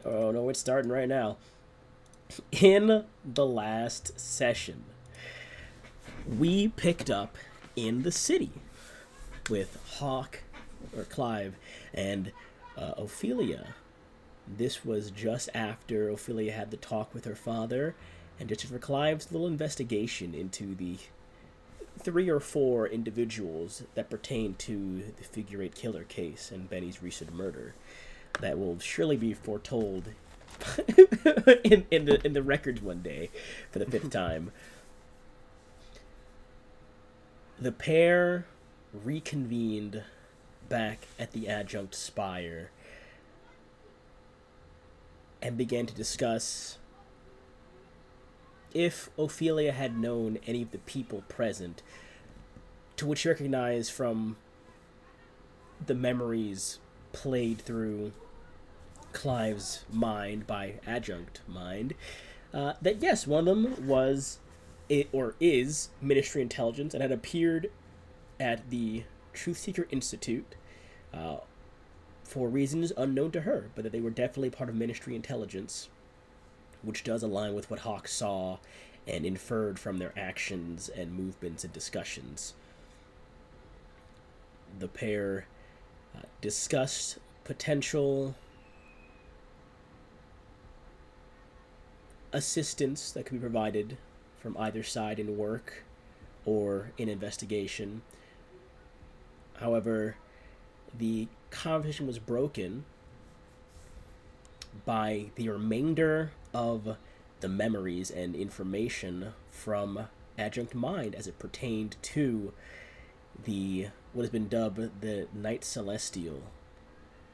Oh no, it's starting right now. In the last session, we picked up in the city with Hawk, or Clive, and Ophelia. This was just after Ophelia had the talk with her father, and just for Clive's little investigation into the 3 or 4 individuals that pertain to the figure eight killer case and Benny's recent murder that will surely be foretold in the records one day for the 5th time. The pair reconvened back at the adjunct spire and began to discuss if Ophelia had known any of the people present, to which she recognized from the memories played through Clive's mind by adjunct mind, that yes, one of them was is Ministry Intelligence and had appeared at the Truth Seeker Institute for reasons unknown to her, but that they were definitely part of Ministry Intelligence, which does align with what Hawk saw and inferred from their actions and movements and discussions. The pair discussed potential assistance that could be provided from either side in work or in investigation. However, the conversation was broken by the remainder of the memories and information from Adjunct Mind as it pertained to the what has been dubbed the Night Celestial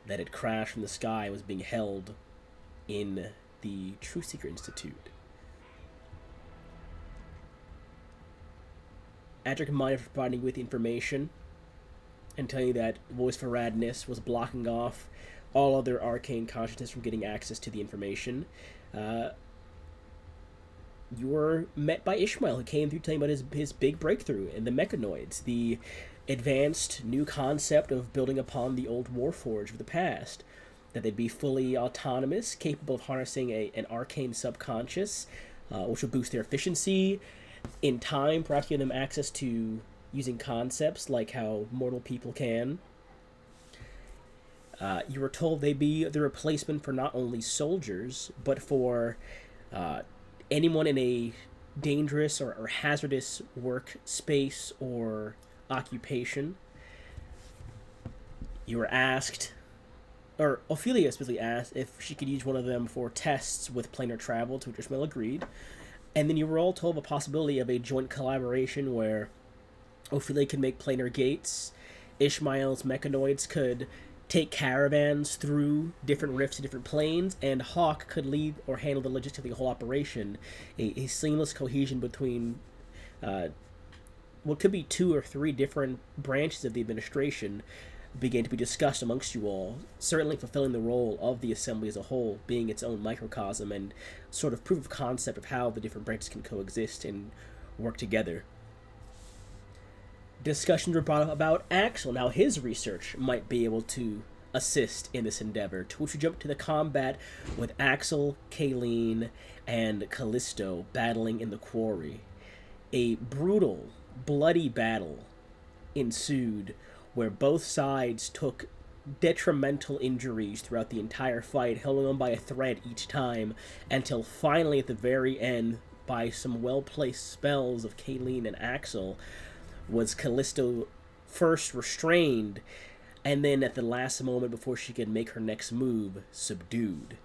that had crashed from the sky and was being held in the Truth Seeker Institute. Adjunct Mind was providing with information and telling you that Voice for Radness was blocking off all other arcane consciousness from getting access to the information. You were met by Ishmael, who came through telling about his big breakthrough in the mechanoids, the advanced new concept of building upon the old Warforge of the past, that they'd be fully autonomous, capable of harnessing an arcane subconscious, which would boost their efficiency. In time, perhaps give them access to using concepts like how mortal people can. You were told they'd be the replacement for not only soldiers, but for anyone in a dangerous or hazardous work space or occupation. You were asked, or Ophelia specifically asked, if she could use one of them for tests with planar travel, to which Ishmael agreed. And then you were all told the possibility of a joint collaboration where Ophelia could make planar gates, Ishmael's mechanoids could take caravans through different rifts to different planes, and Hawk could lead or handle the logistics of the whole operation. A seamless cohesion between what could be 2 or 3 different branches of the administration began to be discussed amongst you all, certainly fulfilling the role of the assembly as a whole, being its own microcosm and sort of proof of concept of how the different branches can coexist and work together. Discussions were brought up about Axel. Now his research might be able to assist in this endeavor, to which we jump to the combat with Axel, Kayleen, and Callisto battling in the quarry. A brutal, bloody battle ensued where both sides took detrimental injuries throughout the entire fight, held on by a thread each time, until finally at the very end, by some well-placed spells of Kayleen and Axel, was Callisto first restrained, and then at the last moment before she could make her next move, subdued.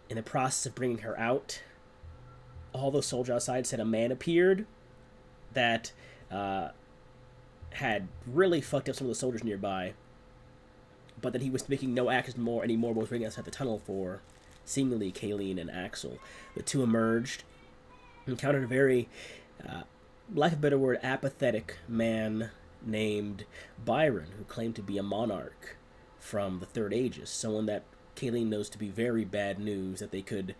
In the process of bringing her out, all those soldiers outside said a man appeared that had really fucked up some of the soldiers nearby, but that he was making no action anymore, but was waiting outside the tunnel for, seemingly, Kayleen and Axel. The two emerged, encountered a very, lack of a better word, apathetic man named Byron, who claimed to be a monarch from the Third Aegis, someone that Kayleen knows to be very bad news, that they could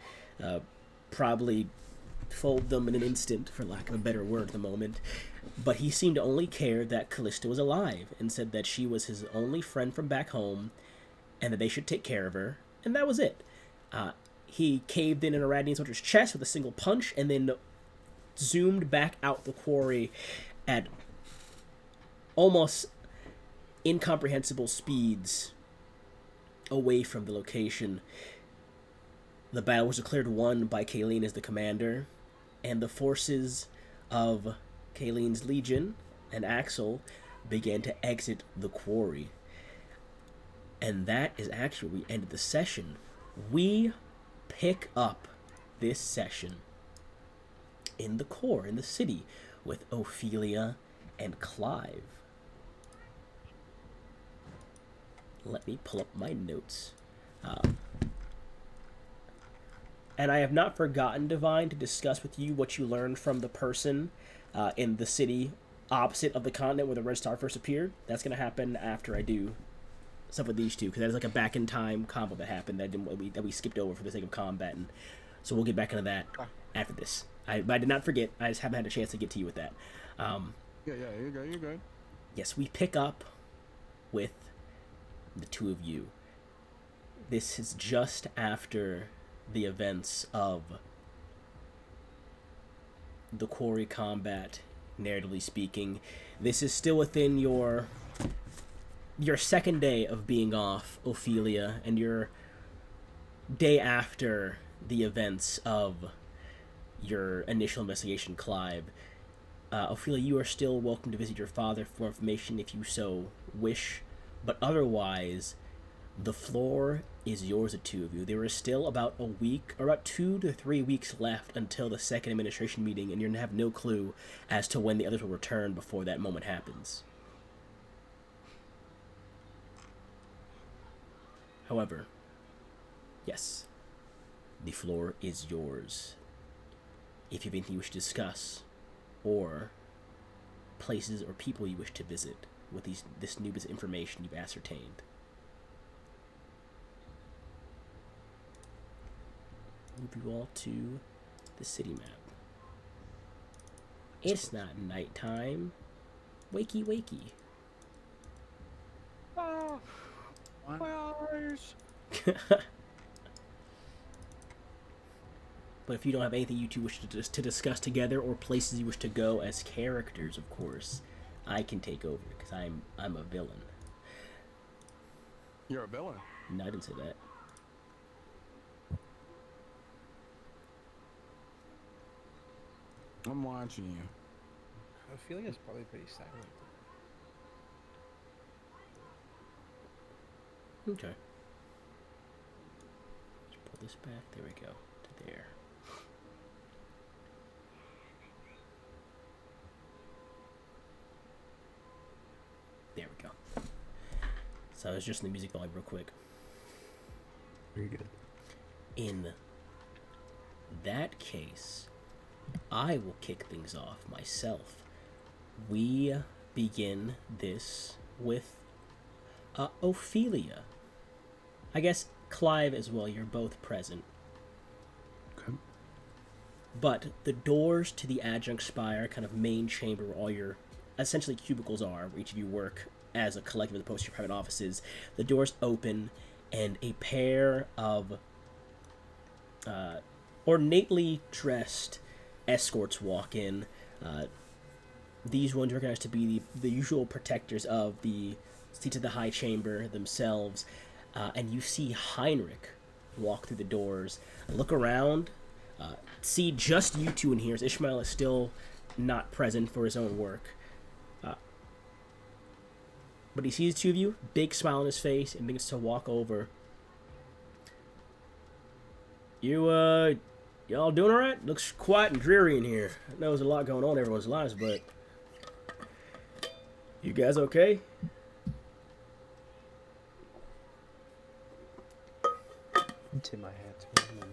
probably fold them in an instant, for lack of a better word at the moment. But he seemed to only care that Callisto was alive, and said that she was his only friend from back home, and that they should take care of her, and that was it. He caved in an Iranian soldier's chest with a single punch and then zoomed back out the quarry at almost incomprehensible speeds away from the location. The battle was declared won by Kayleen as the commander, and the forces of Kayleen's legion and Axel began to exit the quarry. And that is actually where we ended the session. We pick up this session in the core, in the city, with Ophelia and Clive. Let me pull up my notes. And I have not forgotten, Divine, to discuss with you what you learned from the person in the city opposite of the continent where the Red Star first appeared. That's going to happen after I do stuff with these two, because that is like a back-in-time combo that happened that we skipped over for the sake of combat. And so we'll get back into that after this. But I did not forget. I just haven't had a chance to get to you with that. Yeah, you're good. You're good. Yes, we pick up with the two of you. This is just after the events of the quarry combat, narratively speaking. This is still within your second day of being off, Ophelia, and your day after the events of your initial investigation, Clive. Ophelia, you are still welcome to visit your father for more information if you so wish, but otherwise, the floor is yours, the two of you. There is still about a week, or about 2 to 3 weeks left until the second administration meeting, and you're going to have no clue as to when the others will return before that moment happens. However, yes, the floor is yours. If you have anything you wish to discuss, or places or people you wish to visit with this new bit of information you've ascertained. Move you all to the city map. It's not nighttime. Wakey, wakey. Oh, my eyes. But if you don't have anything you two wish to discuss together, or places you wish to go as characters, of course, I can take over, because I'm a villain. You're a villain. No, I didn't say that. I'm watching you. I feel like it's probably pretty silent. Okay. Let's pull this back. There we go. To there. There we go. So it's just in the music volume real quick. Very good. In that case, I will kick things off myself. We begin this with Ophelia. I guess Clive as well, you're both present. Okay. But the doors to the adjunct spire, kind of main chamber where all your essentially cubicles are, where each of you work as a collective as opposed to your private offices, the doors open and a pair of ornately dressed escorts walk in. These ones recognize to be the usual protectors of the seats of the high chamber themselves, and you see Heinrich walk through the doors, look around, see just you two in here, as Ishmael is still not present for his own work. But he sees the two of you, big smile on his face, and begins to walk over. Y'all doing alright? Looks quiet and dreary in here. I know there's a lot going on in everyone's lives, but you guys okay? I tip my hat to him and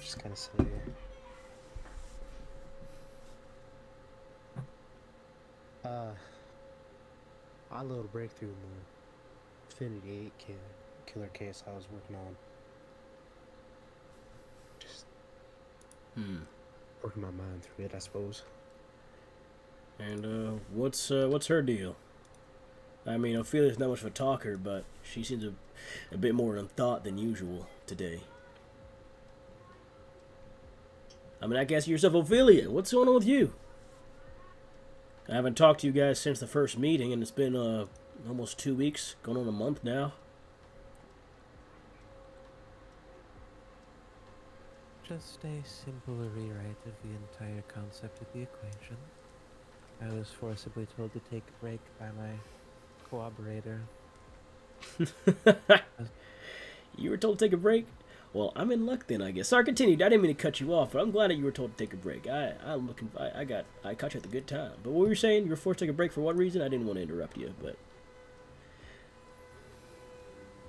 just kind of sit here. I had a little breakthrough in the Infinity 8 killer case I was working on. Just working my mind through it, I suppose. And what's her deal? I mean, Ophelia's not much of a talker, but she seems a bit more in thought than usual today. I mean, I guess yourself, Ophelia. What's going on with you? I haven't talked to you guys since the first meeting, and it's been almost 2 weeks, going on a month now. Just a simple rewrite of the entire concept of the equation. I was forcibly told to take a break by my cooperator. You were told to take a break? Well, I'm in luck then, I guess. Sorry, continue. I didn't mean to cut you off, but I'm glad that you were told to take a break. I caught you at the good time. But what were you saying? You were forced to take a break for what reason? I didn't want to interrupt you, but...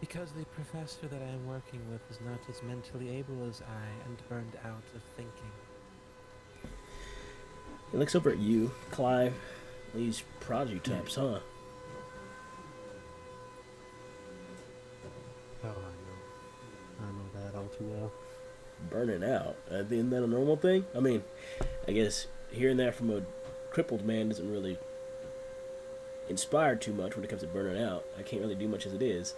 Because the professor that I am working with is not as mentally able as I and burned out of thinking. He looks over at you, Clive. These prodigy types, huh? Oh, I know that all too well. Burning out. Isn't that a normal thing? I mean, I guess hearing that from a crippled man doesn't really inspire too much when it comes to burning out. I can't really do much as it is.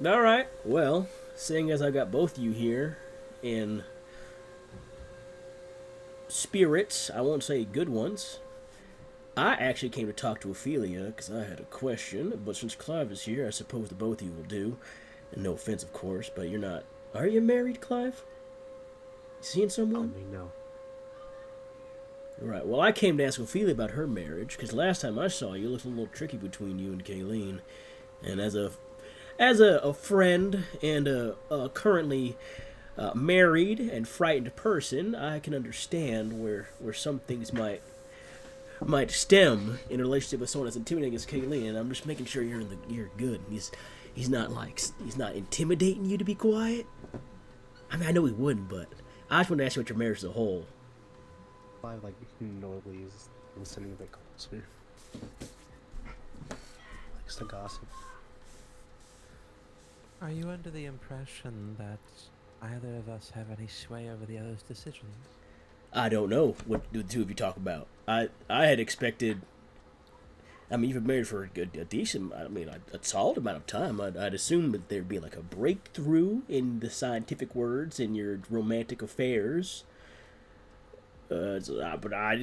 Alright, well, seeing as I got both you here in spirits, I won't say good ones, I actually came to talk to Ophelia because I had a question, but since Clive is here, I suppose the both of you will do. And no offense, of course, but you're not... Are you married, Clive? You seeing someone? No. Right, well, I came to ask Ophelia about her marriage, because last time I saw you, it looked a little tricky between you and Kayleen. And as a friend and a currently married and frightened person, I can understand where some things might stem in a relationship with someone as intimidating as Kayleen. And I'm just making sure you're good. He's not intimidating you to be quiet. I mean, I know he wouldn't, but I just want to ask you about your marriage as a whole. I like notably is listening a bit closer. Likes to gossip. Are you under the impression that either of us have any sway over the other's decisions? I don't know what the two of you talk about. I had expected... I mean, you've been married for a decent... I mean, a solid amount of time. I'd assume that there'd be like a breakthrough in the scientific words in your romantic affairs. But I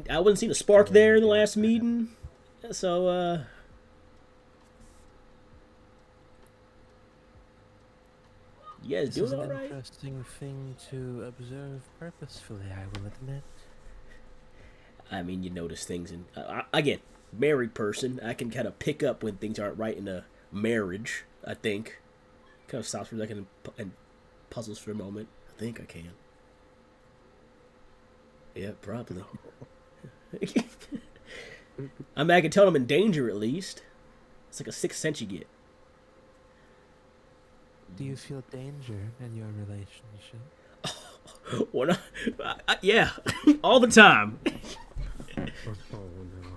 I wasn't seeing a spark there in the last meeting. So, you guys doing all right? This is an interesting thing to observe purposefully, I will admit. I mean, you notice things, and again, married person, I can kind of pick up when things aren't right in a marriage. I think kind of stops for a second and puzzles for a moment. I think I can. Yeah, probably. I mean, I can tell I'm in danger at least. It's like a sixth sense you get. Do you feel danger in your relationship? What? Yeah, all the time. Oh no.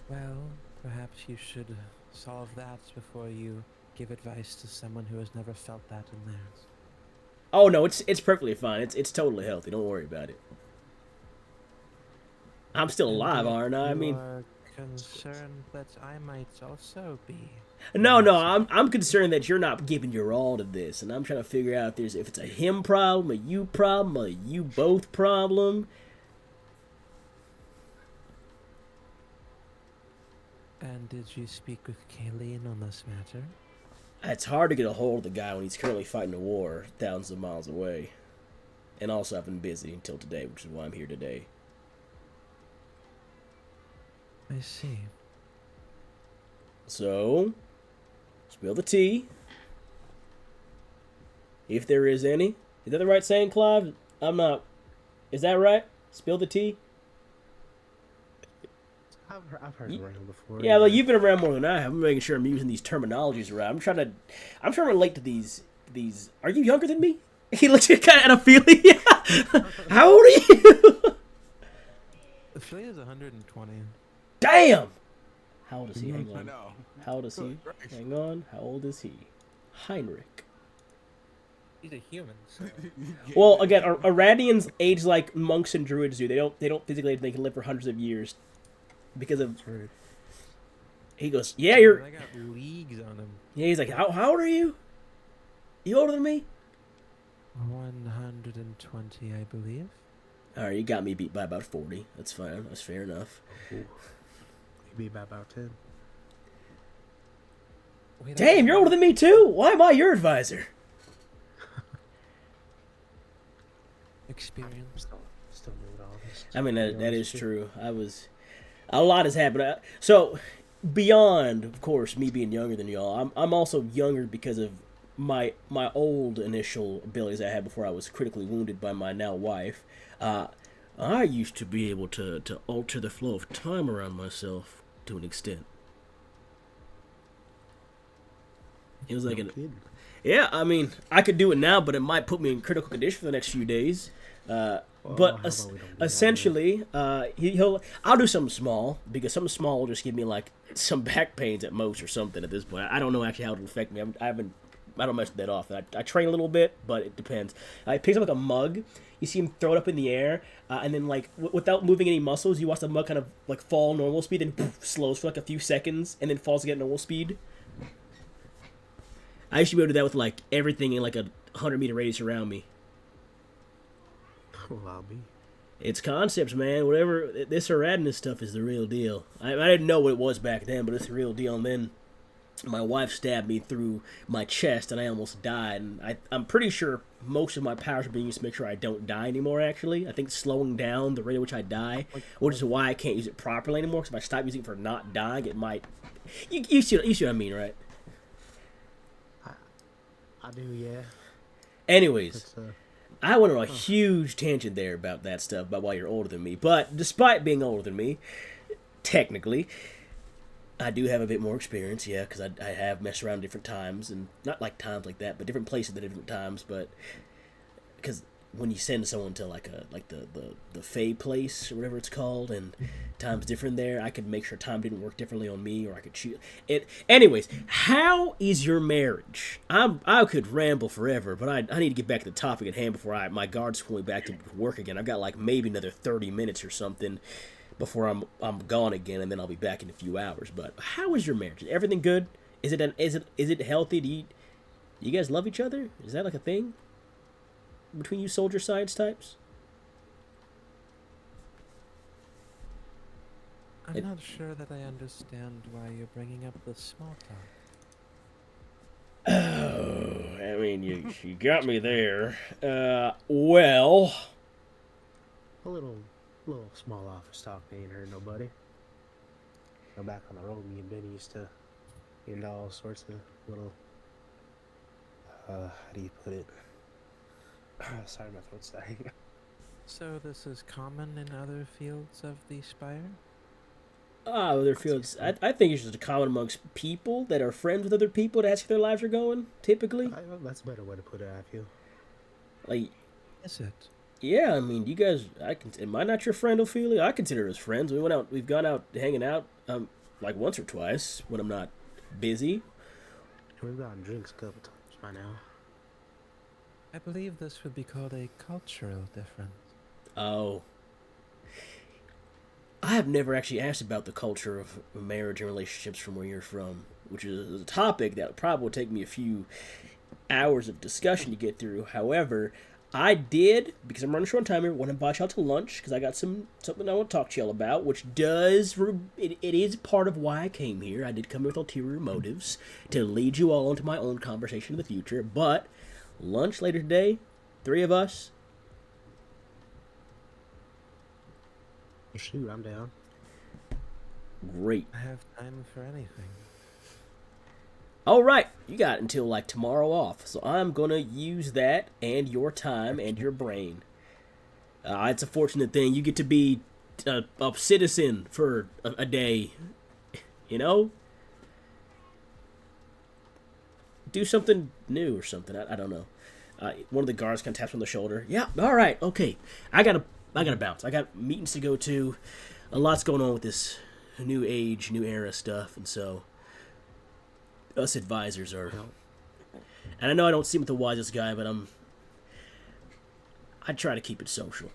Well, perhaps you should solve that before you give advice to someone who has never felt that in theirs. Oh no, it's perfectly fine. It's totally healthy. Don't worry about it. I'm still alive, aren't I? I mean, you are concerned that I might also be. no, I'm concerned that you're not giving your all to this, and I'm trying to figure out if it's a him problem, a you problem, a you both problem. And did you speak with Kayleen on this matter? It's hard to get a hold of the guy when he's currently fighting a war thousands of miles away. And also I've been busy until today, which is why I'm here today. I see. So, spill the tea. If there is any. Is that the right saying, Clive? I'm not... Is that right? Spill the tea? I've heard it around before. Yeah, well, you've been around more than I have. I'm making sure I'm using these terminologies right. I'm trying to relate to these. Are you younger than me? He looks kind of Ophelia. How old are you? Ophelia's 120. Damn. How old is he? Hang I on. know. How old is he? Hang on. How old is he? Heinrich. He's a human. So. Well, again, Iranians age like monks and druids do. They don't physically age. They can live for hundreds of years because of. That's right. He goes, yeah, you're. I got leagues on him. Yeah, he's like, how old are you? You older than me? 120, I believe. All right, you got me beat by about 40. That's fine. That's fair enough. You beat by about 10. Wait, Damn, you're older than me too. Why am I your advisor? Experience. Still new to all this. I mean, To be that honest is with you. true. A lot has happened. So, beyond, of course, me being younger than y'all, I'm also younger because of my old initial abilities I had before I was critically wounded by my now wife. I used to be able to alter the flow of time around myself to an extent. It was like No an kidding. yeah. I mean, I could do it now, but it might put me in critical condition for the next few days. Well, But how about we don't do that, essentially, I'll do something small because something small will just give me like some back pains at most or something at this point. I don't know actually how it'll affect me. I don't mess with that often. I train a little bit, but it depends. I picks up like a mug. You see him throw it up in the air, and then like without moving any muscles, you watch the mug kind of like fall normal speed and poof, slows for like a few seconds, and then falls again normal speed. I used to be able to do that with like everything in like a 100-meter radius around me. Well, I'll be. It's concepts, man. Whatever this Aradness stuff is the real deal. I didn't know what it was back then, but it's the real deal. And then my wife stabbed me through my chest, and I almost died. And I'm pretty sure most of my powers are being used to make sure I don't die anymore. Actually, I think slowing down the rate at which I die, which is why I can't use it properly anymore. Because if I stop using it for not dying, it might. You see what I mean, right? I do, yeah. Anyways. It's, I went on a huge tangent there about that stuff, about why you're older than me. But despite being older than me, technically, I do have a bit more experience, yeah, because I have messed around different times, and not like times like that, but different places at different times. But because when you send someone to like the Fey place or whatever it's called, and time's different there, I could make sure time didn't work differently on me, or I could choose it. Anyways, how is your marriage? I could ramble forever, but I need to get back to the topic at hand before my guards pull me back to work again. I've got like maybe another 30 minutes or something before I'm gone again, and then I'll be back in a few hours. But how is your marriage? Is everything good? Is it healthy? Do you guys love each other? Is that like a thing between you soldier science types? I'm not sure that I understand why you're bringing up the small talk. Oh, I mean, you got me there. Well, a little small office talk ain't hurt nobody. Go back on the road, me and Benny used to get into all sorts of little, how do you put it? Sorry, my throat's dying. So this is common in other fields of the Spire? other fields. I think it's just common amongst people that are friends with other people to ask how their lives are going. Typically, That's a better way to put it, I feel. like, Is it? yeah, I mean, you guys. Am I not your friend, Ophelia? I consider us friends. We've gone out hanging out, like once or twice when I'm not busy. We've gotten drinks a couple times by now. I believe this would be called a cultural difference. Oh. I have never actually asked about the culture of marriage and relationships from where you're from, which is a topic that probably would take me a few hours of discussion to get through. However, I did, because I'm running short on time here, want to invite y'all to lunch, because I got something I want to talk to y'all about, which it is part of why I came here. I did come here with ulterior motives, to lead you all into my own conversation in the future, but lunch later today, 3 of us. Shoot, I'm down. Great. I have time for anything. All right, you got until like tomorrow off, so I'm gonna use that and your time and your brain. It's a fortunate thing. You get to be a citizen for a day, you know? Do something new or something. I don't know. One of the guards kind of taps on the shoulder. Yeah, all right, okay. I gotta bounce. I got meetings to go to. A lot's going on with this new age, new era stuff, and so us advisors are. And I know I don't seem the wisest guy, but I try to keep it social.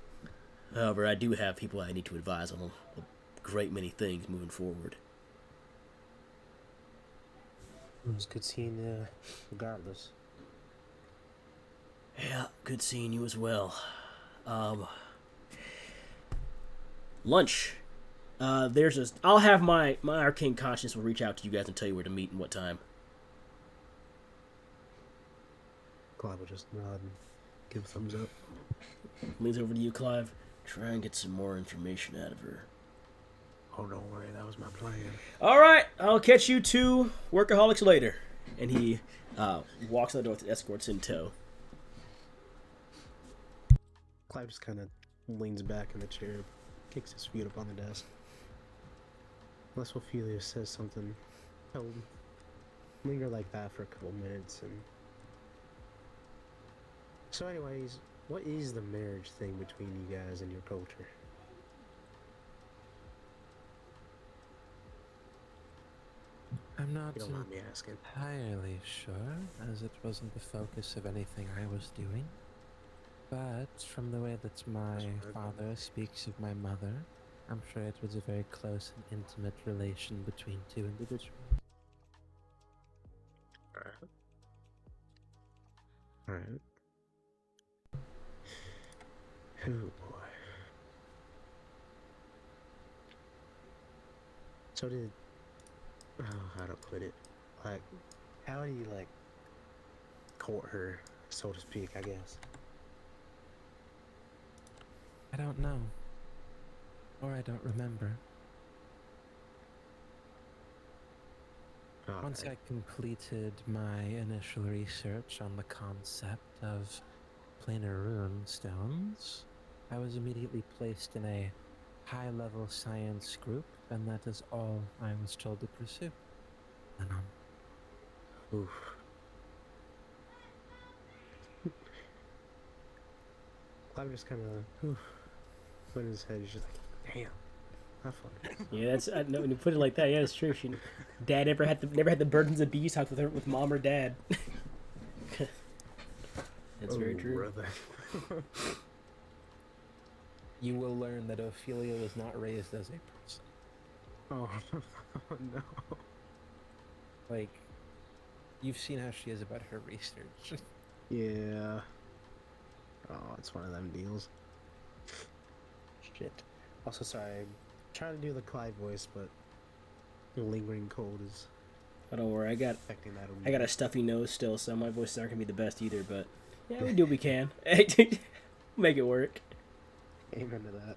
However, I do have people I need to advise on a great many things moving forward. It was good seeing you, regardless. Yeah, good seeing you as well. Lunch. There's a. I'll have my arcane conscience will reach out to you guys and tell you where to meet and what time. Clive will just nod and give a thumbs up. Leans over to you, Clive. Try and get some more information out of her. Oh, don't worry, that was my plan. All right, I'll catch you two workaholics later. And he walks out the door with escorts in tow. Clive just kind of leans back in the chair, kicks his feet up on the desk. Unless Ophelia says something, he'll linger like that for a couple minutes. And so, anyways, what is the marriage thing between you guys and your culture? I'm not You don't mind me asking. entirely sure, as it wasn't the focus of anything I was doing. But from the way that my father speaks of my mother, I'm sure it was a very close and intimate relation between two individuals. Alright. Oh boy. So did... Oh, how to put it? Like, how do you, like, court her, so to speak, I guess? I don't know. Or I don't remember. Once I completed my initial research on the concept of planar rune stones, I was immediately placed in a high-level science group, and that is all I was told to pursue. And Oof. Clive just kind of put in his head. He's just like, damn, not funny. Yeah, that's no, when you put it like that. Yeah, it's true. Dad never had the burdens of beeswax with mom or dad. That's very true. Brother. you will learn that Ophelia was not raised as a person. Oh, no. Like, you've seen how she is about her research. Yeah. Oh, it's one of them deals. Shit. Also, sorry, I'm trying to do the Clive voice, but the lingering cold is Oh, don't worry, I got affecting that. I got a stuffy nose still, so my voices aren't gonna be the best either. But yeah, we do what we can. Make it work. Amen to that.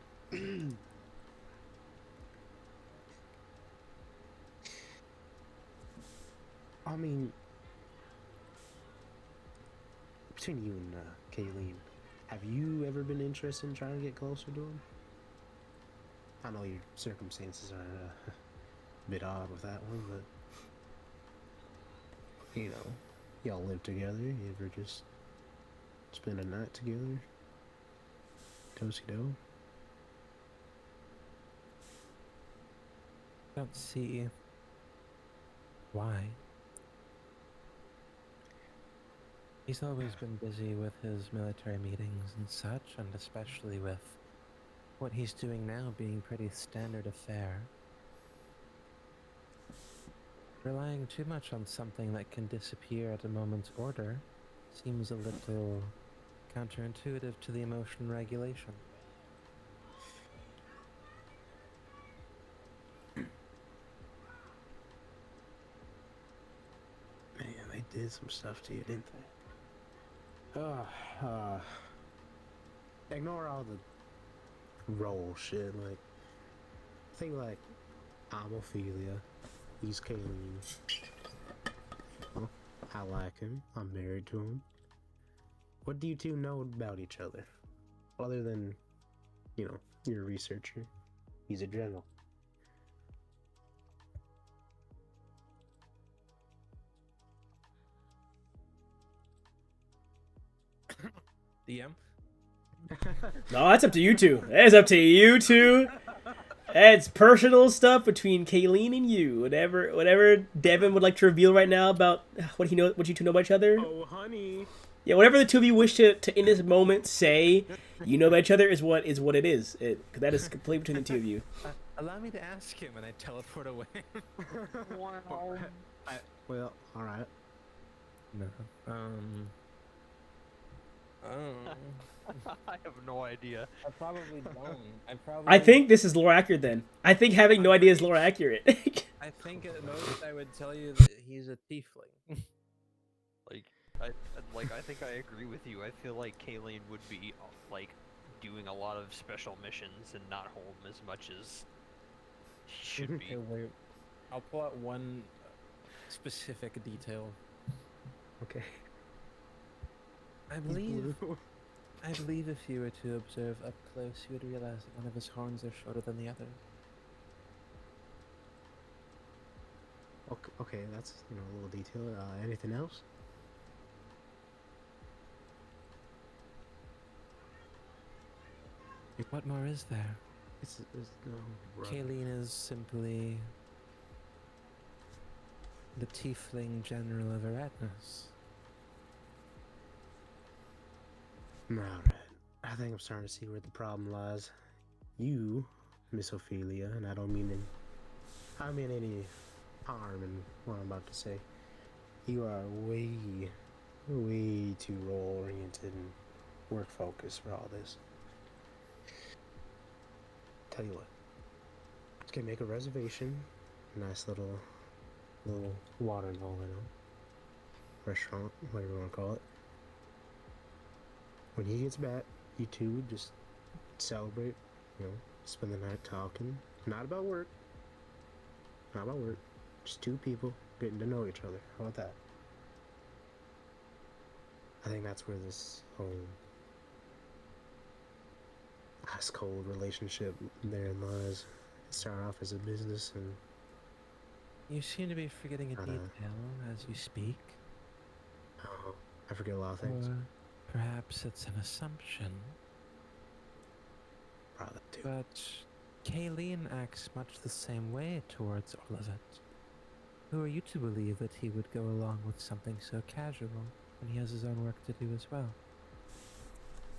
I mean, between you and Kayleen, have you ever been interested in trying to get closer to him? I know your circumstances are a bit odd with that one, but you know, y'all live together. You ever just spend a night together? Do-si-do? Don't see why. He's always been busy with his military meetings and such, and especially with what he's doing now being pretty standard affair. Relying too much on something that can disappear at a moment's order seems a little counterintuitive to the emotion regulation. Man, they did some stuff to you, didn't they? Ignore all the role shit. Like, think like, I'm Ophelia, he's Kayleen. Well, I like him. I'm married to him. What do you two know about each other? Other than, you know, you're a researcher. He's a general. DM? No, that's up to you two. That's up to you two. It's personal stuff between Kayleen and you. Whatever Devin would like to reveal right now about what you two know about each other. Oh, honey. Yeah, whatever the two of you wish to in this moment say, you know about each other is what it is. That is completely between the two of you. Allow me to ask him, and I teleport away. Wow. Well, all right. No. I have no idea. I probably don't. I think this is lore accurate then. I think having no I'm idea is pretty lore accurate. I think at most I would tell you that he's a tiefling. Like, I think I agree with you. I feel like Kayleen would be like doing a lot of special missions and not home as much as she should be. Okay, wait. I'll pull out one specific detail. Okay. I believe if you were to observe up close, you would realize that one of his horns are shorter than the other. Okay, that's a little detail. Anything else? What more is there? It's no. Kayleen is simply the tiefling general of Eretnus. Alright. I think I'm starting to see where the problem lies. You, Miss Ophelia, and I don't mean any harm in what I'm about to say. You are way too role-oriented and work-focused for all this. Tell you what. Let's go make a reservation. Nice little water restaurant, whatever you want to call it. When he gets back, you two just celebrate, spend the night talking. Not about work. Not about work. Just two people getting to know each other. How about that? I think that's where this whole ice cold relationship therein lies. It started off as a business and You seem to be forgetting a detail as you speak. I forget a lot of things. Or perhaps it's an assumption. Probably too. But Kayleen acts much the same way towards all of it. Who are you to believe that he would go along with something so casual when he has his own work to do as well?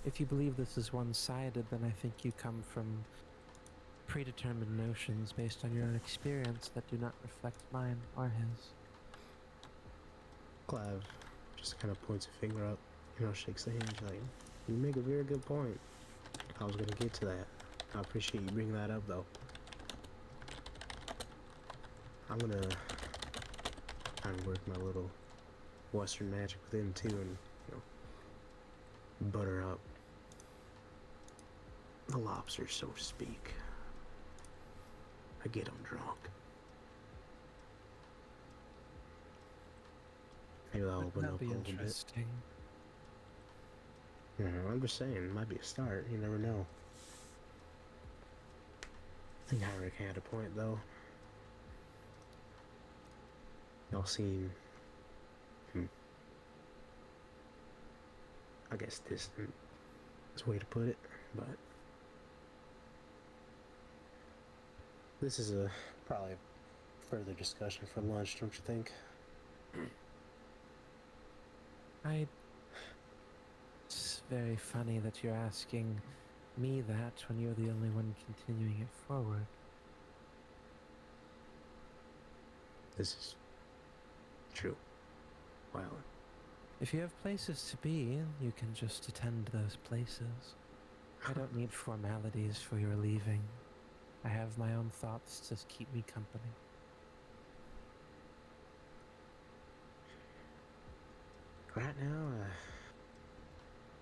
If you believe this is one-sided, then I think you come from predetermined notions based on your own experience that do not reflect mine or his. Clive just kind of points a finger up, shakes the hand like, you make a very good point. I was gonna get to that. I appreciate you bringing that up though. I'm gonna try and work my little Western magic with him too and, butter up the lobster, so to speak. I get him drunk. Maybe that'll open up a That'd be little bit. interesting. I'm just saying, it might be a start. You never know. I think Heinrich had a point, though. Y'all seem, I guess distant is a way to put it, but this is probably a further discussion for lunch, don't you think? It's very funny that you're asking me that when you're the only one continuing it forward. This is true. Wow. If you have places to be, you can just attend those places. I don't need formalities for your leaving. I have my own thoughts to keep me company. Right now,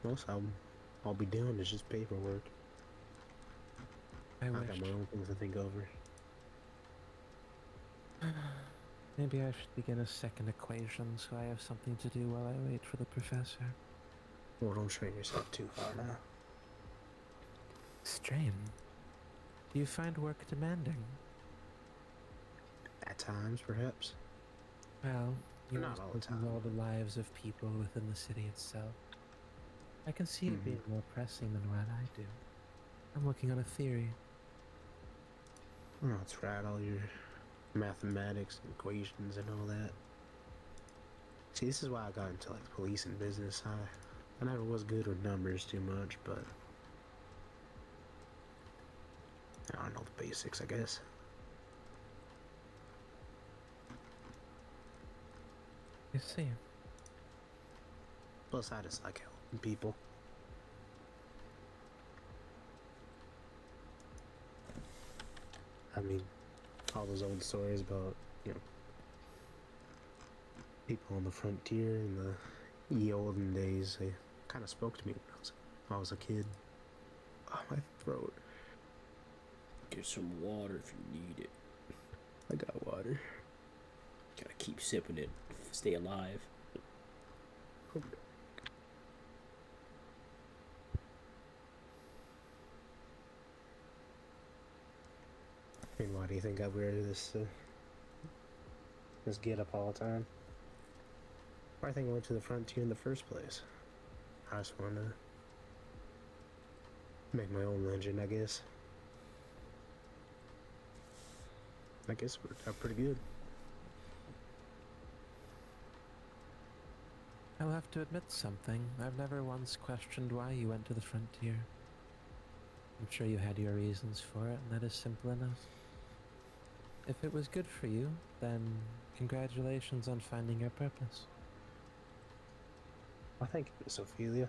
most I'll be doing is just paperwork. I I've wish. got my own things to think over. Maybe I should begin a second equation so I have something to do while I wait for the professor. Well, don't strain yourself too far now. Strain? Do you find work demanding? At times, perhaps. Well, you Not must all the live with time. all the lives of people within the city itself. I can see it being more pressing than what I do. I'm working on a theory. Oh, that's right, all your mathematics and equations and all that. See, this is why I got into like police and business. I never was good with numbers too much, but I don't know the basics, I guess. I see. Plus, I just like helping people. I mean, all those old stories about, you know, people on the frontier in the ye olden days, they kind of spoke to me when I was a kid. Oh, my throat. Get some water if you need it. I got water. Gotta keep sipping it. Stay alive. I mean, why do you think I wear this this get up all the time? Why do you think I went to the frontier in the first place? I just wanted to make my own legend, I guess. I guess it worked out pretty good. I'll have to admit something. I've never once questioned why you went to the frontier. I'm sure you had your reasons for it, and that is simple enough. If it was good for you, then congratulations on finding your purpose. Well, thank you, Miss Ophelia.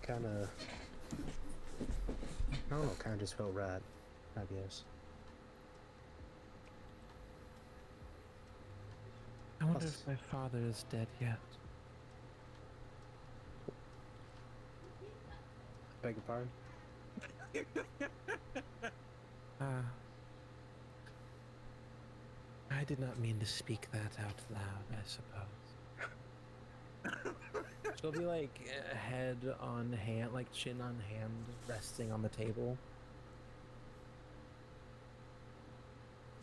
Kinda... I don't know, kinda just felt right, I guess. I wonder Plus- if my father is dead yet. Beg your pardon? I did not mean to speak that out loud, I suppose. She'll be like head on hand, like chin on hand, resting on the table.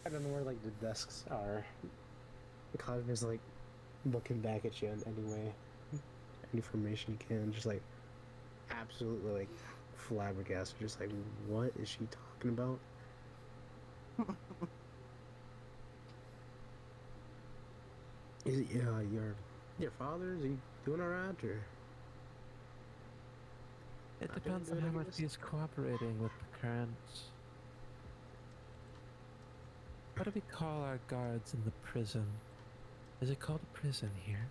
I don't know where, like, the desks are. Clive is, like, looking back at you in any way. Any information you can, just, like, absolutely, like, flabbergasted. Just like, what is she talking about? Is it, your father? Is he doing alright, or? It Not depends doing on good, how I much guess? he's cooperating with the current... What do we call our guards in the prison? Is it called a prison here?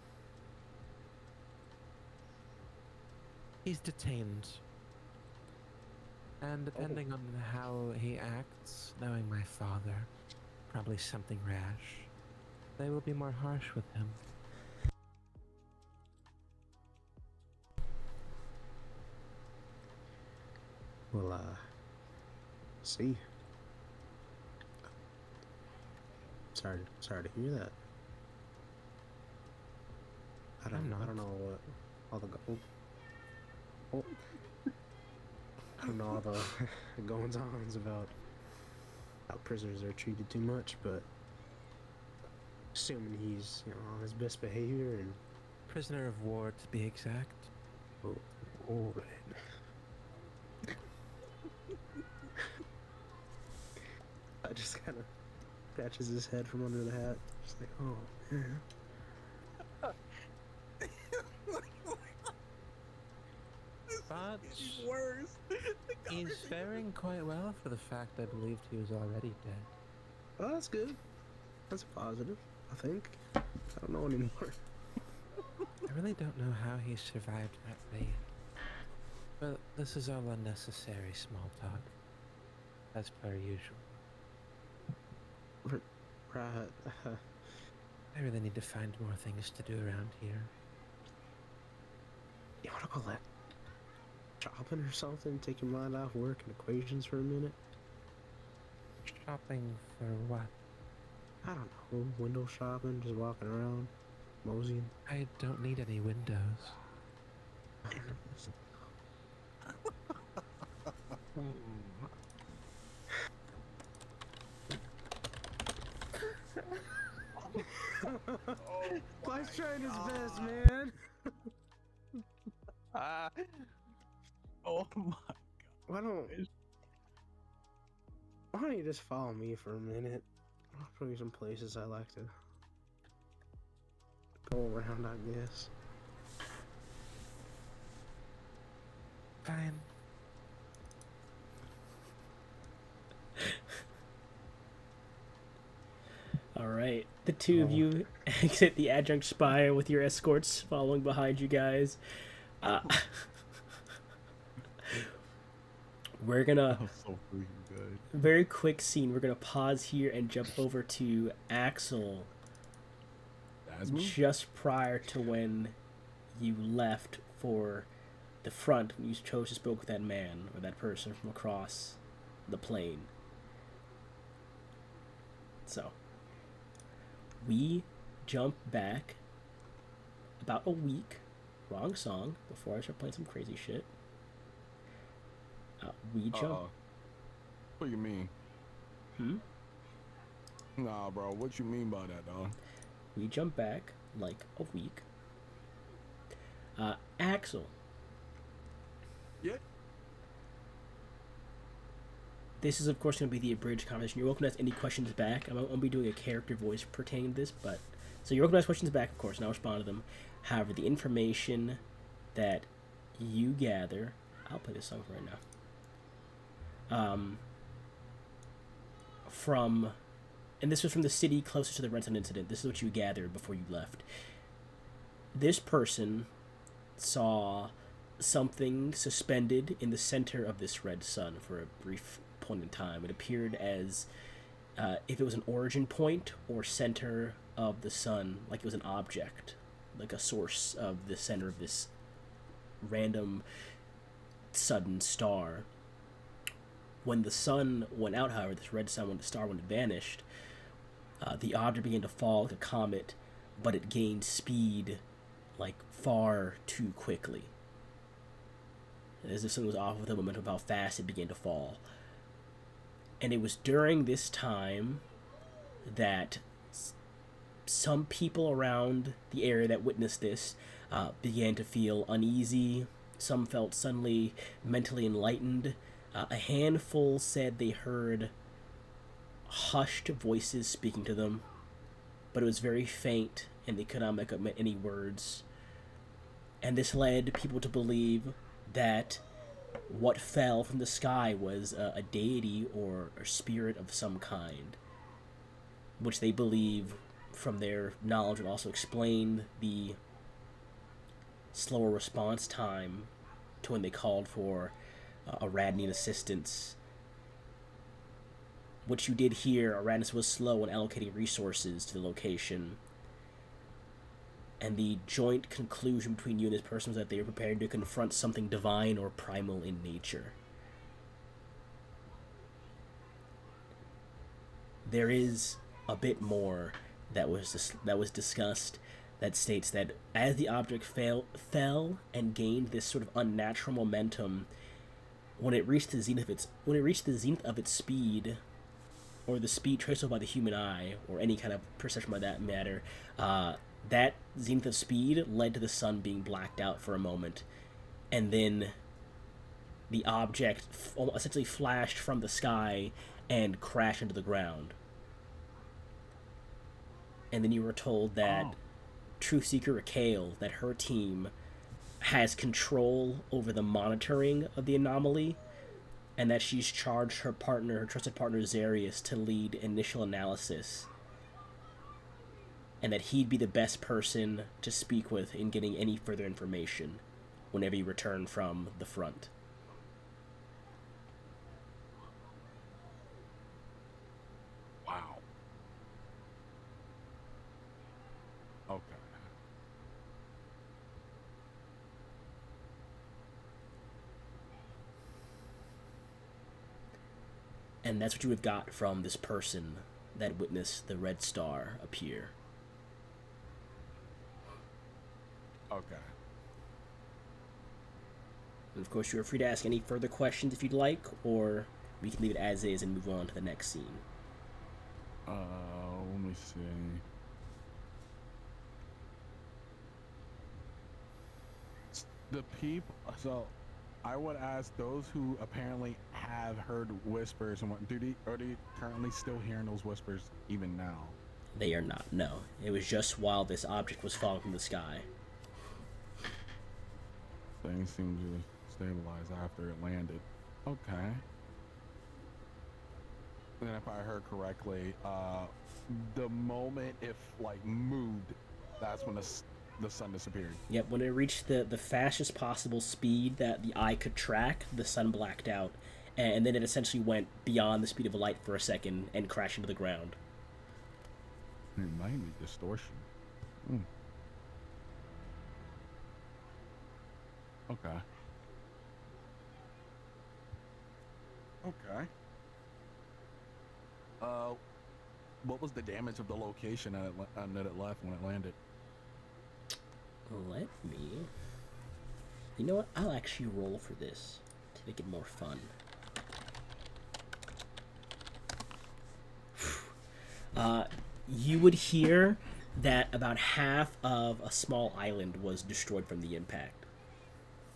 He's detained. And depending on how he acts, knowing my father, probably something rash, they will be more harsh with him. Well, see. Sorry to hear that. I don't know what all the I don't know all the goings-ons about how prisoners are treated too much, but assuming he's, on his best behavior and... Prisoner of war, to be exact. Oh, all right. I just kind of scratches his head from under the hat. Just like, oh, yeah. But Worse. he's faring quite well for the fact I believed he was already dead. Oh, that's good. That's a positive, I think. I don't know anymore. I really don't know how he survived that raid. But this is all unnecessary small talk, as per usual. Right. I really need to find more things to do around here. You wanna go like shopping or something? Take your mind off work and equations for a minute? Shopping for what? I don't know. Window shopping, just walking around, moseying. I don't need any windows. Clive's trying his best, man. Oh my. Why don't you just follow me for a minute? I'll show you some places I like to go around, I guess. Fine. All right, the two of you exit the adjunct spire with your escorts following behind you guys. We're gonna I'm so freaking good. very quick scene. We're gonna pause here and jump over to Axel That's me. just prior to when you left for the front when you chose to spoke with that man or that person from across the plain. So we jump back about a week. Wrong song. Before I start playing some crazy shit. We jump. What do you mean? Nah, bro. What you mean by that, dog? We jump back like a week. Axel. Yeah. This is, of course, going to be the abridged conversation. You're welcome to ask any questions back. I'm going to be doing a character voice pertaining to this, but... So you're welcome to ask questions back, of course, and I'll respond to them. However, the information that you gather... I'll play this song right now. From... And this was from the city closest to the Renton incident. This is what you gathered before you left. This person saw something suspended in the center of this red sun for a brief point in time. It appeared as if it was an origin point or center of the sun, like it was an object, like a source of the center of this random sudden star. When the sun went out, however, this red sun, when the star went, it vanished, the object began to fall like a comet, but it gained speed like far too quickly. As if something was off with the momentum of how fast it began to fall. And it was during this time that some people around the area that witnessed this began to feel uneasy. Some felt suddenly mentally enlightened. A handful said they heard hushed voices speaking to them, but it was very faint and they could not make up any words. And this led people to believe that what fell from the sky was a deity or a spirit of some kind, which they believe, from their knowledge, would also explain the slower response time to when they called for Aradnian assistance. Which you did hear, Aradnis was slow in allocating resources to the location. And the joint conclusion between you and this person was that they were prepared to confront something divine or primal in nature. There is a bit more that was discussed that states that as the object fell and gained this sort of unnatural momentum, when it reached the zenith of its speed, or the speed traceable by the human eye, or any kind of perception by that matter, that zenith of speed led to the sun being blacked out for a moment, and then the object essentially flashed from the sky and crashed into the ground. And then you were told that Truth Seeker Raquel, that her team has control over the monitoring of the anomaly, and that she's charged her trusted partner Zarius, to lead initial analysis, and that he'd be the best person to speak with in getting any further information whenever you return from the front. Wow. Okay. And that's what you have got from this person that witnessed the red star appear. Okay. And of course, you are free to ask any further questions if you'd like, or we can leave it as is and move on to the next scene. Let me see. The people. So, I would ask those who apparently have heard whispers and what. Are they currently still hearing those whispers even now? They are not, no. It was just while this object was falling from the sky. Things seem to stabilize after it landed. Okay. and if I heard correctly, the moment if like moved, that's when the sun disappeared. Yep, when it reached the fastest possible speed that the eye could track, the sun blacked out, and then it essentially went beyond the speed of light for a second and crashed into the ground. It might be distortion. Mm. Okay. Okay. What was the damage of the location that it left when it landed? Let me. You know what? I'll actually roll for this to make it more fun. You would hear that about half of a small island was destroyed from the impact.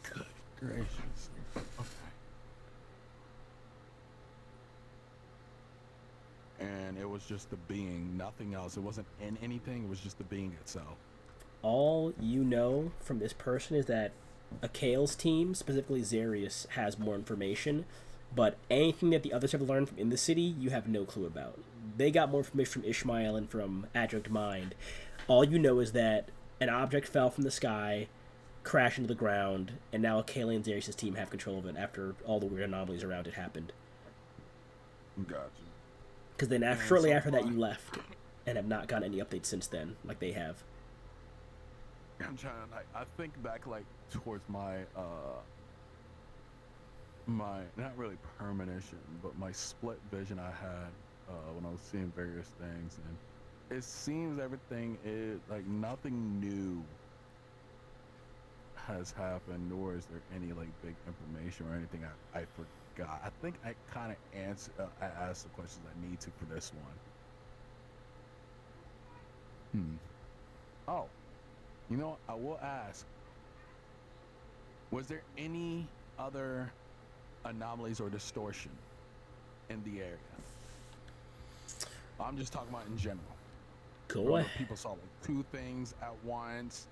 Good gracious. Okay. And it was just the being, nothing else. It wasn't in anything, it was just the being itself. All you know from this person is that Akale's team, specifically Zarius, has more information, but anything that the others have learned from in the city, you have no clue about. They got more information from Ishmael and from Adjunct Mind. All you know is that an object fell from the sky, crashed into the ground, and now Akale and Zarius' team have control of it after all the weird anomalies around it happened. Gotcha. Because then shortly after that you left, and have not gotten any updates since then, like they have. I'm trying to, like, I think back, like, towards my, not really premonition, but my split vision I had, when I was seeing various things, and it seems everything is, like, nothing new has happened, nor is there any, like, big information or anything I forgot. I think I kind of I asked the questions I need to for this one. Oh. You know, I will ask, was there any other anomalies or distortion in the area? I'm just talking about in general. Go ahead. People saw like two things at once,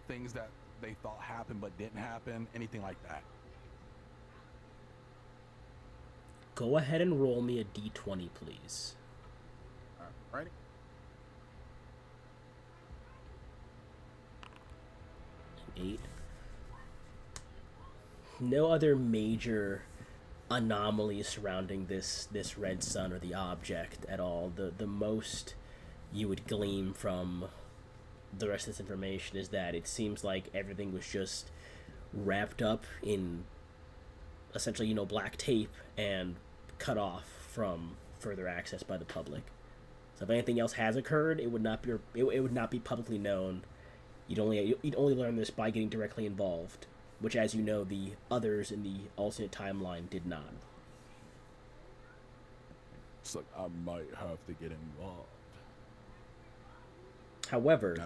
things that they thought happened but didn't happen, anything like that. Go ahead and roll me a d20, please. Ready? Eight. No other major anomalies surrounding this red sun or the object at all. The most you would glean from the rest of this information is that it seems like everything was just wrapped up in essentially, black tape and cut off from further access by the public. So if anything else has occurred, it would not be publicly known. You'd only learn this by getting directly involved, which, as you know, the others in the alternate timeline did not. It's like I might have to get involved. However,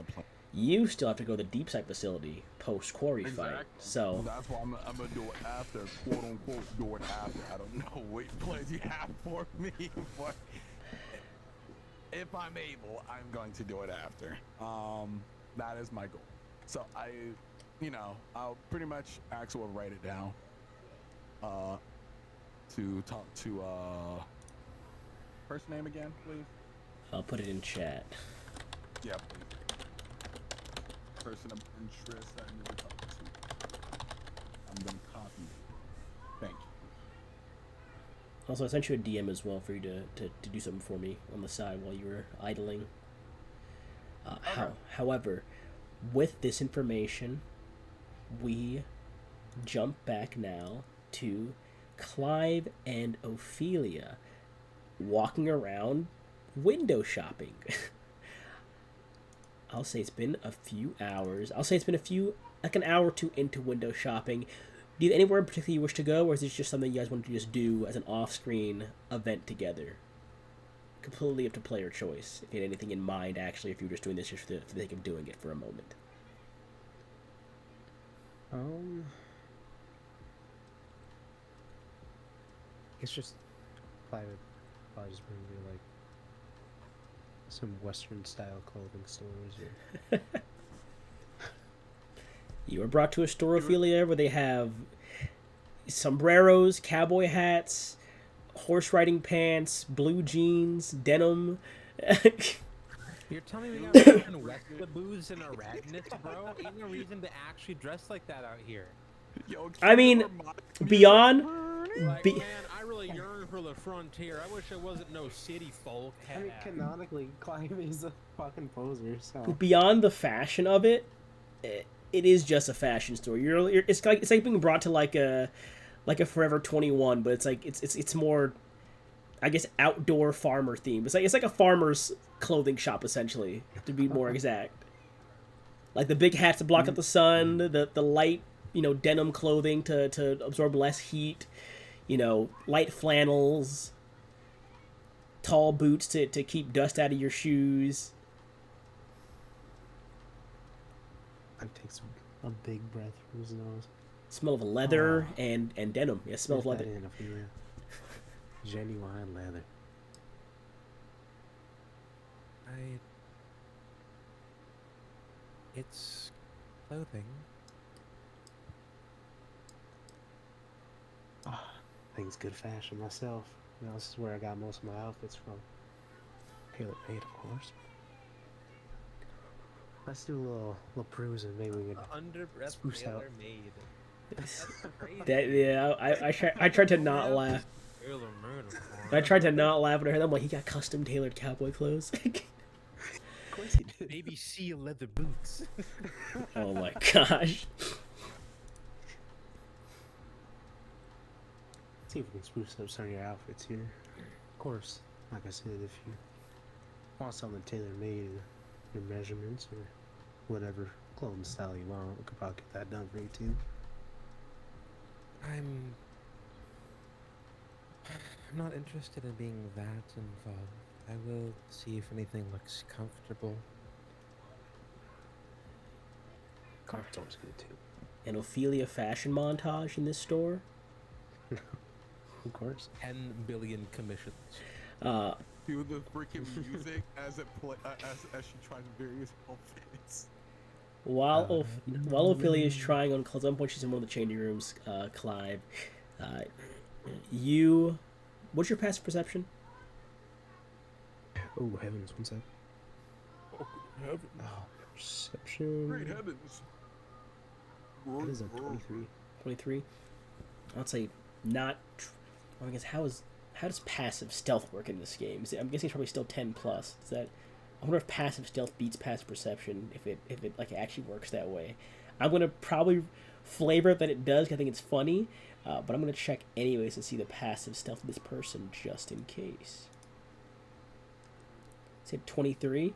you still have to go to the deep site facility post quarry fight. So that's why I'm gonna do it after, quote unquote, do it after. I don't know what plans you have for me, but if I'm able, I'm going to do it after. That is my goal. So I'll pretty much Axel will write it down. To talk to first name again, please. I'll put it in chat. Yeah, please. Person of interest that I need to talk to. I'm gonna copy. Thank you. Also, I sent you a DM as well for you to do something for me on the side while you were idling. However, with this information, we jump back now to Clive and Ophelia walking around window shopping. I'll say it's been a few hours. I'll say it's been like an hour or two into window shopping. Do you have anywhere in particular you wish to go, or is this just something you guys want to just do as an off-screen event together? Completely up to player choice. If you had anything in mind, actually, if you were just doing this just for the sake of doing it for a moment. I guess just probably just bring me like some Western style clothing stores. Or... You were brought to a store, Ophelia, where they have sombreros, cowboy hats, horse riding pants, blue jeans, denim. You're telling me we got fucking Weslaboos and Arachnids, bro? Ain't no reason to actually dress like that out here. Yo, I mean, beyond. Like, Be- man, I really yearn for the frontier. I wish I wasn't no city folk. I mean, canonically, Clive is a fucking poser, so... Beyond the fashion of it, it is just a fashion store. It's like being brought to like a Forever 21, but it's more, I guess, outdoor farmer theme. It's like a farmer's clothing shop essentially, to be more exact. Like the big hats to block out the sun, the light, denim clothing to absorb less heat, light flannels, tall boots to keep dust out of your shoes. I take a big breath from his nose. Smell of leather and denim. Yeah, smell of leather. In, Ophelia. Genuine leather. It's clothing. I think it's good fashion myself. This is where I got most of my outfits from. Tailor made, of course. Let's do a little cruising. Maybe we can Underbreath spruce out. tailor made. That's crazy. I tried to not laugh. Tailor made, of I course. tried to not laugh when I heard that. I'm like, he got custom tailored cowboy clothes. Of course he did. Baby seal leather boots. Oh my gosh. See if we can spruce up some of your outfits here. Of course, like I said, if you want something tailor made, your measurements or whatever clothing style you want, we could probably get that done for you too. I'm not interested in being that involved. I will see if anything looks comfortable. Comfort's always good too. An Ophelia fashion montage in this store. Of course. 10 billion commissions. Do the freaking music as she tries various outfits. While Ophelia is trying on clothes, at one point she's in one of the changing rooms, Clive. What's your passive perception? Oh heavens, one sec. Oh, heavens. Oh, perception. Great heavens. That is a 23. 23. I'd say not. I guess how does passive stealth work in this game? I'm guessing it's probably still 10 plus. Is that? I wonder if passive stealth beats passive perception. If it like actually works that way. I'm gonna probably flavor it that it does. 'Cause I think it's funny, but I'm gonna check anyways to see the passive stealth of this person just in case. Said 23.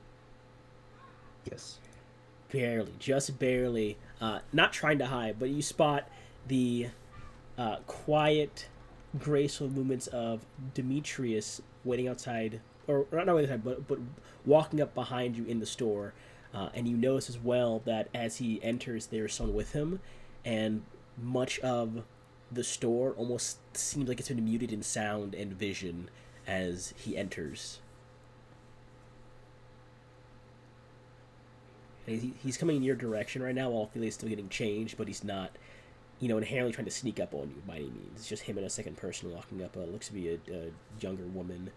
Yes. Barely, just barely. Not trying to hide, but you spot the quiet, graceful movements of Demetrius waiting outside, or not waiting outside, but walking up behind you in the store. And you notice as well that as he enters, there's someone with him, and much of the store almost seems like it's been muted in sound and vision as he enters. And he's coming in your direction right now while Ophelia's still getting changed, but he's not, inherently trying to sneak up on you by any means. It's just him and a second person walking up. Looks to be a younger woman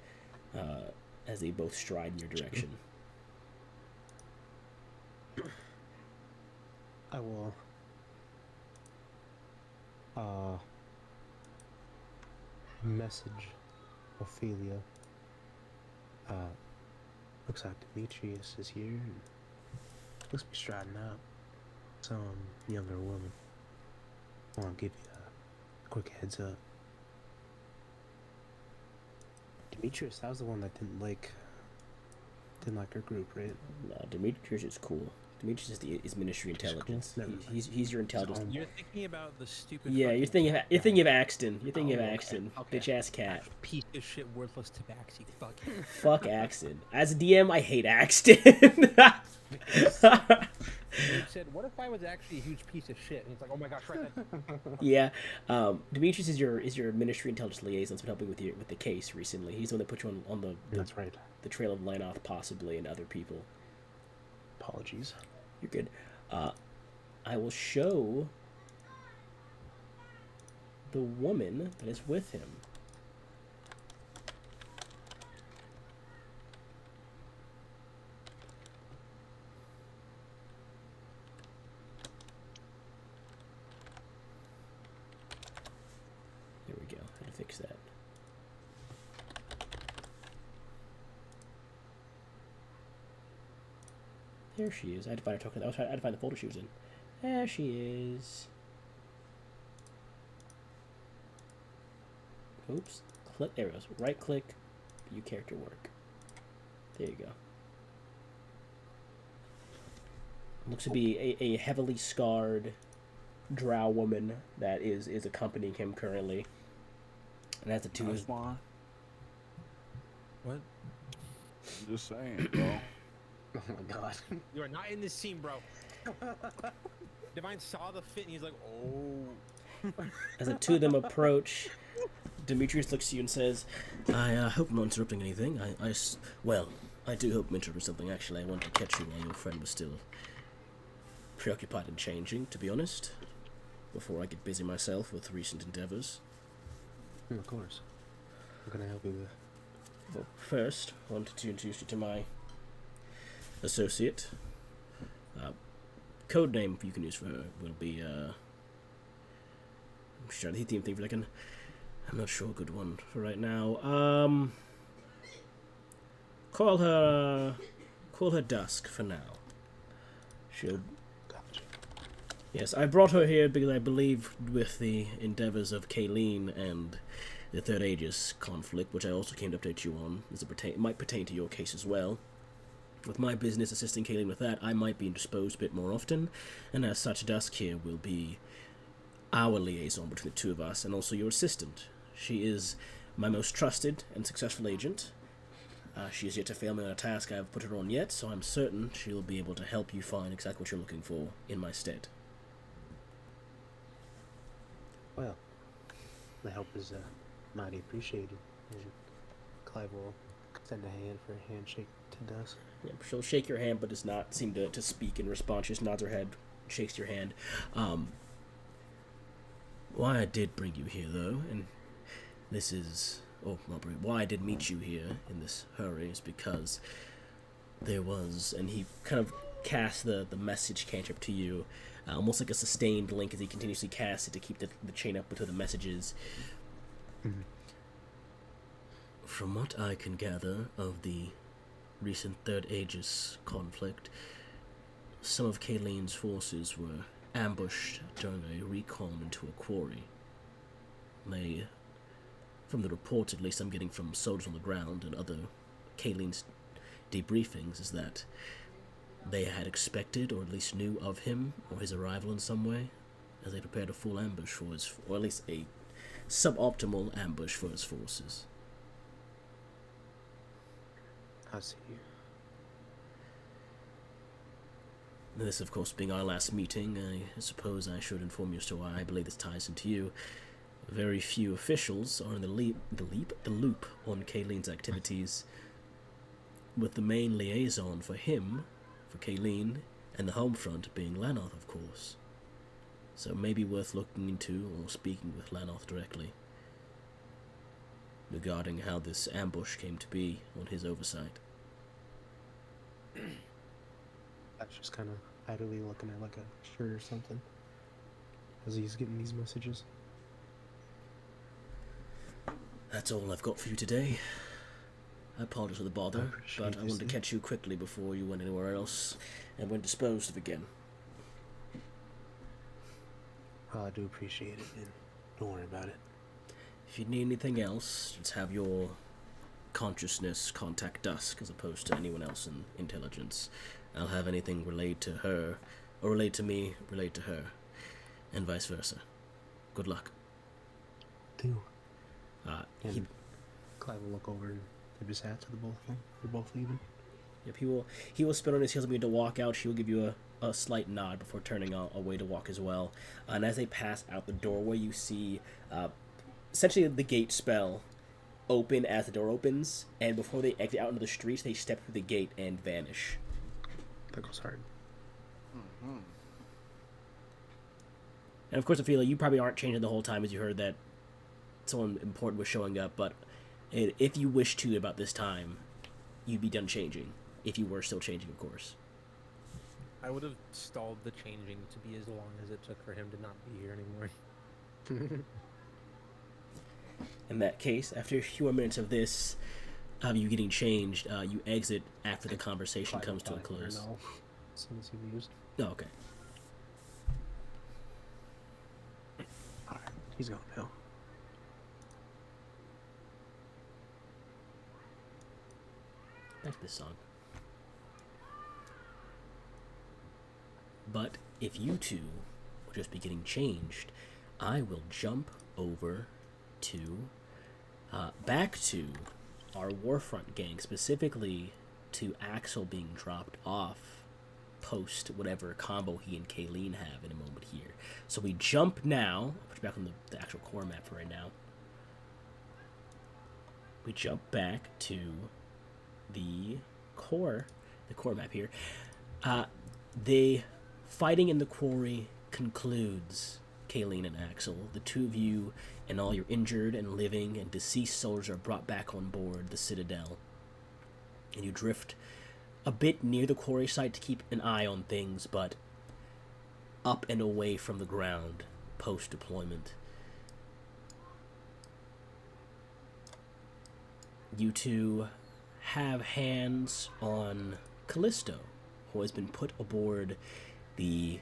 as they both stride in your direction. I will message Ophelia. Looks like Demetrius is here and looks to be striding up. Some younger woman. I want to give you a quick heads up. Demetrius, that was the one that didn't like her group, right? No, Demetrius is cool. Demetrius is Ministry Intelligence. Cool. He's your intelligence. You're thinking about the stupid. Yeah, you're thinking of Axton. You're thinking of Axton, okay. bitch ass cat. Piece of shit, worthless tabaxi. Fuck. Fuck Axton. As a DM, I hate Axton. He said, "What if I was actually a huge piece of shit?" And he's like, "Oh my gosh, right then." Yeah, Demetrius is your Ministry Intelligence liaison. That's been helping with the case recently. He's the one that put you on the That's right. the trail of Lanoth, possibly, and other people. Apologies. You're good. I will show the woman that is with him. There she is. I had to find her token. I had to find the folder she was in. There she is. Oops. Click. There it goes. Right click. View character work. There you go. Looks to be a heavily scarred drow woman that is accompanying him currently. And that's the two. That's fine. What? I'm just saying, bro. Oh my god. You are not in this scene, bro. Divine saw the fit and he's like, oh. As the two of them approach, Demetrius looks to you and says, I hope I'm not interrupting anything. Well, I do hope I'm interrupting something. Actually, I wanted to catch you while your friend was still preoccupied and changing, to be honest, before I get busy myself with recent endeavors. Of course. What can I help you with? Well, first, I wanted to introduce you to my associate. Code name you can use for her will be, I'm just trying to think for a second. I'm not sure a good one for right now. Call her Dusk for now. She'll... Gotcha. Yes, I brought her here because I believe with the endeavors of Kayleen and the Third Aegis conflict, which I also came to update you on, it might pertain to your case as well. With my business assisting Kayleen with that, I might be indisposed a bit more often, and as such, Dusk here will be our liaison between the two of us, and also your assistant. She is my most trusted and successful agent. She has yet to fail me on a task I have put her on yet, so I'm certain she'll be able to help you find exactly what you're looking for in my stead. Well, the help is mighty appreciated. And Clive will extend a hand for a handshake to Dusk. Yeah, she'll shake your hand, but does not seem to speak in response. She just nods her head, shakes your hand. Why I did bring you here, though, and this is... why I did meet you here in this hurry is because there was... And he kind of casts the message cantrip to you, almost like a sustained link as he continuously casts it to keep the chain up between the messages. Mm-hmm. From what I can gather of the recent Third Aegis conflict, some of Kayleen's forces were ambushed during a recon into a quarry. They, from the reports at least I'm getting from soldiers on the ground and other Kayleen's debriefings, is that they had expected or at least knew of him or his arrival in some way as they prepared a full ambush for his, or at least a suboptimal ambush for his forces. I see you. This, of course, being our last meeting, I suppose I should inform you as to why I believe this ties into you. Very few officials are in the loop on Kayleen's activities, with the main liaison for him, for Kayleen, and the home front being Lanoth, of course. So it may be worth looking into or speaking with Lanoth directly regarding how this ambush came to be on his oversight. That's just kind of idly looking at like a shirt or something as he's getting these messages. That's all I've got for you today. I apologize for the bother, but I wanted to catch you quickly before you went anywhere else and went disposed of again. Oh, I do appreciate it, and don't worry about it. If you need anything else, just have your consciousness contact Dusk as opposed to anyone else in intelligence. I'll have anything relate to her, or relate to me, relate to her, and vice versa. Good luck. Do. He, And Clive will look over and tip his hat to the both of them. They're both leaving. yep, he will spin on his heels and begin to walk out. She will give you a slight nod before turning away to walk as well. And as they pass out the doorway, you see essentially the gate spell open as the door opens, and before they exit out into the streets, they step through the gate and vanish. That goes hard. Mm-hmm. And of course, I feel like you probably aren't changing the whole time as you heard that someone important was showing up, but if you wish to about this time, you'd be done changing. If you were still changing, of course. I would have stalled the changing to be as long as it took for him to not be here anymore. In that case, after a few more minutes of this, of you getting changed, you exit after the conversation comes to a close. since you've used. Oh, okay. Alright, he's gone now. Back to this song. But if you two will just be getting changed, I will jump over to back to our Warfront gang, specifically to Axel being dropped off post whatever combo he and Kayleen have in a moment here. So we jump now. I'll put you back on the actual core map for right now. We jump back to the core map here. The fighting in the quarry concludes. Kayleen and Axel, the two of you and all your injured and living and deceased soldiers are brought back on board the Citadel. And you drift a bit near the quarry site to keep an eye on things, but up and away from the ground post-deployment. You two have hands on Callisto, who has been put aboard the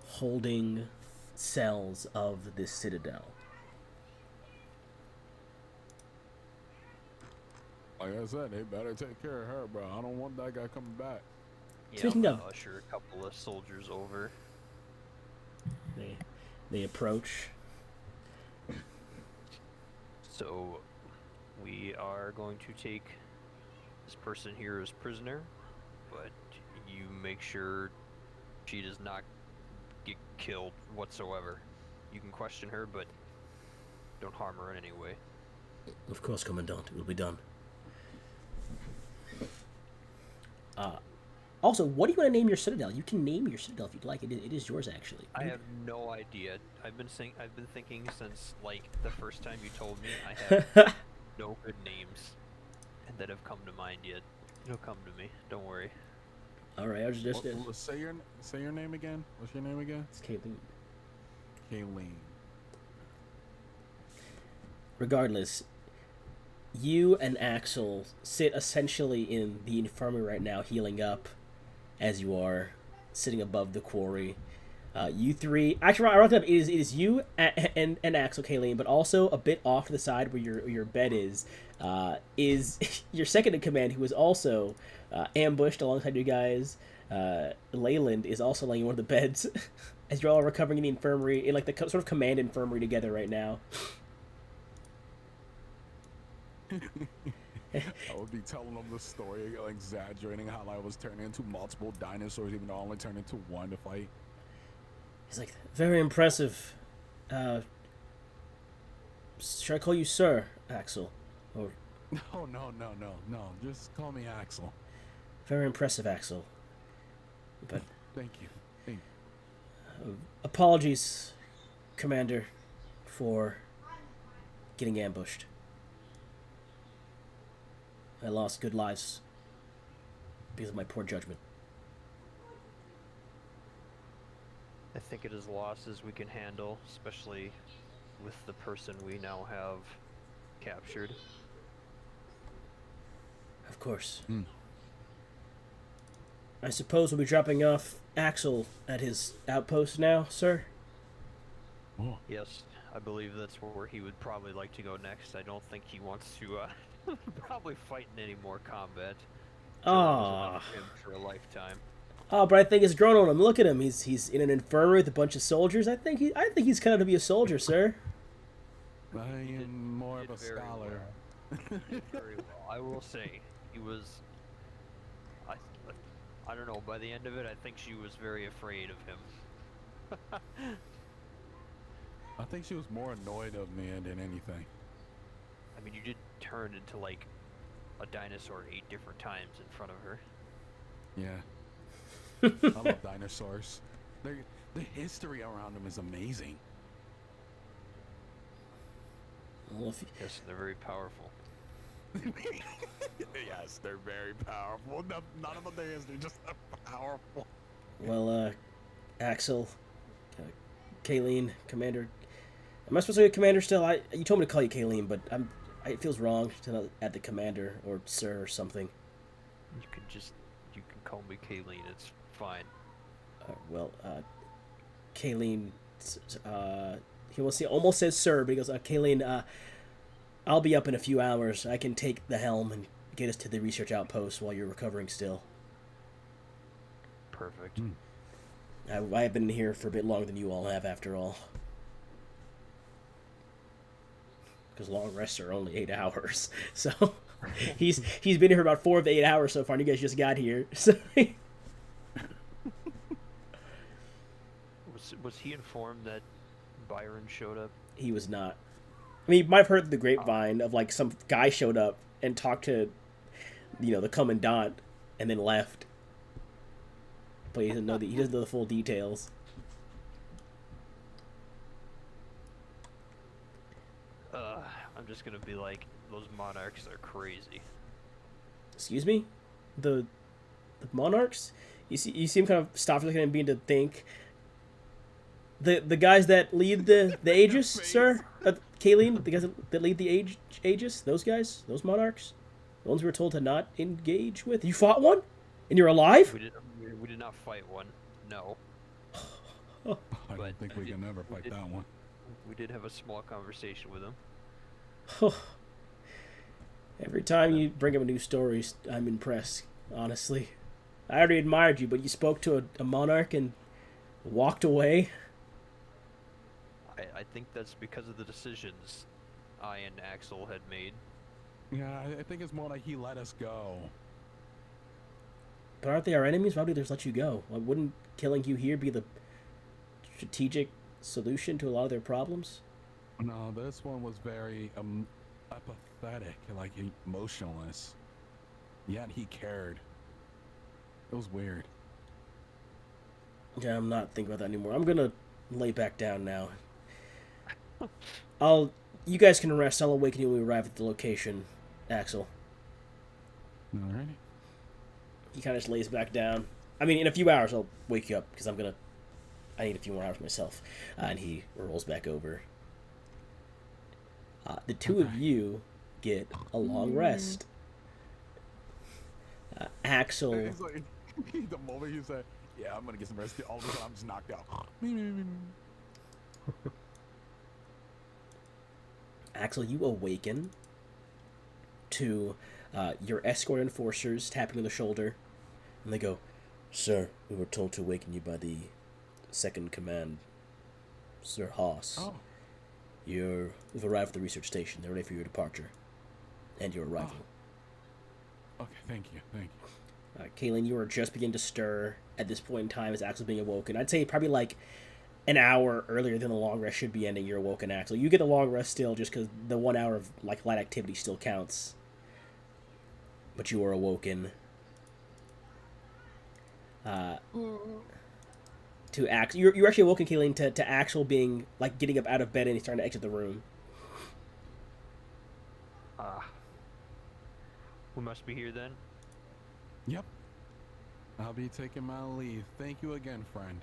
holding cells of this Citadel. Like I said, they better take care of her, bro. I don't want that guy coming back. Yeah, Speaking I'm of- gonna usher a couple of soldiers over. They approach. So, we are going to take this person here as prisoner, but you make sure she does not get killed whatsoever. You can question her, but don't harm her in any way. Of course, Commandant, it will be done. Also, what do you want to name your Citadel? You can name your Citadel if you'd like. It is yours, actually. I have no idea. I've been thinking since like the first time you told me. I have no good names that have come to mind yet. It'll come to me. Don't worry. All right, I was just. Well, say your name again. What's your name again? It's Kayleen. Kayleen. Regardless, you and Axel sit essentially in the infirmary right now, healing up, as you are sitting above the quarry. You three, actually, I wrote it up. It is you and Axel, Kayleen, but also a bit off to the side where your bed is your second in command, who is also ambushed alongside you guys. Leyland is also laying in one of the beds as you're all recovering in the infirmary, in like the sort of command infirmary together right now. I would be telling them the story, exaggerating how I was turning into multiple dinosaurs, even though I only turned into one to fight. He's like, very impressive. Should I call you Sir, Axel? Or No. Just call me Axel. very impressive, Axel. But Thank you. apologies, Commander, for getting ambushed. I lost good lives because of my poor judgment. I think it is losses we can handle, especially with the person we now have captured. Of course. Hmm. I suppose we'll be dropping off Axel at his outpost now, sir? Oh, Yes, I believe that's where he would probably like to go next. I don't think he wants to probably fight in any more combat. Ah. Him for a lifetime. Oh, but I think it's grown on him. Look at him. He's in an infirmary with a bunch of soldiers. I think he's kind of to be a soldier, sir. I am more of did a very scholar. He did very well. I will say he was. I don't know. By the end of it, I think she was very afraid of him. I think she was more annoyed of me than anything. I mean, you did turn into like a dinosaur 8 different times in front of her. Yeah. I love dinosaurs. The history around them is amazing. Well, if Yes, they're very powerful. Yes, they're very powerful. None of the history, just powerful. well, Axel, Kayleen, Commander. Am I supposed to be a commander still? You told me to call you Kayleen, but it feels wrong to not add the commander or sir or something. You could just You can call me Kayleen. It's fine. Well, Kayleen, he will see, almost says sir, but he goes, Kayleen, I'll be up in a few hours. I can take the helm and get us to the research outpost while you're recovering still. Perfect. I have been here for a bit longer than you all have, after all. Because long rests are only 8 hours. So he's been here about 4 of the 8 hours so far, and you guys just got here. So Was he informed that Byron showed up? he was not. I mean, you might have heard the grapevine of like some guy showed up and talked to, the commandant, and then left. But he doesn't know the full details. I'm just gonna be like, those monarchs are crazy. Excuse me, the monarchs. You seem kind of stopped looking and being to think. The guys that lead the Aegis, sir? Kayleen, the guys that lead the Aegis? Those guys? Those monarchs? The ones we were told to not engage with? You fought one? And you're alive? We did not fight one. No. I don't think we can ever fight that one. We did have a small conversation with him. Every time you bring up a new story, I'm impressed, honestly. I already admired you, but you spoke to a monarch and walked away? I think that's because of the decisions I and Axel had made. Yeah, I think it's more like he let us go. But aren't they our enemies? Why would they just let you go? Wouldn't killing you here be the strategic solution to a lot of their problems? No, this one was very apathetic, like emotionless. Yet he cared. It was weird. Yeah, I'm not thinking about that anymore. I'm gonna lay back down now. You guys can rest. I'll awaken you when we arrive at the location, Axel. Alrighty. He kind of just lays back down. I mean, in a few hours I'll wake you up because I need a few more hours myself. And he rolls back over. The two of you get a long rest. Axel. It's like, the moment you said, "Yeah, I'm gonna get some rest," all of a sudden I'm just knocked out. Axel, you awaken to your escort enforcers tapping on the shoulder, and they go, "Sir, we were told to awaken you by the second command, Sir Haas. Oh. We've arrived at the research station. They're ready for your departure and your arrival." Okay, thank you. Kayleen, you are just beginning to stir at this point in time as Axel's being awoken. I'd say probably like an hour earlier than the long rest should be ending. You're awoken, Axel. You get the long rest still, just because the 1 hour of like light activity still counts. But you are awoken. To Axel, you're actually awoken, Kayleen, to Axel being like getting up out of bed and he's trying to exit the room. We must be here then. Yep. I'll be taking my leave. Thank you again, friend.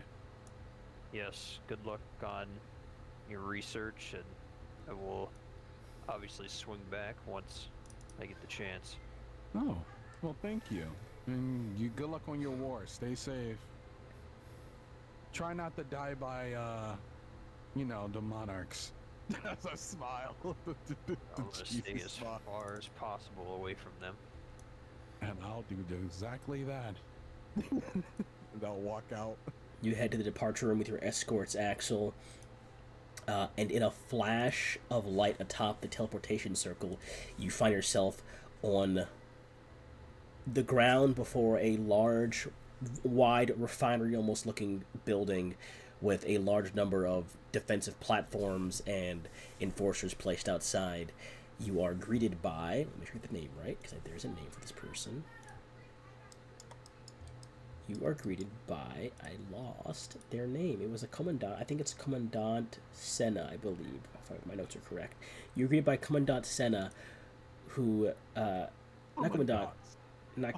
Yes, good luck on your research, and I will obviously swing back once I get the chance. Oh, well, thank you. And you good luck on your war. Stay safe. Try not to die by, the monarchs. As I smile. I'm gonna stay as far as possible away from them. And I'll do exactly that. And I'll walk out. You head to the departure room with your escorts, Axel. And in a flash of light atop the teleportation circle, you find yourself on the ground before a large, wide refinery almost looking building with a large number of defensive platforms and enforcers placed outside. You are greeted by, let me make sure I get the name right, because there's a name for this person. You are greeted by, I lost their name. It was a commandant. I think it's Commandant Senna, I believe, if my notes are correct. You're greeted by Commandant Senna, who, not Commandant, not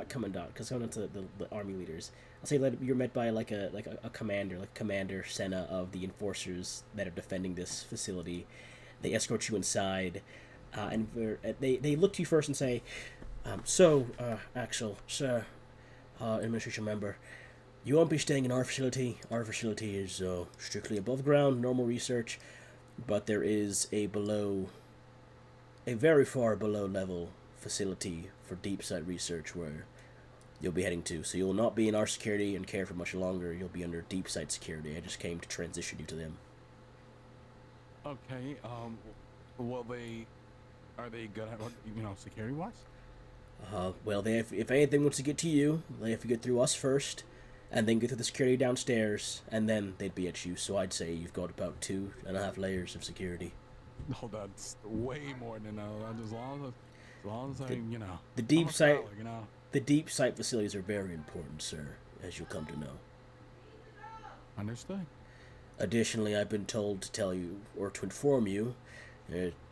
Commandant, because Commandant's the army leaders. I'll say that you're met by like a commander, like Commander Senna of the enforcers that are defending this facility. They escort you inside, and they look to you first and say, "So, Axel, sir, administration member. You won't be staying in our facility. Our facility is strictly above ground, normal research, but there is a very far below level facility for deep site research where you'll be heading to. So you'll not be in our security and care for much longer. You'll be under deep site security. I just came to transition you to them. Okay. Are they good at security wise? Well, if anything wants to get to you, they have to get through us first, and then get through the security downstairs, and then they'd be at you. So I'd say you've got about 2.5 layers of security. Oh, that's way more than that. As long as the deep site, scholar, the deep site facilities are very important, sir, as you'll come to know. Understood. Additionally, I've been told to tell you or to inform you.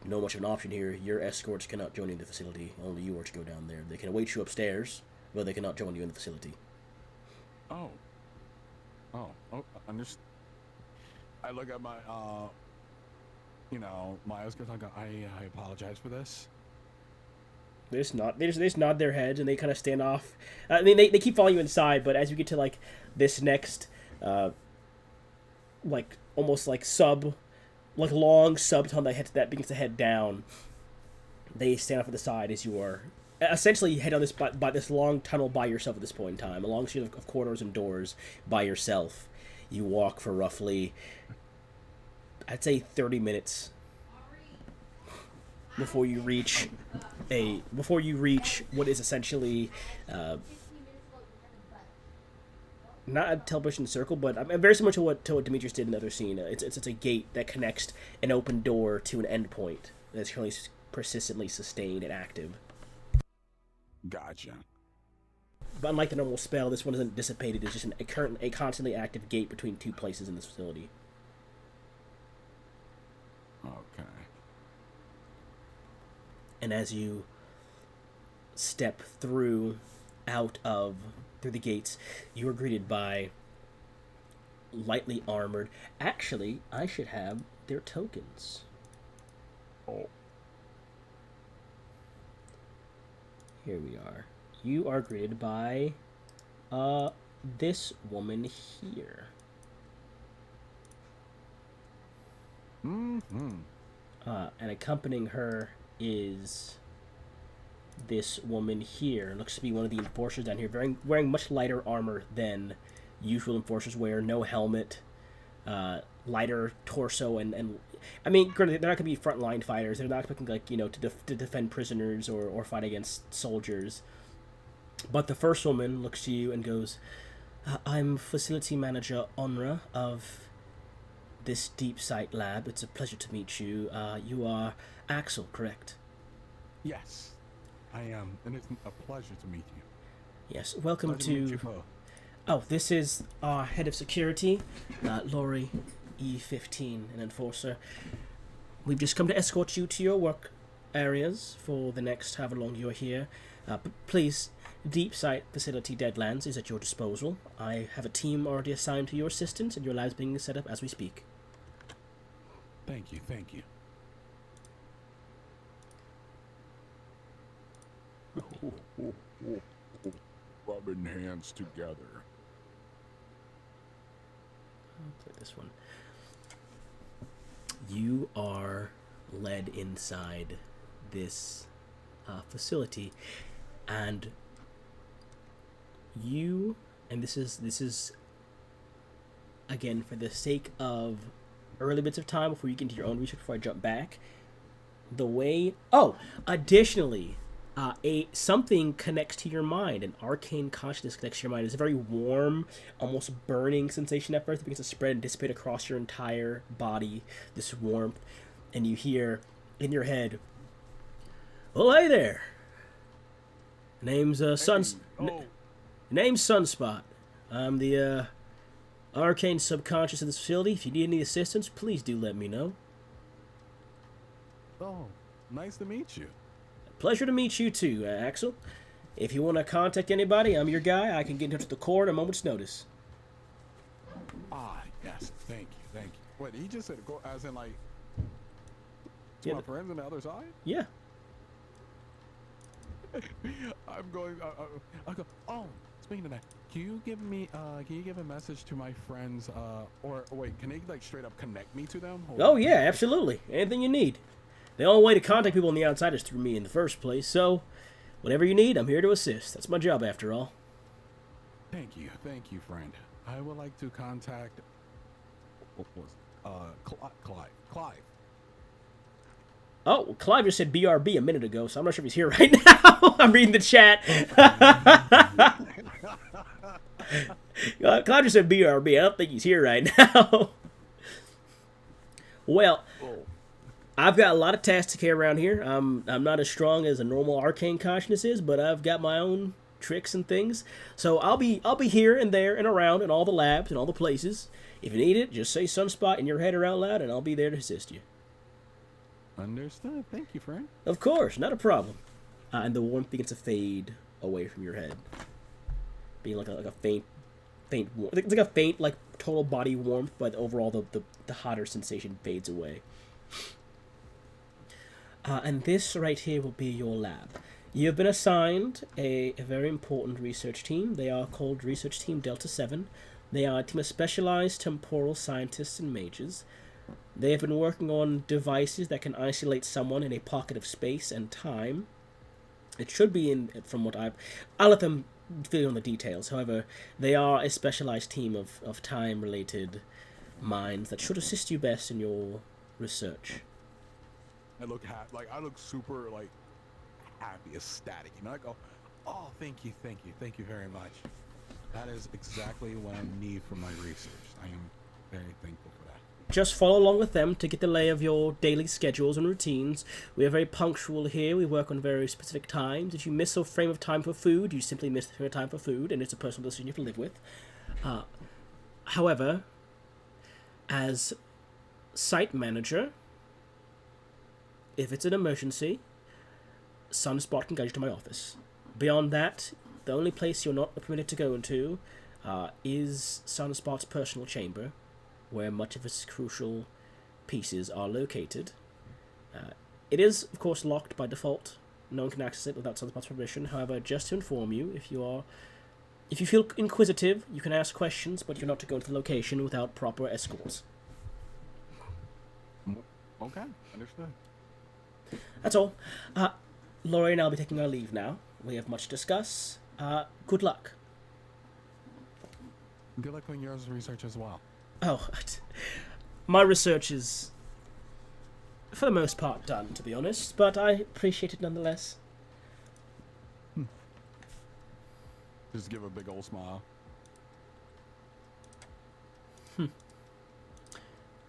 No much of an option here. Your escorts cannot join you in the facility. Only you are to go down there. They can await you upstairs, but they cannot join you in the facility. Oh, understood. I look at my, my escorts. I apologize for this. They just nod their heads and they kind of stand off. I mean, they keep following you inside, but as you get to like this next, like almost like long subtunnel that begins to head down, they stand off at the side as you are essentially head on this by this long tunnel by yourself at this point in time, a long series of corridors and doors by yourself. You walk for roughly, I'd say, 30 minutes before you reach what is essentially not a television circle, but very similar to what Demetrius did in the other scene. It's a gate that connects an open door to an endpoint that's currently persistently sustained and active. Gotcha. But unlike the normal spell, this one isn't dissipated. It's just a constantly active gate between two places in this facility. Okay. And as you step through the gates, you are greeted by lightly armored. Actually, I should have their tokens. Oh. Here we are. You are greeted by this woman here. Mm-hmm. And accompanying her is this woman here. Looks to be one of the enforcers down here, wearing much lighter armor than usual enforcers wear. No helmet, lighter torso, and I mean, granted, they're not going to be frontline fighters. They're not expecting to defend prisoners or fight against soldiers. But the first woman looks to you and goes, "I'm facility manager Onra of this deep site lab. It's a pleasure to meet you. You are Axel, correct?" Yes, I am, and it's a pleasure to meet you. Yes, welcome Pleasure to meet you to... both. Oh, this is our head of security, Laurie E15, an enforcer. We've just come to escort you to your work areas for the next however long you're here. But please, deep site facility Deadlands is at your disposal. I have a team already assigned to your assistance, and your lab's being set up as we speak. Thank you, thank you. Rubbing hands together. I'll play this one. You are led inside this facility, and this is again for the sake of early bits of time before you get into your own research. Before I jump back, additionally, something connects to your mind. An arcane consciousness connects to your mind. It's a very warm, almost burning sensation at first. It begins to spread and dissipate across your entire body, this warmth. And you hear in your head, "Well, hey there. Name's name's Sunspot. I'm the arcane subconscious of this facility. If you need any assistance, please do let me know." Oh, nice to meet you. Pleasure to meet you too, Axel. If you want to contact anybody, I'm your guy. I can get in touch with the court at a moment's notice. Ah, yes, thank you, thank you. Wait, he just said go as in like to Yeah, my friends on the other side? Yeah. I'm going, I go, oh, speaking of that, can you give a message to my friends? Or wait, can they like straight up connect me to them? Hold Oh on. yeah, absolutely. Anything you need. The only way to contact people on the outside is through me in the first place, so whatever you need, I'm here to assist. That's my job after all. Thank you, friend. I would like to contact. What was Clive. Oh, Clive just said BRB a minute ago, so I'm not sure if he's here right now. I'm reading the chat. Clive just said BRB. I don't think he's here right now. Well, I've got a lot of tasks to carry around here. I'm not as strong as a normal arcane consciousness is, but I've got my own tricks and things. So I'll be here and there and around in all the labs and all the places. If you need it, just say Sunspot in your head or out loud, and I'll be there to assist you. Understood. Thank you, friend. Of course, not a problem. And the warmth begins to fade away from your head, being like a faint warmth. It's like a faint, like total body warmth, but overall the hotter sensation fades away. And this right here will be your lab. You have been assigned a very important research team. They are called Research Team Delta 7. They are a team of specialized temporal scientists and mages. They have been working on devices that can isolate someone in a pocket of space and time. It should be from what I'll let them fill in the details. However, they are a specialized team of time-related minds that should assist you best in your research. I look super like happy, ecstatic. You know, I go, oh, thank you very much. That is exactly what I need for my research. I am very thankful for that. Just follow along with them to get the lay of your daily schedules and routines. We are very punctual here. We work on very specific times. If you miss a frame of time for food, you simply miss the frame of time for food, and it's a personal decision you have to live with. However, as site manager, if it's an emergency, Sunspot can guide you to my office. Beyond that, the only place you're not permitted to go into is Sunspot's personal chamber, where much of its crucial pieces are located. It is, of course, locked by default. No one can access it without Sunspot's permission. However, just to inform you, if you feel inquisitive, you can ask questions, but you're not to go into the location without proper escorts. Okay, understood. That's all. Laurie and I'll be taking our leave now. We have much to discuss. Good luck. Good luck on your research as well. Oh, my research is, for the most part, done, to be honest, but I appreciate it nonetheless. Just give a big old smile.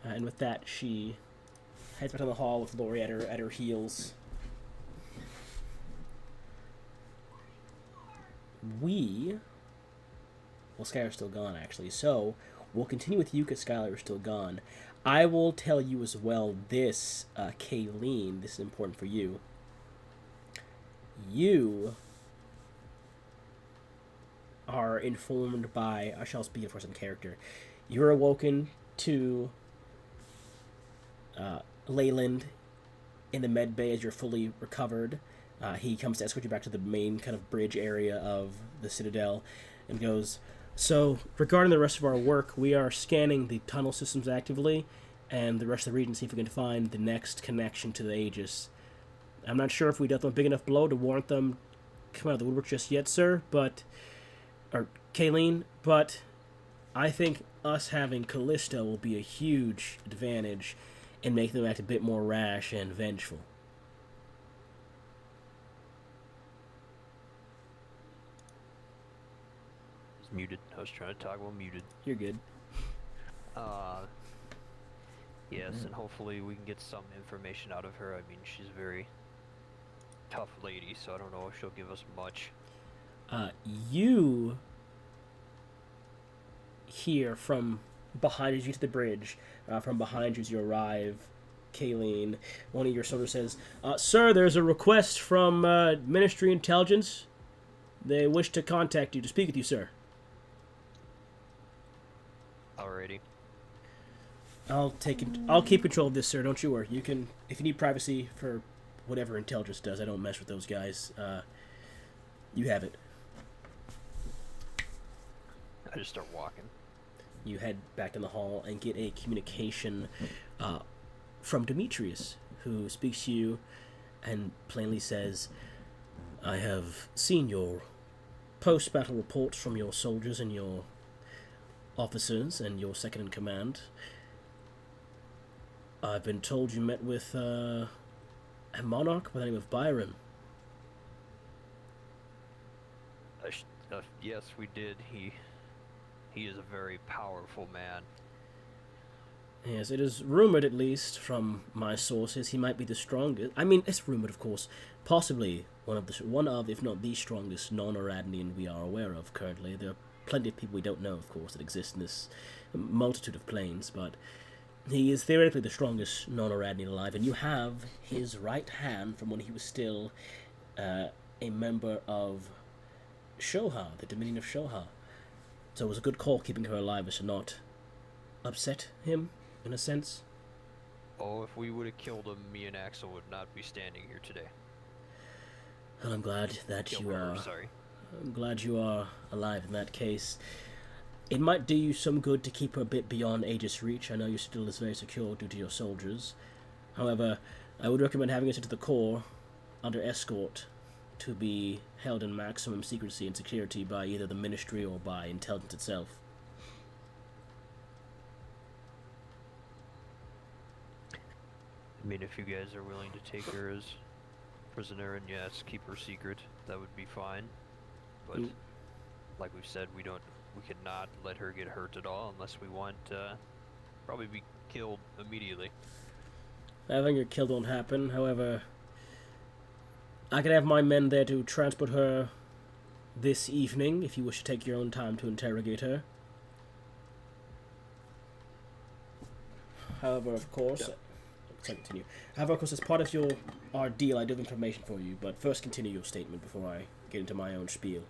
And with that, she heads back down the hall with Laurie at her heels. Well, Skylar's still gone, actually, so we'll continue with you because Skylar is still gone. I will tell you as well this, Kayleen, this is important for you. You are informed by, I shall speak for some character. You're awoken to Leyland in the med bay as you're fully recovered. He comes to escort you back to the main kind of bridge area of the Citadel and goes, so, regarding the rest of our work, we are scanning the tunnel systems actively and the rest of the region to see if we can find the next connection to the Aegis. I'm not sure if we dealt them a big enough blow to warrant them come out of the woodwork just yet, sir, or Kayleen, but I think us having Callisto will be a huge advantage in making them act a bit more rash and vengeful. Muted. I was trying to toggle muted. You're good. Yes, and hopefully we can get some information out of her. I mean, she's a very tough lady, so I don't know if she'll give us much. You hear from behind you to the bridge, from behind you as you arrive, Kayleen, one of your soldiers says, sir, there's a request from Ministry Intelligence. They wish to contact you, to speak with you, sir. Alrighty. I'll keep control of this, sir. Don't you worry. You can, if you need privacy for whatever intelligence does. I don't mess with those guys. You have it. I just start walking. You head back in the hall and get a communication from Demetrius, who speaks to you and plainly says, I have seen your post-battle reports from your soldiers and your officers and your second in command. I've been told you met with a monarch by the name of Byron. Yes, we did. He is a very powerful man. Yes, it is rumored, at least from my sources, he might be the strongest. I mean, it's rumored, of course. Possibly one of, if not the strongest non-Aradnian we are aware of currently. There are plenty of people we don't know, of course, that exist in this multitude of planes, but he is theoretically the strongest non-Aradnian alive, and you have his right hand from when he was still a member of Shoha, the Dominion of Shoha. So it was a good call keeping her alive as to not upset him, in a sense. Oh, if we would have killed him, me and Axel would not be standing here today. Well, I'm glad that Kill you her, are. sorry. I'm glad you are alive in that case. It might do you some good to keep her a bit beyond Aegis reach. I know your still is very secure due to your soldiers. However, I would recommend having us into the core under escort to be held in maximum secrecy and security by either the Ministry or by intelligence itself. I mean, if you guys are willing to take her as prisoner and yes, keep her secret, that would be fine. But like we've said, we cannot let her get hurt at all unless we want probably be killed immediately. Having her killed won't happen. However, I can have my men there to transport her this evening if you wish to take your own time to interrogate her. However, of course, sorry, continue. However, of course, as part of our deal, I do have information for you. But first, continue your statement before I get into my own spiel.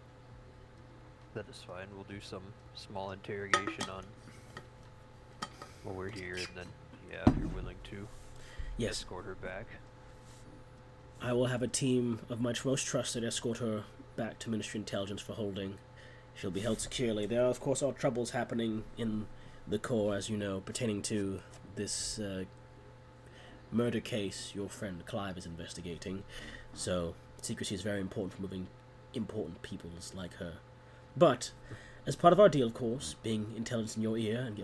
That is fine. We'll do some small interrogation on while we're here, and then yeah, if you're willing to escort her back. I will have a team of my most trusted escort her back to Ministry Intelligence for holding. She'll be held securely. There are, of course, all troubles happening in the core, as you know, pertaining to this murder case your friend Clive is investigating. So, secrecy is very important for moving important peoples like her. But, as part of our deal, of course, being intelligence in your ear and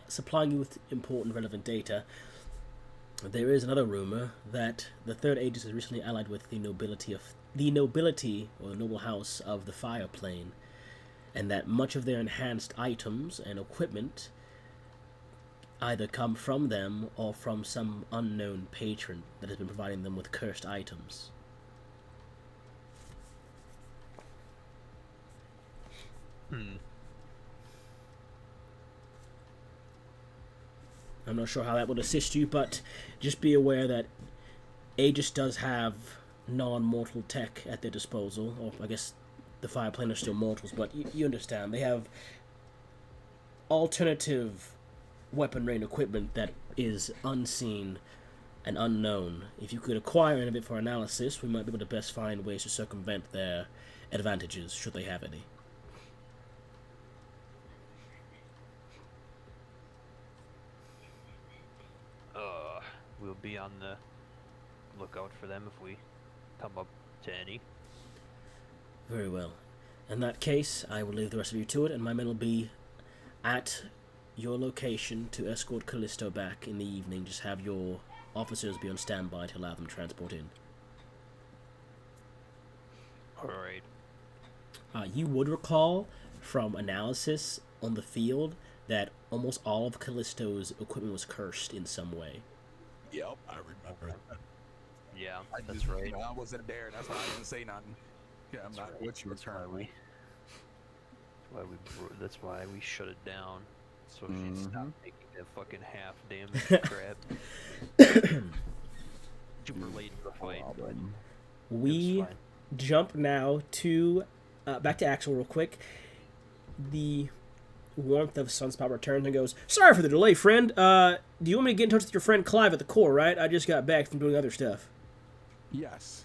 supplying you with important, relevant data, there is another rumor that the Third Aegis is recently allied with the nobility or the noble house of the Fire Plane, and that much of their enhanced items and equipment either come from them or from some unknown patron that has been providing them with cursed items. I'm not sure how that would assist you, but just be aware that Aegis does have non-mortal tech at their disposal, or I guess the Fire Plane are still mortals, but you understand, they have alternative weaponry and equipment that is unseen and unknown. If you could acquire any of it for analysis, we might be able to best find ways to circumvent their advantages, should they have any. We'll be on the lookout for them if we come up to any. Very well. In that case, I will leave the rest of you to it, and my men will be at your location to escort Callisto back in the evening. Just have your officers be on standby to allow them transport in. Alright. You would recall from analysis on the field that almost all of Callisto's equipment was cursed in some way. Yep, I remember that. Yeah, that's just, right. I wasn't there. That's why I didn't say nothing. Yeah, I'm not what you were currently. That's why we shut it down, so she'd stop making that fucking half damage crap. Super late in the fight, but we jump now to back to Axel real quick. The warmth of Sunspot returns and goes, "Sorry for the delay, friend. Do you want me to get in touch with your friend Clive at the core, right? I just got back from doing other stuff." Yes.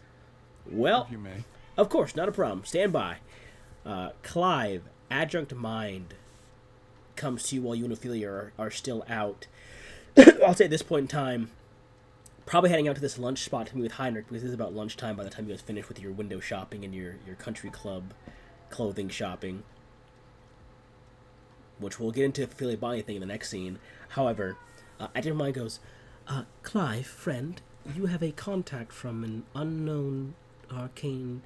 Well, If you may. of course, not a problem. Stand by. Clive, adjunct mind comes to you while you and Ophelia are still out. I'll say at this point in time, probably heading out to this lunch spot to meet with Heinrich, because it's about lunchtime by the time you guys finish with your window shopping and your country club clothing shopping, which we'll get into Ophelia buying anything in the next scene. However, Adjunct Mind goes, Clive, friend, you have a contact from an unknown arcane...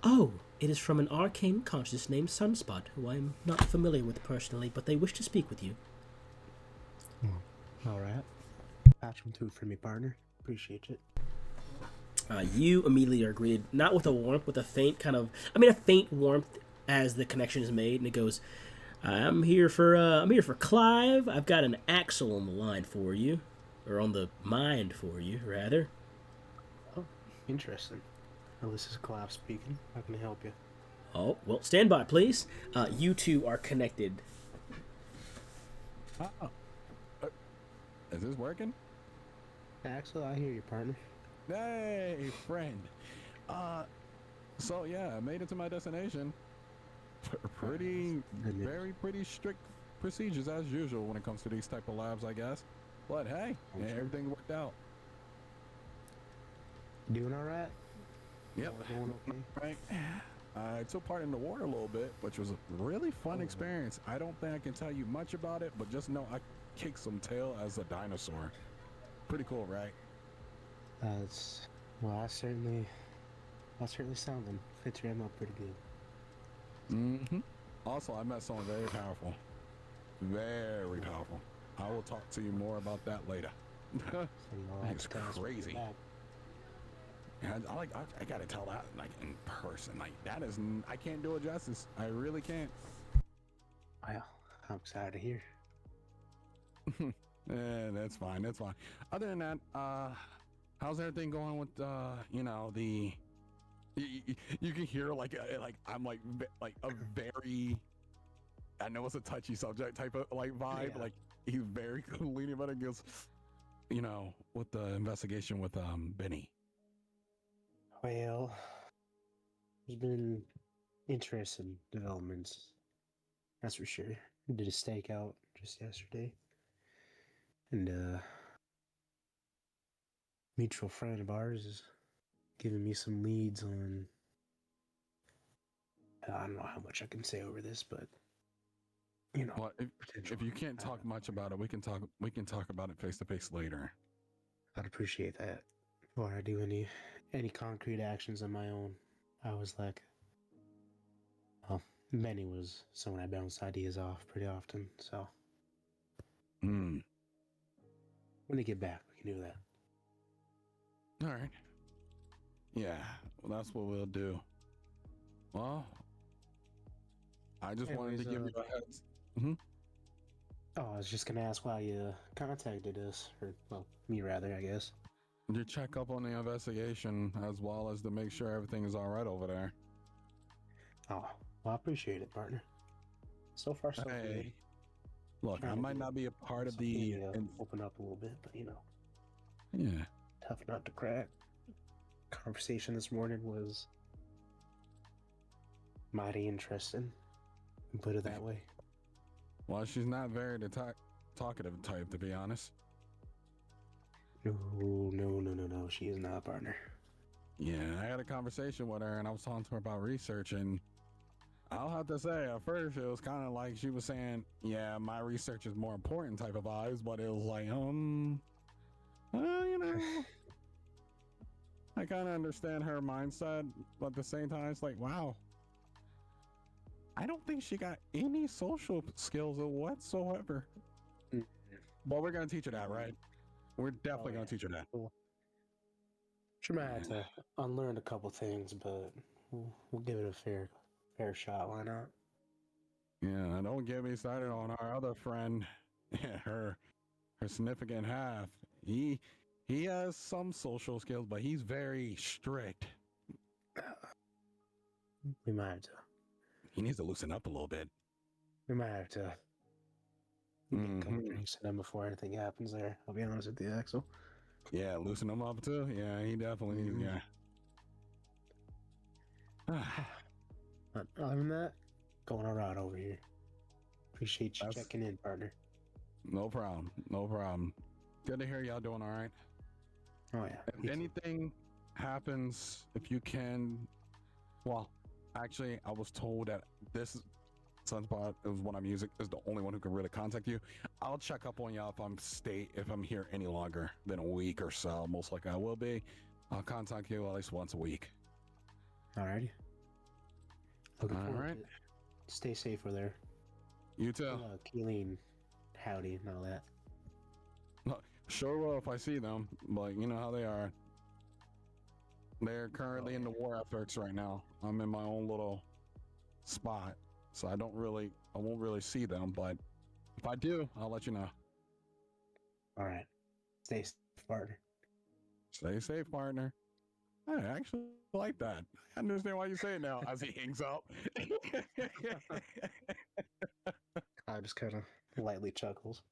Oh, it is from an arcane conscious named Sunspot, who I am not familiar with personally, but they wish to speak with you. All right. Patch them through for me, partner. Appreciate it. You immediately are greeted, not with a warmth, with a faint kind of... a faint warmth as the connection is made, and it goes, I'm here for Clive. I've got an Axel on the line for you. Or on the mind for you, rather. Oh, interesting. Well, this is Clive speaking. How can I help you? Oh, well, stand by, please. You two are connected. Oh. Is this working? Axel, I hear you, partner. Hey, friend. So yeah, I made it to my destination. Pretty strict procedures as usual when it comes to these type of labs, I guess. But hey, everything worked out. Doing all right? Yep. Going okay? Right. I took part in the war a little bit, which was a really fun experience. I don't think I can tell you much about it, but just know I kicked some tail as a dinosaur. Pretty cool, right? I certainly something. Fits your up pretty good. Mm-hmm. Also, I met someone very powerful. Very powerful. I will talk to you more about that later. It's crazy. And I gotta tell that like in person. Like that is, I can't do it justice. I really can't. Well, I'm excited to hear. Yeah, that's fine. That's fine. Other than that, how's everything going with the? You can hear like I'm like a very, I know it's a touchy subject type of like vibe. Yeah. Like he's very leaning about it. Goes, with the investigation with Benny. Well, there's been interesting developments. That's for sure. We did a stakeout just yesterday. And mutual friend of ours is giving me some leads on... I don't know how much I can say over this, but well, if you can't talk much about it, we can talk about it face to face later. I'd appreciate that. Before I do any concrete actions on my own, I was like, well, Benny was someone I bounced ideas off pretty often, so. When they get back, we can do that. All right. Yeah, well, that's what we'll do. Well, I just wanted to give you a heads. Oh, I was just gonna ask why you contacted us, or well, me rather, I guess. To check up on the investigation as well as to make sure everything is all right over there. Oh, well, I appreciate it, partner. So far, so good. Look, I might not be a part of the open up a little bit, but yeah, tough nut to crack. Conversation this morning was mighty interesting. Put it that way. Well, she's not very talkative type, to be honest. No. She is not, partner. Yeah, I had a conversation with her, and I was talking to her about research, and I'll have to say, at first, it was kind of like she was saying, yeah, my research is more important type of vibes, but it was like, I kind of understand her mindset, but at the same time, it's like, wow, I don't think she got any social skills whatsoever. But we're going to teach her that, right? We're definitely going to teach her that. Cool. She might have to unlearn a couple things, but we'll give it a fair shot. Why not? Yeah, don't get me started on our other friend, her significant half. He has some social skills, but he's very strict. We might have to. He needs to loosen up a little bit. We might have to get a couple drinks in him before anything happens there. I'll be honest with you, Axel. Yeah, loosen him up too. Yeah, he definitely needs. Yeah. But other than that, going all right over here. Appreciate you That's- checking in, partner. No problem. No problem. Good to hear y'all doing all right. Oh yeah. If anything happens, if you can, well, actually, I was told that this Sunspot is one I'm using is the only one who can really contact you. I'll check up on y'all if I'm here any longer than a week or so. Most likely I will be. I'll contact you at least once a week. Alrighty. Looking All forward right. to it. Stay safe over there. You too. Keeleen, howdy, and all that. Sure will if I see them, but you know how they are. They're currently in the war efforts right now. I'm in my own little spot, so I won't really see them, but if I do, I'll let you know. All right. Stay safe, partner. Stay safe, partner. I actually like that. I understand why you say it now as he hangs up. I just kind of lightly chuckles.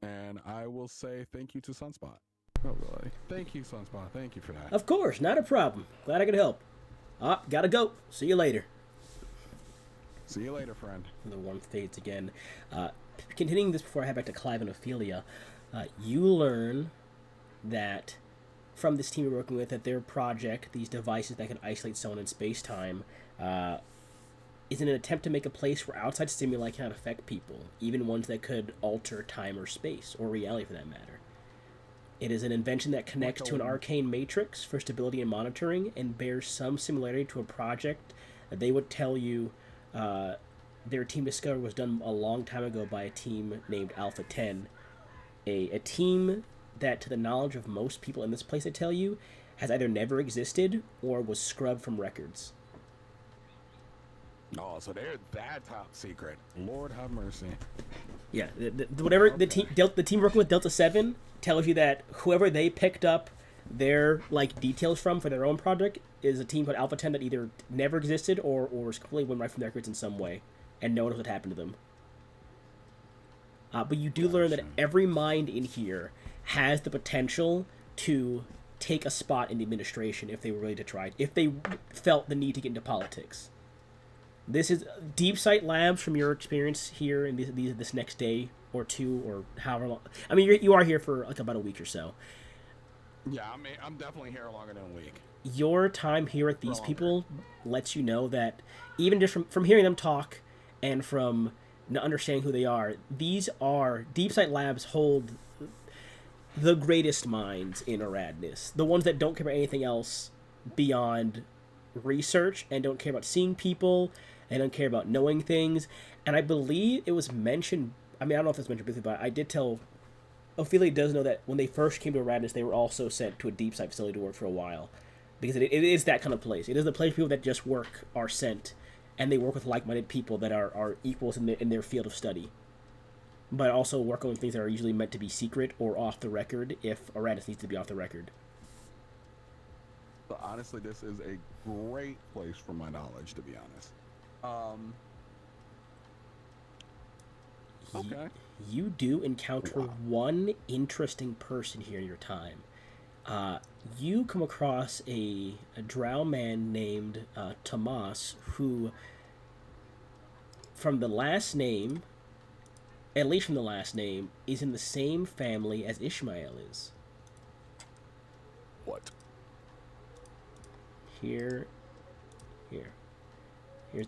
And I will say thank you to Sunspot. Oh, really? Thank you, Sunspot. Thank you for that. Of course, not a problem. Glad I could help. Gotta go. See you later. See you later, friend. The warmth fades again. Continuing this before I head back to Clive and Ophelia, you learn that from this team you're working with that their project, these devices that can isolate someone in space-time, is in an attempt to make a place where outside stimuli cannot affect people, even ones that could alter time or space, or reality for that matter. It is an invention that connects to an arcane matrix for stability and monitoring, and bears some similarity to a project that they would tell you their team discovered was done a long time ago by a team named Alpha 10. A team that, to the knowledge of most people in this place, I tell you, has either never existed or was scrubbed from records. Oh, so they're that top secret. Lord have mercy. Yeah, whatever the team working with Delta 7 tells you that whoever they picked up their details from for their own project is a team called Alpha 10 that either never existed or was completely went right from the records in some way, and no one knows what happened to them. But you do learn that every mind in here has the potential to take a spot in the administration if they were ready to try, if they felt the need to get into politics. This is Deep Sight Labs, from your experience here in this next day or two or however long. I mean, you are here for about a week or so. Yeah, I'm definitely here longer than a week. Your time here with these people lets you know that even just from hearing them talk and from understanding who they are, these are Deep Sight Labs hold the greatest minds in Aradnis. The ones that don't care about anything else beyond research and don't care about seeing people and don't care about knowing things. And I believe it was mentioned, I mean, I don't know if it's mentioned briefly, but I did tell Ophelia does know that when they first came to Aradnis, they were also sent to a deep site facility to work for a while. Because it is that kind of place. It is the place people that just work are sent, and they work with like-minded people that are equals in their field of study. But also work on things that are usually meant to be secret or off the record if Aradnis needs to be off the record. But honestly, this is a great place for my knowledge, to be honest. Okay. You do encounter one interesting person here in your time. You come across a drow man named Tomas, who, from the last name, at least from the last name, is in the same family as Ishmael is. What? Here's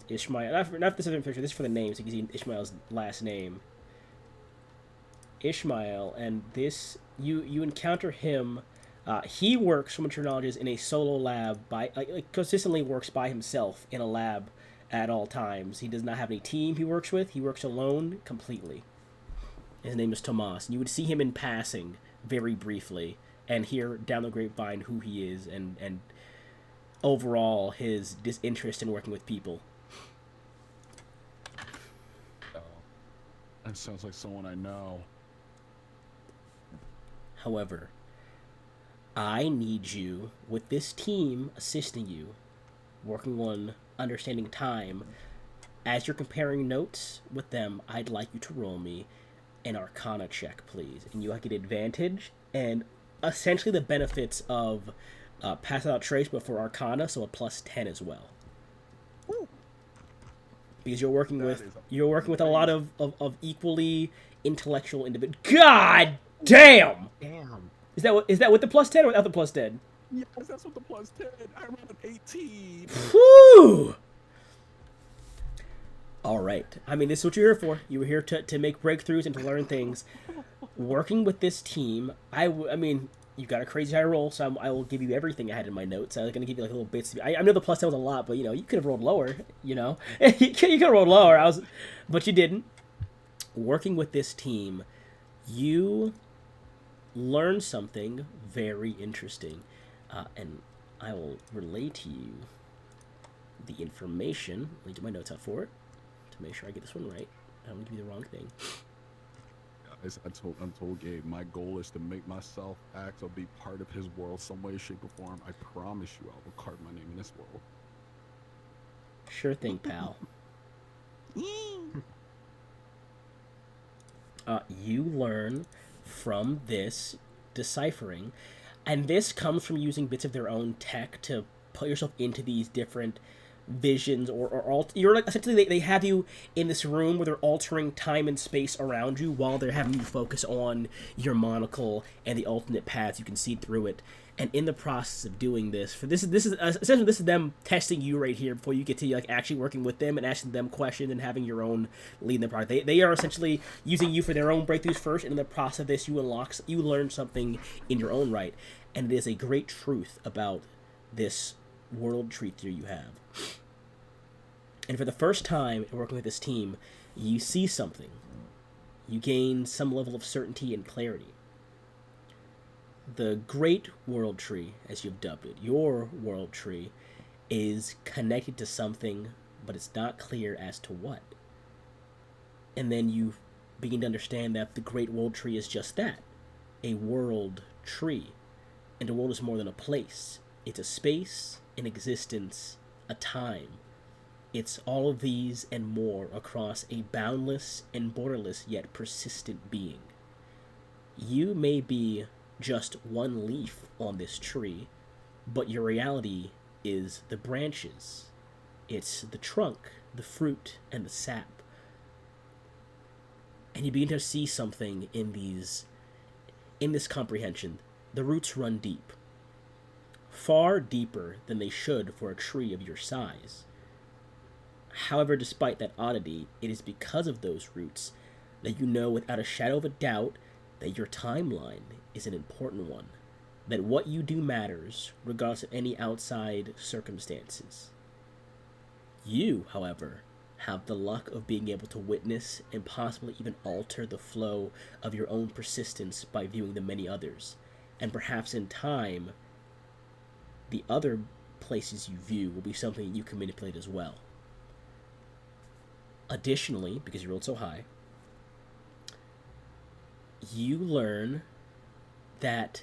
Ishmael. Not this other picture. This is for the name, so you can see Ishmael's last name. Ishmael, and this you encounter him. He works, from what your knowledge is, in a solo lab consistently works by himself in a lab at all times. He does not have any team he works with. He works alone completely. His name is Tomas, and you would see him in passing very briefly and hear down the grapevine who he is and overall his disinterest in working with people. Oh, that sounds like someone I know. However, I need you, with this team assisting you, working on understanding time. As you're comparing notes with them, I'd like you to roll me an Arcana check, please. And you get advantage, and essentially the benefits of Pass Out Trace, but for Arcana, so a +10 as well. Woo. Because you're working That with is a lot of equally intellectual individuals. God damn! Damn. Is that with the +10 or without the +10? Yes, that's what the +10. I rolled an 18. Whew! All right. I mean, this is what you're here for. You were here to make breakthroughs and to learn things. Working with this team, I mean, you got a crazy high roll, so I will give you everything I had in my notes. I was going to give you like little bits. I know the +10 was a lot, but you know, you could have rolled lower. You know, you could have rolled lower. But you didn't. Working with this team, you learn something very interesting, and I will relay to you the information. Let me do my notes out for it to make sure I get this one right. I don't want to give you the wrong thing. Guys, I told Gabe, my goal is to make myself act or be part of his world some way, shape, or form. I promise you I will carve my name in this world. Sure thing, pal. You learn from this deciphering, and this comes from using bits of their own tech to put yourself into these different visions or you're like essentially they have you in this room where they're altering time and space around you while they're having you focus on your monocle and the alternate paths you can see through it. And in the process of doing this, for this is essentially this is them testing you right here before you get to like actually working with them and asking them questions and having your own lead in the project. They are essentially using you for their own breakthroughs first, and in the process of this, you learn something in your own right, and it is a great truth about this world tree theory you have. And for the first time working with this team, you see something. You gain some level of certainty and clarity. The Great World Tree, as you've dubbed it, your world tree, is connected to something, but it's not clear as to what. And then you begin to understand that the Great World Tree is just that, a world tree. And a world is more than a place. It's a space, an existence, a time. It's all of these and more across a boundless and borderless yet persistent being. You may be just one leaf on this tree, but your reality is the branches. It's the trunk, the fruit, and the sap. And you begin to see something in this comprehension. The roots run deep. Far deeper than they should for a tree of your size. However, despite that oddity, it is because of those roots that you know without a shadow of a doubt that your timeline is an important one, that what you do matters regardless of any outside circumstances. You, however, have the luck of being able to witness and possibly even alter the flow of your own persistence by viewing the many others, and perhaps in time, the other places you view will be something you can manipulate as well. Additionally, because you rolled so high, you learn that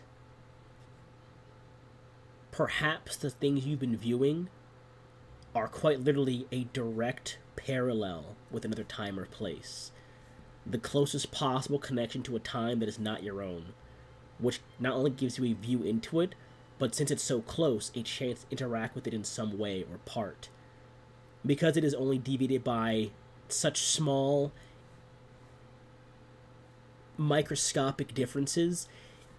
perhaps the things you've been viewing are quite literally a direct parallel with another time or place. The closest possible connection to a time that is not your own, which not only gives you a view into it, but since it's so close, a chance to interact with it in some way or part. Because it is only deviated by such small microscopic differences,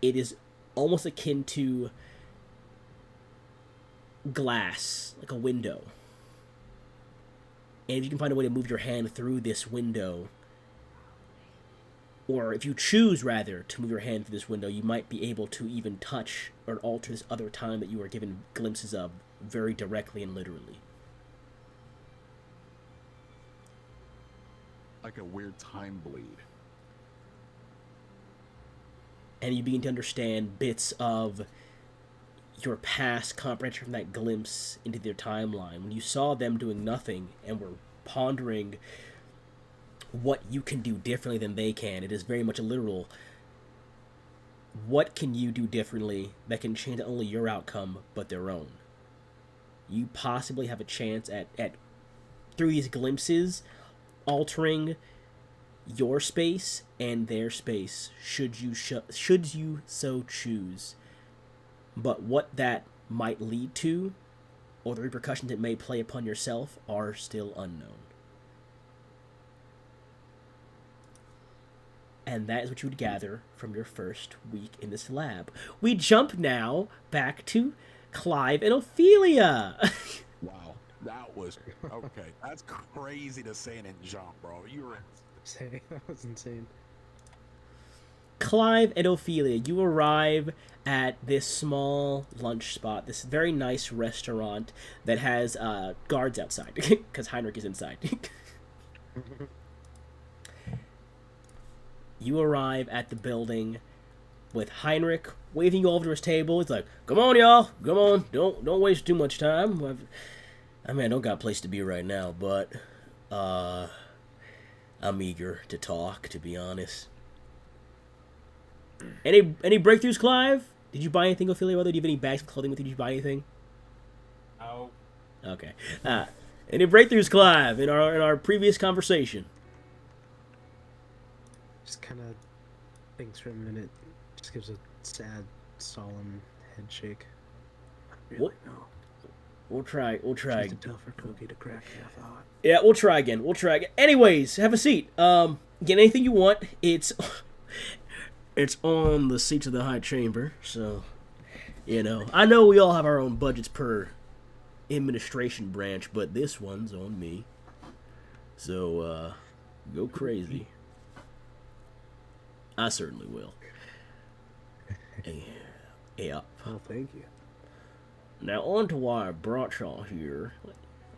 it is almost akin to glass, like a window. And if you can find a way to move your hand through this window, or if you choose rather to move your hand through this window, you might be able to even touch or alter this other time that you are given glimpses of very directly and literally. Like a weird time bleed. And you begin to understand bits of your past comprehension from that glimpse into their timeline. When you saw them doing nothing and were pondering what you can do differently than they can, it is very much a literal, what can you do differently that can change not only your outcome, but their own? You possibly have a chance at through these glimpses, altering your space and their space, should you so choose. But what that might lead to, or the repercussions it may play upon yourself, are still unknown. And that is what you would gather from your first week in this lab. We jump now back to Clive and Ophelia. Wow, that was okay. That's crazy to say and jump, bro. You were Say that was insane. Clive and Ophelia, you arrive at this small lunch spot, this very nice restaurant that has guards outside, because Heinrich is inside. You arrive at the building with Heinrich waving you over to his table. He's like, "Come on, y'all. Come on. Don't waste too much time. I don't got a place to be right now, but I'm eager to talk, to be honest." Any breakthroughs, Clive? Did you buy anything, Ophelia? Whether do you have any bags of clothing with you? Did you buy anything? Oh. Okay. Any breakthroughs, Clive, in our previous conversation? Just kind of thinks for a minute. Just gives a sad, solemn head shake. What? No. We'll try. She's a tougher cookie to crack than I thought. Yeah, we'll try again. Anyways, have a seat. Get anything you want. It's on the seats of the high chamber. So, I know we all have our own budgets per administration branch, but this one's on me. So, go crazy. I certainly will. Yeah. Oh, thank you. Now on to why I brought y'all here.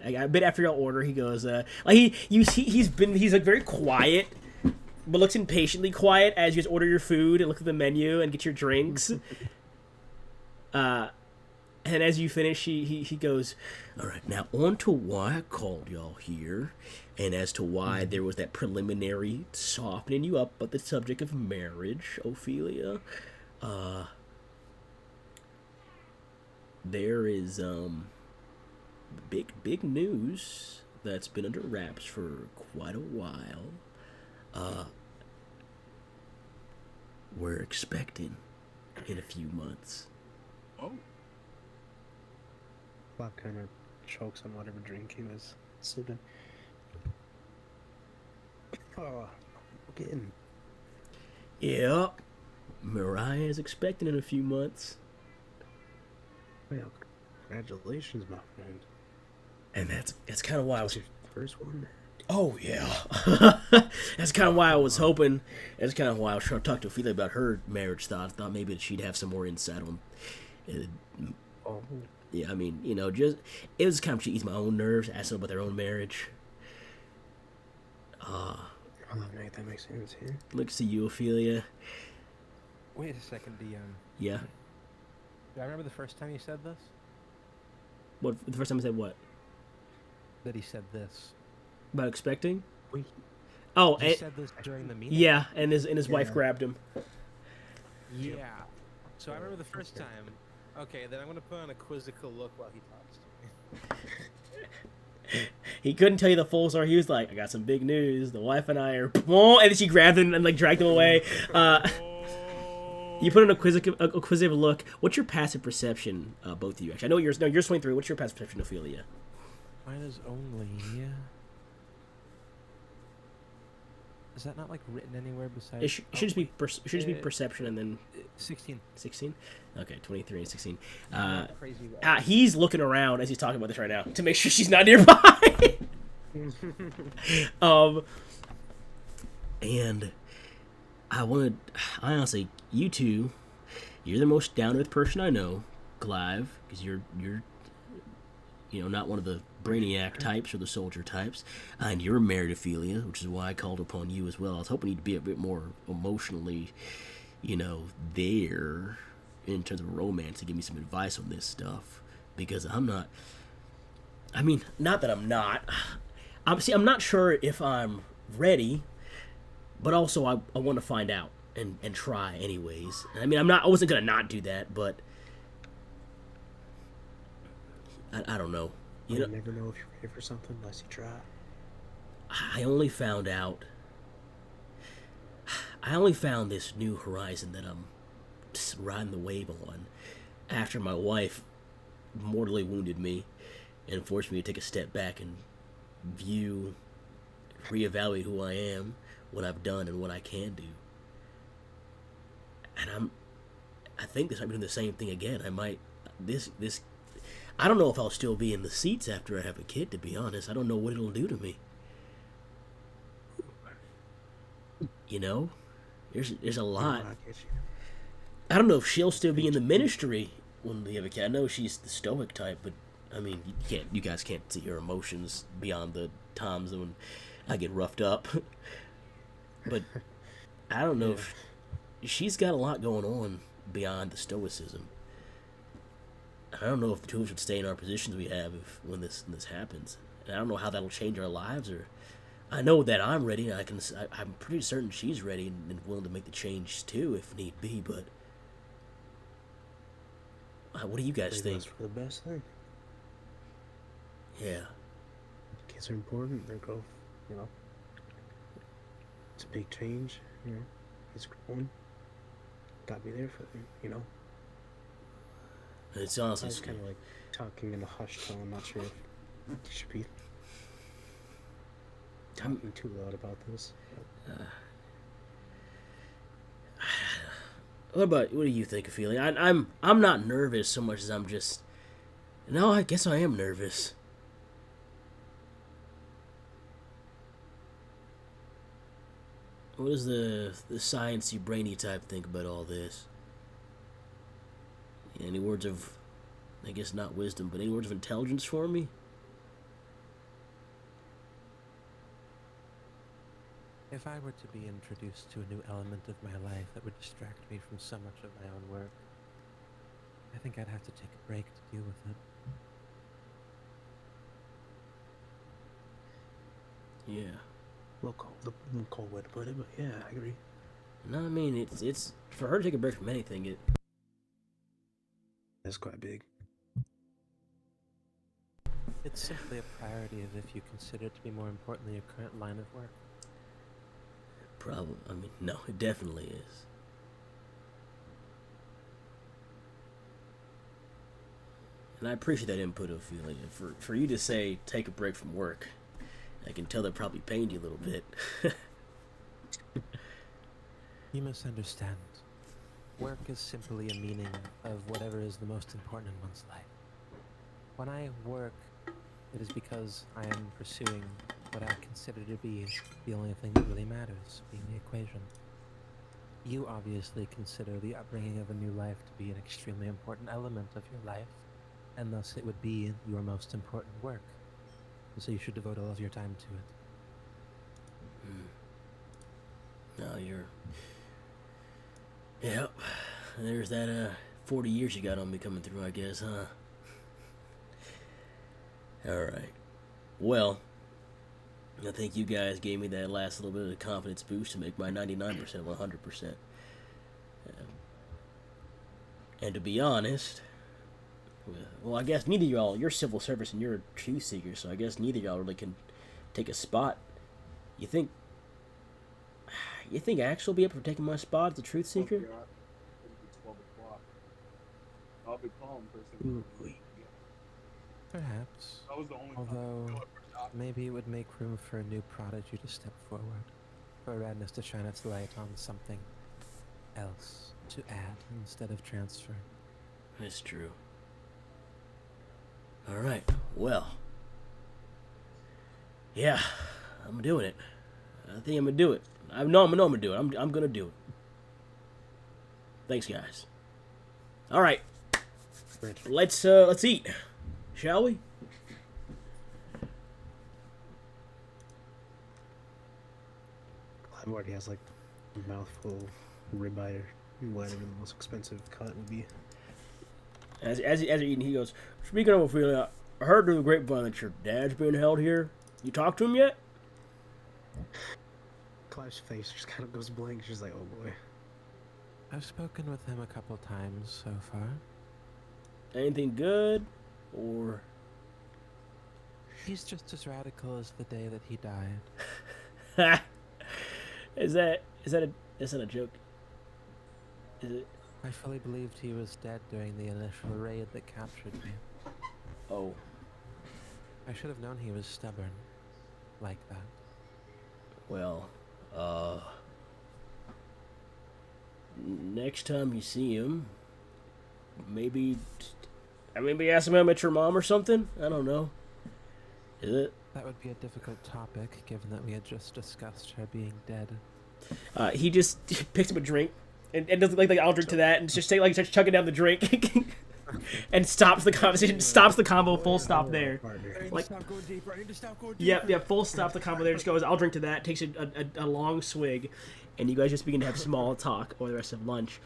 A bit after y'all order, he goes, he's like very quiet, but looks impatiently quiet as you guys order your food and look at the menu and get your drinks. And as you finish, he goes, "All right, now on to why I called y'all here, and as to why there was that preliminary softening you up about the subject of marriage, Ophelia. There is big news that's been under wraps for quite a while. We're expecting in a few months." oh. Bob kind of chokes on whatever drink he was sipping. Oh, getting. Yep. Mariah is expecting in a few months. Well, congratulations, my friend. And that's kind of why I was... Your first one? Oh, yeah. That's kind of why I was hoping... That's kind of why I was trying to talk to Ophelia about her marriage thoughts. Thought maybe she'd have some more insight on... Oh. Yeah, just... It was kind of to ease my own nerves, ask them about their own marriage. Oh, that makes sense, yeah. Looks to you, Ophelia. Wait a second, DM. Yeah. Do I remember the first time you said this? What? The first time I said what? That he said this. About expecting? Wait. Oh, You said this during the meeting? yeah, and his wife Yeah. grabbed him. Yeah. So I remember the first time. Okay, then I'm going to put on a quizzical look while he talks to me. He couldn't tell you the full story. He was like, "I got some big news. The wife and I are..." And then she grabbed him and like dragged him away. You put in a quizzical look. What's your passive perception, both of you? Actually, I know yours. No, yours 23. What's your passive perception, Ophelia? Mine is only... Is that not like written anywhere besides... It should just be perception and then 16. 16. Okay, 23 and 16. Not crazy. He's looking around as he's talking about this right now to make sure she's not nearby. And I honestly, you two, you're the most down to earth person I know, Clive, because you're not one of the brainiac types or the soldier types, and you're married, Ophelia, which is why I called upon you as well. I was hoping you'd be a bit more emotionally, there in terms of romance to give me some advice on this stuff, because I'm not. Not that I'm not. I'm not sure if I'm ready, but also I want to find out and try anyways. I wasn't gonna not do that, but I don't know. You never know if you're ready for something unless you try. I only found out I only found this new horizon that I'm just riding the wave on after my wife mortally wounded me and forced me to take a step back and view, reevaluate who I am, what I've done, and what I can do. And I think this might be doing the same thing again. I might this I don't know if I'll still be in the seats after I have a kid. To be honest, I don't know what it'll do to me. You know, there's a lot. I don't know if she'll still be in the ministry when we have a kid. I know she's the stoic type, but I mean, you guys can't see her emotions beyond the times when I get roughed up. But I don't know if she's got a lot going on beyond the stoicism. I don't know if the two of us would stay in our positions we have when this happens. And I don't know how that'll change our lives. Or I know that I'm ready. I'm pretty certain she's ready and willing to make the change too if need be. But what do you guys think? For the best thing. Yeah. Kids are important. Their growth, you know. It's a big change. You know, it's growing. Gotta be there for them. You know. It's honestly I was kind of like talking in a hushed tone. I'm not sure if you should be talking too loud about this. What do you think, Ophelia? I'm not nervous so much as I'm just. No, I guess I am nervous. What does the sciencey, brainy type think about all this? Any words of, I guess not wisdom, but any words of intelligence for me? If I were to be introduced to a new element of my life that would distract me from so much of my own work, I think I'd have to take a break to deal with it. Yeah. A little cold way to put it, but yeah, I agree. No, I mean it's for her to take a break from anything. That's quite big. It's simply a priority as if you consider it to be more important than your current line of work. Probably. I mean, no, it definitely is. And I appreciate that input, Ophelia. For you to say take a break from work, I can tell that probably pained you a little bit. You misunderstand. Work is simply a meaning of whatever is the most important in one's life. When I work, it is because I am pursuing what I consider to be the only thing that really matters, being the equation. You obviously consider the upbringing of a new life to be an extremely important element of your life, and thus it would be your most important work. So you should devote all of your time to it. No, Yep. There's that 40 years you got on me coming through, I guess, huh? Alright. Well, I think you guys gave me that last little bit of confidence boost to make my 99% 100%. And to be honest, well, I guess neither of y'all, you're civil service and you're a truth seeker, so I guess neither of y'all really can take a spot. You think Axe will be up for taking my spot as a truth seeker? I'll be calm person. Perhaps. That was the only Although, maybe it would make room for a new prodigy to step forward, for Radness to shine its light on something else to add instead of transfer. That's true. Alright, well. Yeah, I'm doing it. I think I'm gonna do it. I know I'm gonna do it. I'm gonna do it. Thanks, guys. Alright. Let's eat. Shall we? Clive already has like a mouthful of ribeye or whatever the most expensive cut would be. As you're eating, he goes, speaking of Ophelia, I heard through the grapevine that your dad's being held here. You talked to him yet? Clive's face just kind of goes blank. She's like, oh boy. I've spoken with him a couple times so far. Anything good? Or... He's just as radical as the day that he died. Is that It's not a joke. Is it? I fully believed he was dead during the initial raid that captured me. Oh. I should have known he was stubborn. Like that. Well, next time you see him, maybe ask him how I met your mom or something. I don't know. Is it? That would be a difficult topic, given that we had just discussed her being dead. He just picks up a drink and does like I'll drink to that and just starts chugging down the drink and stops the conversation, stops the combo, full stop there. Like, stop going deeper. I need to stop going deeper. Yeah, full stop the combo there. Just goes, I'll drink to that. Takes a long swig, and you guys just begin to have small talk over the rest of lunch.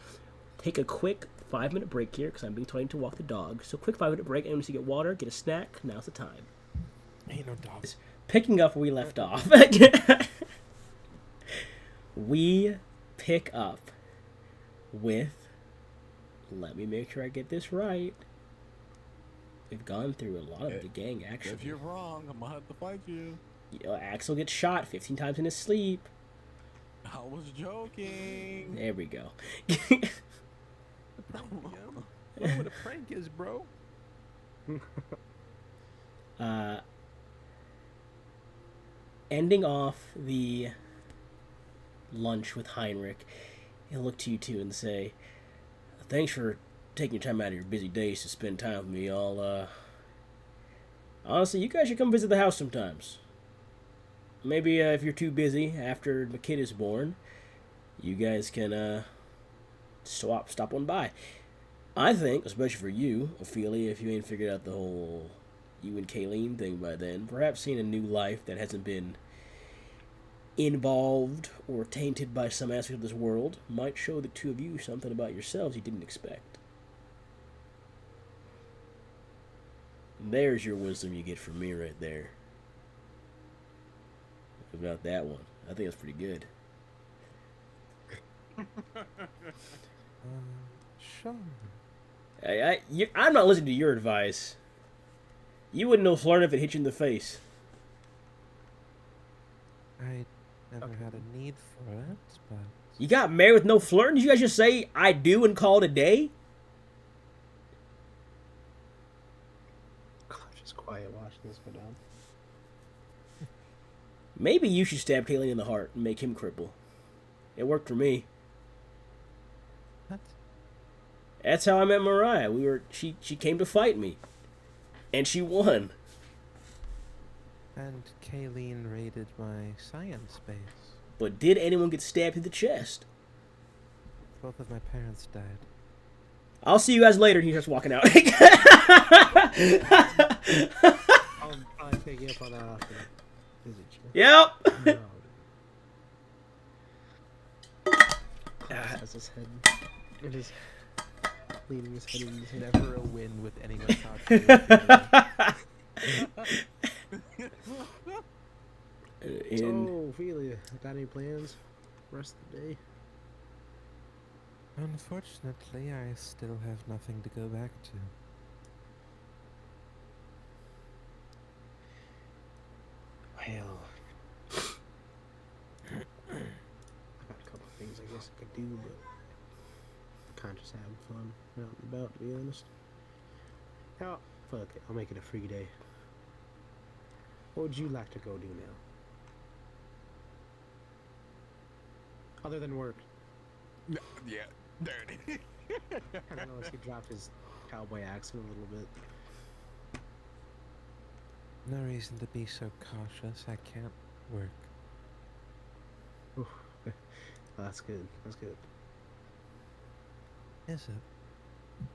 Take a quick 5-minute break here because I'm being told to walk the dog. So quick 5-minute break. Anyone needs to get water, get a snack. Now's the time. Ain't no dogs. Picking up where we left off. We pick up with, let me make sure I get this right. We've gone through a lot of the gang, actually. If you're wrong, I'm gonna have to fight you. Axel gets shot 15 times in his sleep. I was joking. There we go. Know what a prank is, bro? Ending off the lunch with Heinrich, he'll look to you two and say, thanks for taking your time out of your busy days to spend time with me. Honestly, you guys should come visit the house sometimes. Maybe if you're too busy after the kid is born, you guys can stop on by. I think, especially for you, Ophelia, if you ain't figured out the whole you and Kayleen thing by then, perhaps seeing a new life that hasn't been involved or tainted by some aspect of this world might show the two of you something about yourselves you didn't expect. There's your wisdom you get from me right there. About that one. I think that's pretty good. Sure. I'm not listening to your advice. You wouldn't know flirting if it hit you in the face. I never had a need for it, but... You got married with no flirting? Did you guys just say, I do, and call it a day? Just quiet watching this go down. Maybe you should stab Kayleen in the heart and make him cripple. It worked for me. What? That's how I met Mariah. She came to fight me. And she won. And Kayleen raided my science base. But did anyone get stabbed in the chest? Both of my parents died. I'll see you guys later. And he starts walking out. I'll probably take you up on that after visit you. Yep. No. Has his head. It is leaning his head in his head. Never a win with anyone talking. So, Ophelia, got any plans? Rest of the day? Unfortunately, I still have nothing to go back to. Well, I got a couple things I guess I could do, but I'm kind of just having fun out and about, to be honest. Now, fuck it, I'll make it a free day. What would you like to go do now? Other than work. Yeah, dirty. I don't know if he dropped his cowboy accent a little bit. No reason to be so cautious. I can't work. Oof. Well, that's good. That's good. Is it?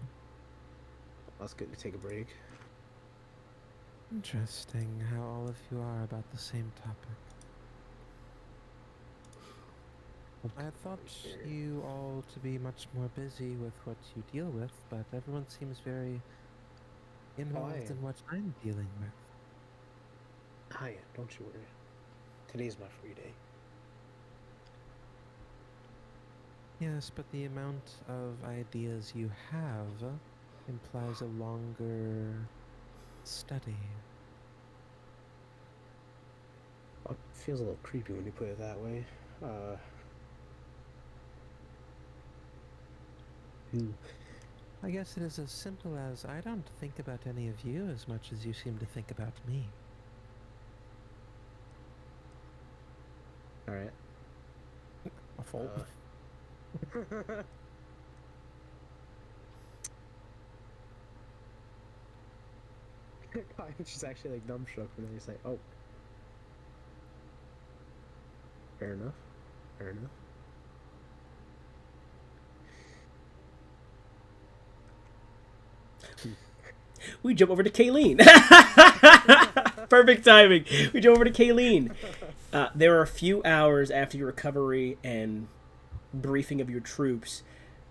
That's good to take a break. Interesting how all of you are about the same topic. I had thought you all to be much more busy with what you deal with, but everyone seems very involved in what I'm dealing with. Ah, yeah, don't you worry. Today's my free day. Yes, but the amount of ideas you have implies a longer study. Well, it feels a little creepy when you put it that way. I guess it is as simple as I don't think about any of you as much as you seem to think about me. All right. A fault. I'm just actually like dumbstruck, and then he's like, "Oh, fair enough, fair enough." We jump over to Kayleen. Perfect timing. We jump over to Kayleen. There are a few hours after your recovery and briefing of your troops.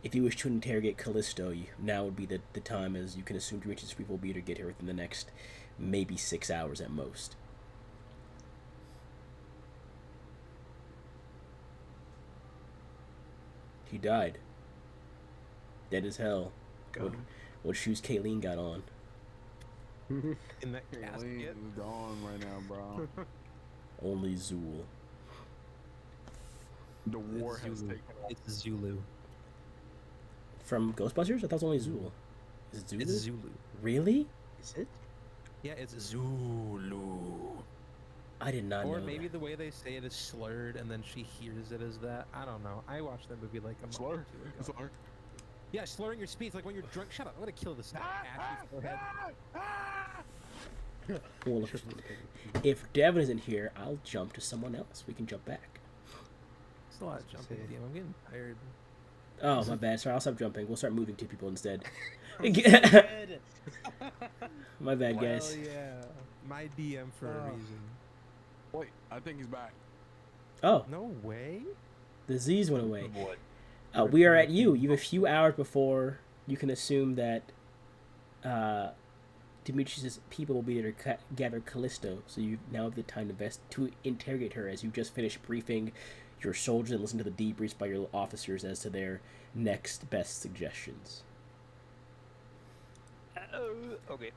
If you wish to interrogate Callisto, now would be the time, as you can assume to reach his people will be to get here within the next maybe 6 hours at most. He died. Dead as hell. What shoes Kayleen got on? In that Lean casket. is gone right now, bro. Only Zool. The war has Zulu. taken off. It's Zulu. From Ghostbusters? I thought it was only Zool. Is it Zulu? It's Zulu. Really? Is it? Yeah, it's Zulu. I did not Or know maybe that. the way they say it is slurred, and then she hears it as that. I don't know. I watched that movie like a month Slur. or two ago. Slur. Yeah, slurring your speech like when you're drunk. Shut up! I'm gonna kill this guy. Ashy forehead. Well, if Devin isn't here, I'll jump to someone else. We can jump back. It's a lot of jumping, DM. I'm getting tired. Oh, my bad. Sorry, I'll stop jumping. We'll start moving two people instead. My bad, guys. Well, yeah. My DM for a reason. Wait, I think he's back. Oh, No way. the Z's went away. What? We are at you. You have a few hours before you can assume that Demetrius' people will be there to gather Callisto. So you now have the time to interrogate her, as you just finished briefing your soldiers and listen to the debriefs by your officers as to their next best suggestions. Okay.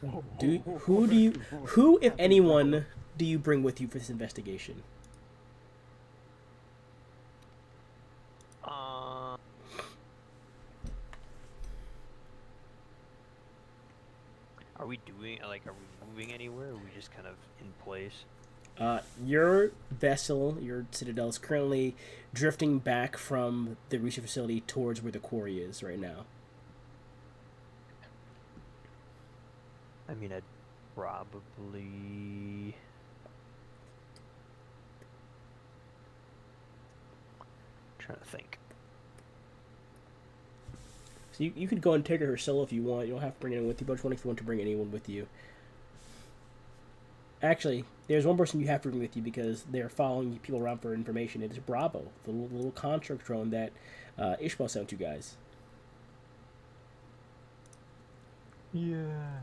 Who, if anyone, do you bring with you for this investigation? Are we doing, are we moving anywhere, or are we just kind of in place? Your vessel, your citadel, is currently drifting back from the research facility towards where the quarry is right now. I mean, I'd probably... trying to think. So you could go and take her solo if you want. You don't have to bring anyone with you, but I just wonder if you want to bring anyone with you. Actually, there's one person you have to bring with you because they're following people around for information. It is Bravo, the little construct drone that Ishmael sent you guys. Yeah.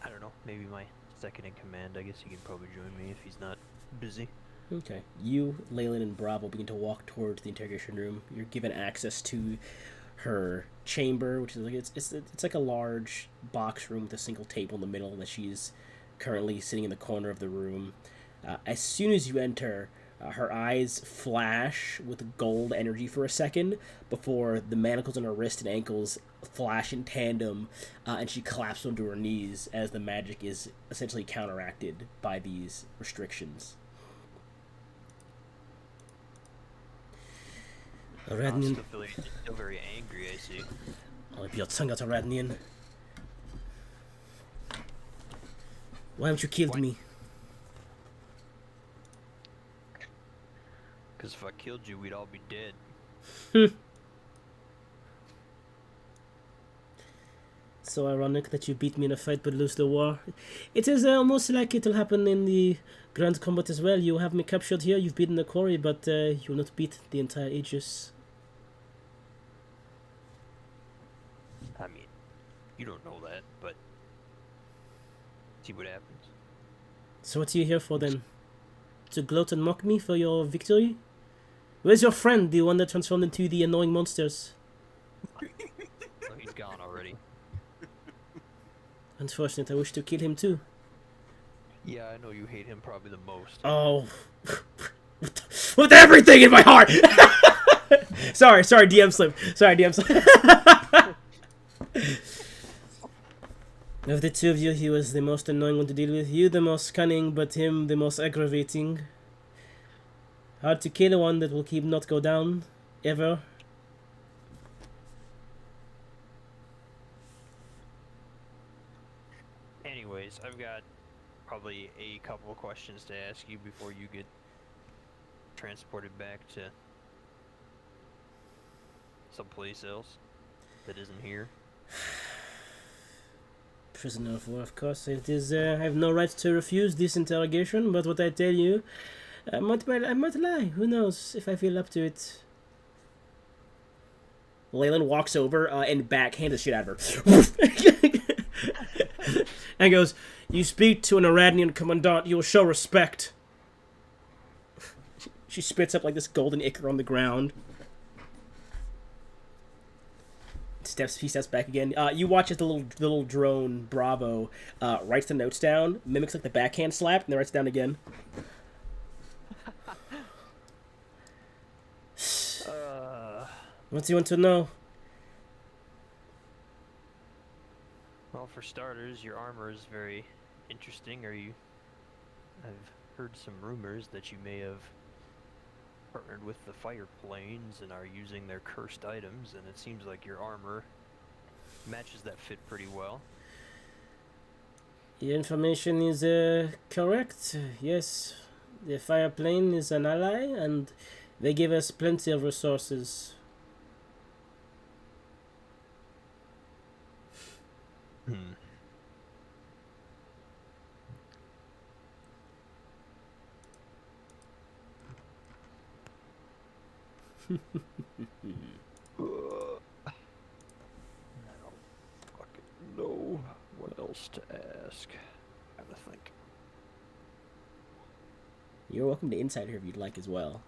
I don't know. Maybe my second in command. I guess he can probably join me if he's not busy. Okay. You, Leyland, and Bravo begin to walk towards the interrogation room. You're given access to her chamber, which is like it's like a large box room with a single table in the middle that she's currently sitting in the corner of the room. As soon as you enter, her eyes flash with gold energy for a second before the manacles on her wrist and ankles flash in tandem, and she collapses onto her knees as the magic is essentially counteracted by these restrictions. Rednian. Still very angry, I see. I'll rip your tongue out, Rednian. Why haven't you killed me? Because if I killed you, we'd all be dead. So ironic that you beat me in a fight but lose the war. It is almost like it will happen in the Grand Combat as well. You have me captured here, you've beaten the quarry, but you will not beat the entire Aegis. I mean, you don't know that, but see what happens. So what are you here for then? To gloat and mock me for your victory? Where's your friend, the one that transformed into the annoying monsters? Oh, he's gone already. Unfortunate, I wish to kill him too. Yeah, I know you hate him probably the most. Oh. With everything in my heart! Sorry, DM slip. Sorry, DM slip. Of the two of you, he was the most annoying one to deal with. You the most cunning, but him the most aggravating. Hard to kill one that will keep not go down, ever. Anyways, I've got probably a couple of questions to ask you before you get transported back to someplace else that isn't here. Prisoner of war, of course. It is. I have no right to refuse this interrogation, but what I tell you, I might lie. Who knows if I feel up to it. Leyland walks over and backhands the shit out of her. And goes, "You speak to an Aradnian commandant, you will show respect." She spits up like this golden ichor on the ground. He steps back again. You watch as the little drone Bravo writes the notes down, mimics like the backhand slap, and then writes it down again. What do you want to know? Well, for starters, your armor is very interesting. I've heard some rumors that you may have partnered with the fire planes and are using their cursed items, and it seems like your armor matches that fit pretty well. The information is correct. Yes, the fire plane is an ally, and they give us plenty of resources. I don't fucking know what else to ask. I have to think. You're welcome to inside here if you'd like as well.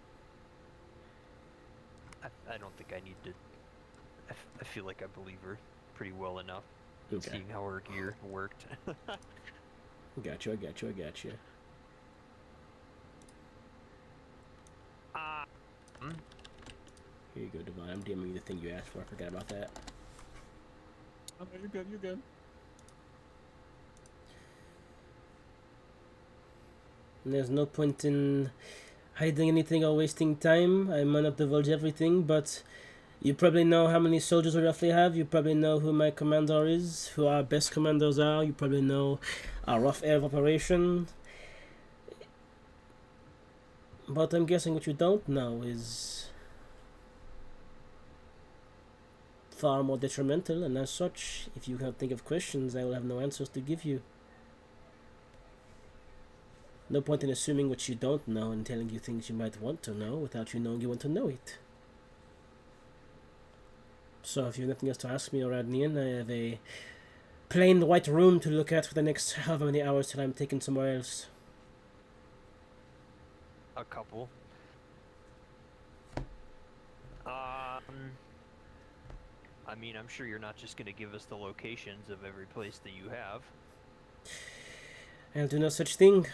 I don't think I need to. I feel like I believe her pretty well enough, Okay. seeing how her gear worked. I got you. Here you go, Divine. I'm DMing you the thing you asked for. I forgot about that. Oh, no, you're good. You're good. There's no point in hiding anything or wasting time. I might not divulge everything, but you probably know how many soldiers we roughly have. You probably know who my commander is, who our best commanders are. You probably know our rough area of operation. But I'm guessing what you don't know is far more detrimental, and as such, if you can't think of questions, I will have no answers to give you. No point in assuming what you don't know and telling you things you might want to know without you knowing you want to know it. So if you have nothing else to ask me or Adnian, I have a plain white room to look at for the next however many hours till I'm taken somewhere else. A couple. I mean, I'm sure you're not just going to give us the locations of every place that you have. I'll do no such thing.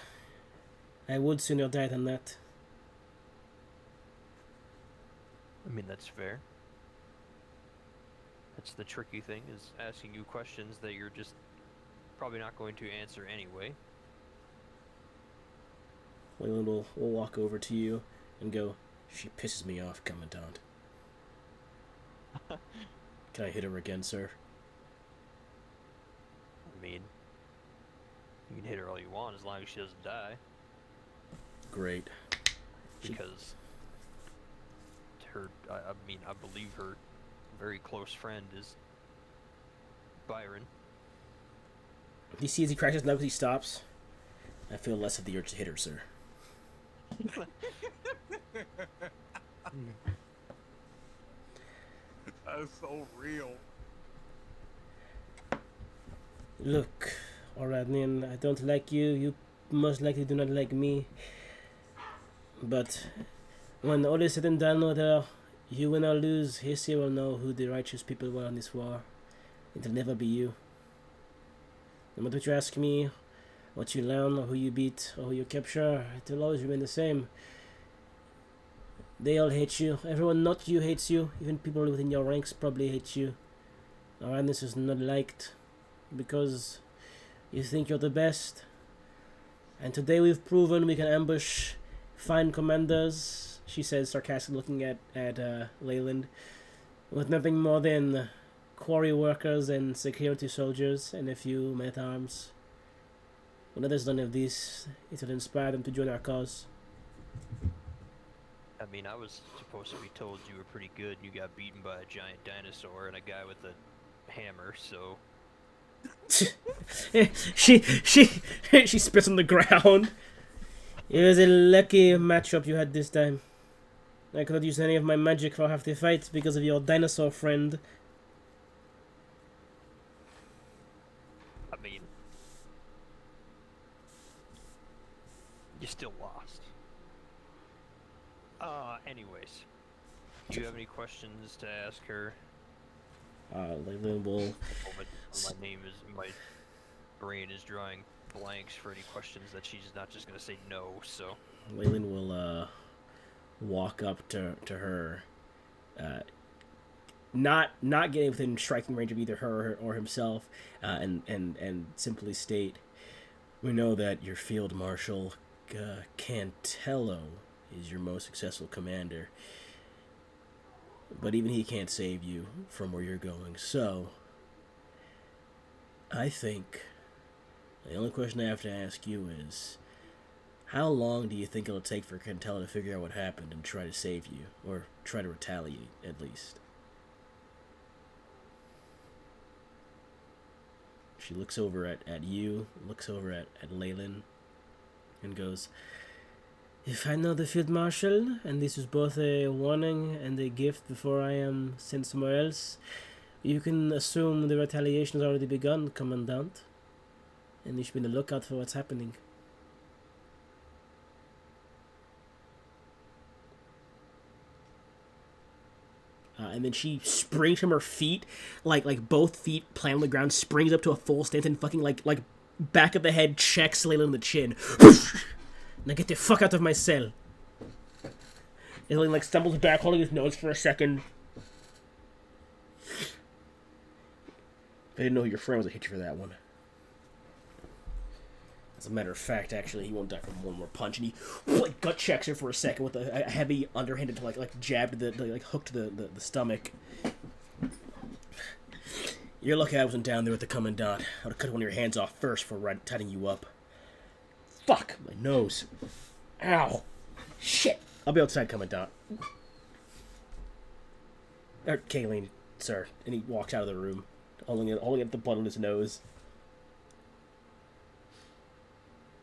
I would sooner die than that. I mean, that's fair. That's the tricky thing, is asking you questions that you're just probably not going to answer anyway. Wayland will walk over to you and go, "She pisses me off, Commandant. Can I hit her again, sir?" I mean, you can hit her all you want as long as she doesn't die. Great. Because her, I mean, I believe her very close friend is Byron. Do you see as he cracks his knuckles, he stops? I feel less of the urge to hit her, sir. That's so real. Look, Oradnian, I don't like you. You most likely do not like me. But when all is said and done, whether you win or lose, history will know who the righteous people were in this war. It'll never be you. No matter what you ask me, what you learn, or who you beat, or who you capture, it will always remain the same. They all hate you. Everyone not you hates you. Even people within your ranks probably hate you. Our this is not liked because you think you're the best. And today we've proven we can ambush fine commanders, she says, sarcastically looking at Leyland, with nothing more than quarry workers and security soldiers and a few men-at-arms. When others learn of this, it will inspire them to join our cause. I mean, I was supposed to be told you were pretty good and you got beaten by a giant dinosaur and a guy with a hammer, so... she spits on the ground. It was a lucky matchup you had this time. I could not use any of my magic for half the fight because of your dinosaur friend. I mean... You still lost. Anyways. Do you have any questions to ask her? Leyland will... My brain is drawing blanks for any questions that she's not just gonna say no, so... Leyland will, walk up to her, not getting within striking range of either her or himself, and simply state, we know that your Field Marshal, Cantello, is your most successful commander, but even he can't save you from where you're going, so I think the only question I have to ask you is, how long do you think it'll take for Cantello to figure out what happened and try to save you, or try to retaliate, at least? She looks over at you, looks over at Leyland, and goes, if I know the Field Marshal, and this is both a warning and a gift before I am sent somewhere else, you can assume the retaliation has already begun, Commandant. And you should be on the lookout for what's happening. And then she springs from her feet, like both feet plant on the ground, springs up to a full stance and fucking like back of the head checks Layla in the chin. Now get the fuck out of my cell. And like stumbles back, holding his nose for a second. I didn't know your friend was a hit you for that one. As a matter of fact, actually, he won't die from one more punch, and he like gut checks her for a second with a heavy underhanded like jab to the hook to the stomach. You're lucky I wasn't down there with the Commandant. I would have cut one of your hands off first before tightening you up. Fuck my nose. Ow. Shit. I'll be outside, Commandant. Kayleen, sir. And he walks out of the room, holding up the blood on his nose.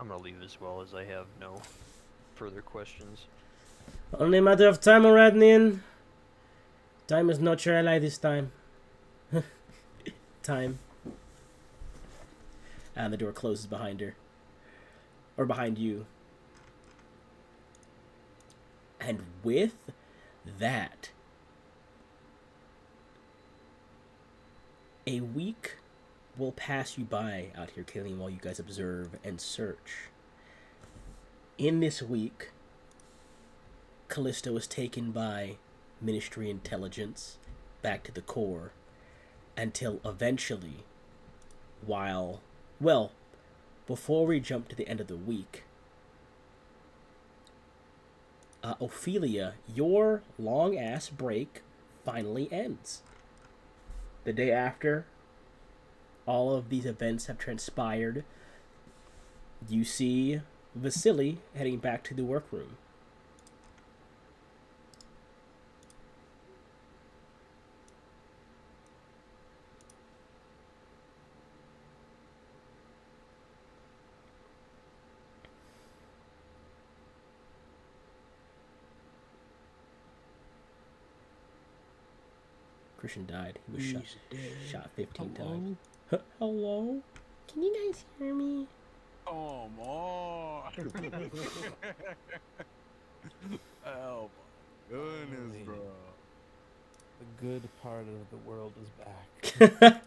I'm gonna leave as well, as I have no further questions. Only a matter of time, Oradnian. Time is not your ally this time. Time. And the door closes behind her. Or behind you. And with that, a week will pass you by out here, Kayleen, while you guys observe and search. In this week, Callisto is taken by Ministry Intelligence back to the core until eventually, before we jump to the end of the week, Ophelia, your long-ass break finally ends. The day after all of these events have transpired, you see Vasily heading back to the workroom. Christian died. He was shot 15 times. Hello? Can you guys hear me? Come on. Oh my goodness, bro. The good part of the world is back.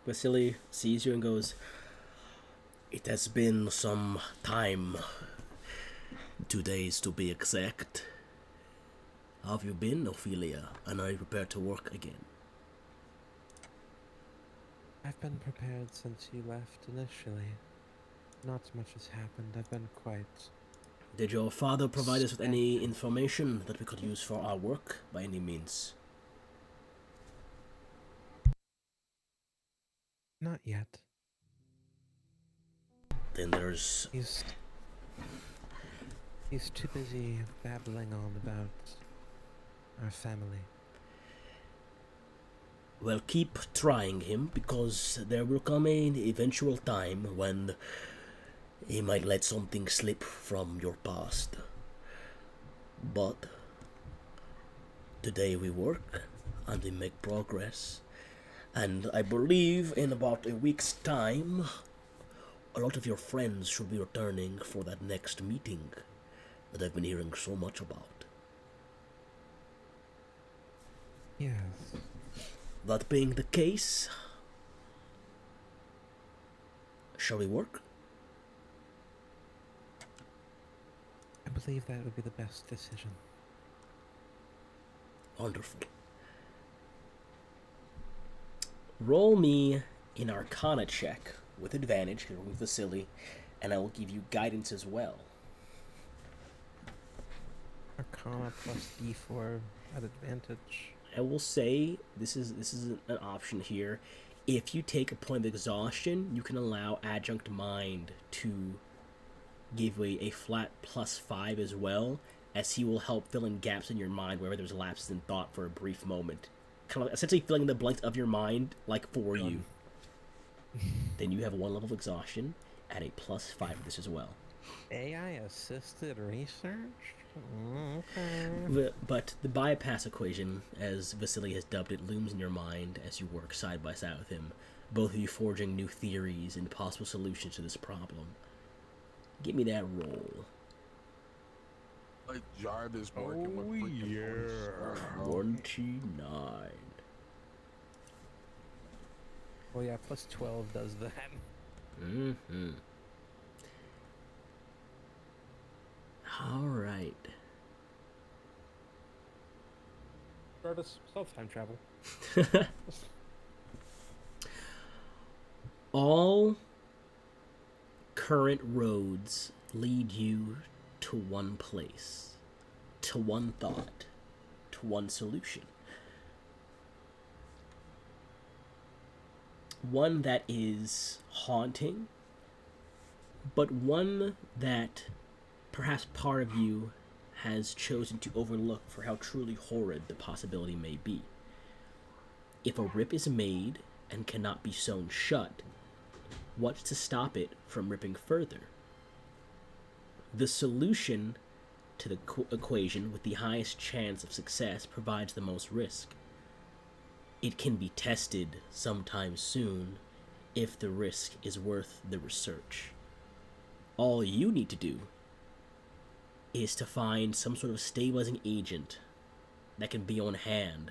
Vasily sees you and goes, It has been some time, 2 days to be exact. How have you been, Ophelia? And are you prepared to work again? I've been prepared since you left initially. Not much has happened. I've been quite... Did your father provide us with any information that we could use for our work, by any means? Not yet. Then there's... He's too busy babbling on about our family. Well, keep trying him, because there will come an eventual time when he might let something slip from your past. But today we work and we make progress. And I believe in about a week's time, a lot of your friends should be returning for that next meeting that I've been hearing so much about. Yes. That being the case, shall we work? I believe that would be the best decision. Wonderful. Roll me an Arcana check with advantage, because we're with Vasily, and I will give you guidance as well. Arcana plus D4 at advantage. I will say this is an option here. If you take a point of exhaustion, you can allow Adjunct Mind to give a flat +5 as well, as he will help fill in gaps in your mind wherever there's lapses in thought for a brief moment. Kind of essentially filling the blanks of your mind, like, for you. Then you have 1 level of exhaustion at a +5 for this as well. AI assisted research? Okay. But the bypass equation, as Vasily has dubbed it, looms in your mind as you work side by side with him, both of you forging new theories and possible solutions to this problem. Give me that roll. Like Jarvis working with freaking 29. Well, yeah, plus 12 does that. Mm-hmm. Alright. Jarvis, self-time travel. All current roads lead you to one place, to one thought, to one solution. One that is haunting, but one that perhaps part of you has chosen to overlook for how truly horrid the possibility may be. If a rip is made and cannot be sewn shut, what's to stop it from ripping further? The solution to the equation with the highest chance of success provides the most risk. It can be tested sometime soon if the risk is worth the research. All you need to do is to find some sort of stabilizing agent that can be on hand,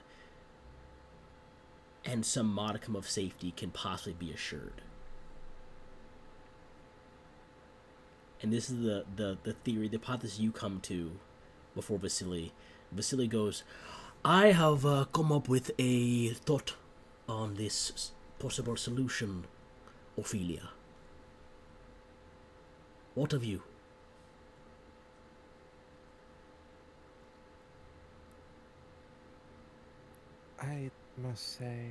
and some modicum of safety can possibly be assured. And this is the theory, the hypothesis you come to before Vasily. Vasily goes, I have come up with a thought on this possible solution, Ophelia. What of you? I must say...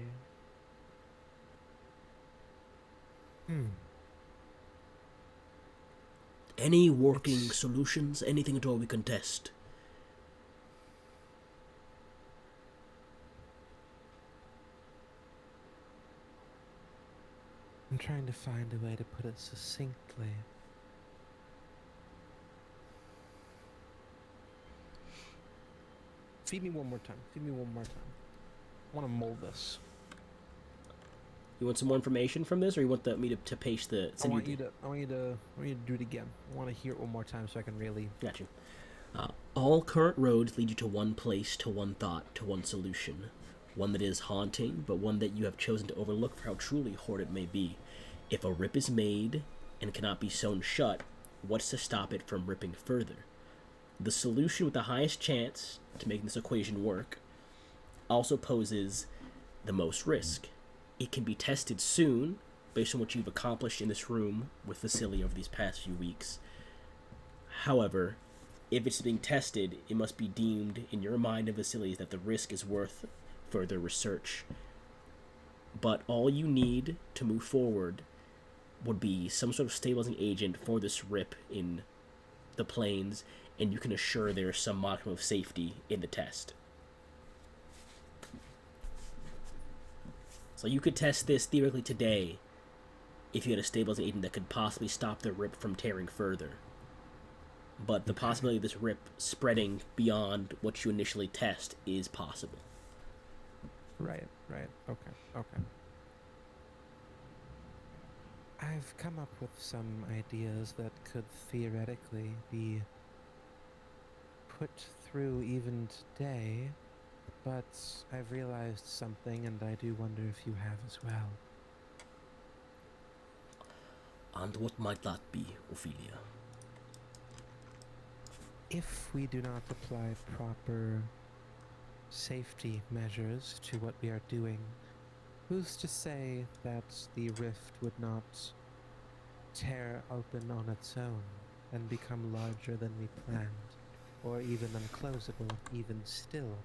Any working solutions? Anything at all we can test? I'm trying to find a way to put it succinctly. Feed me one more time. Feed me one more time. I want to mold this. You want some more information from this, or you want me to paste the? I want you to do it again. I want to hear it one more time so I can really. Got you. All current roads lead you to one place, to one thought, to one solution. One that is haunting, but one that you have chosen to overlook for how truly horrid it may be. If a rip is made and cannot be sewn shut, what's to stop it from ripping further? The solution with the highest chance to making this equation work also poses the most risk. It can be tested soon, based on what you've accomplished in this room with Vasily over these past few weeks. However, if it's being tested, it must be deemed in your mind and Vasily's that the risk is worth further research. But all you need to move forward would be some sort of stabilizing agent for this rip in the planes, and you can assure there is some modicum of safety in the test. So you could test this theoretically today if you had a stabilizing agent that could possibly stop the rip from tearing further. But the possibility of this rip spreading beyond what you initially test is possible. Right. Okay. I've come up with some ideas that could theoretically be put through even today, but I've realized something, and I do wonder if you have as well. And what might that be, Ophelia? If we do not apply proper safety measures to what we are doing, who's to say that the rift would not tear open on its own and become larger than we planned, or even unclosable even still?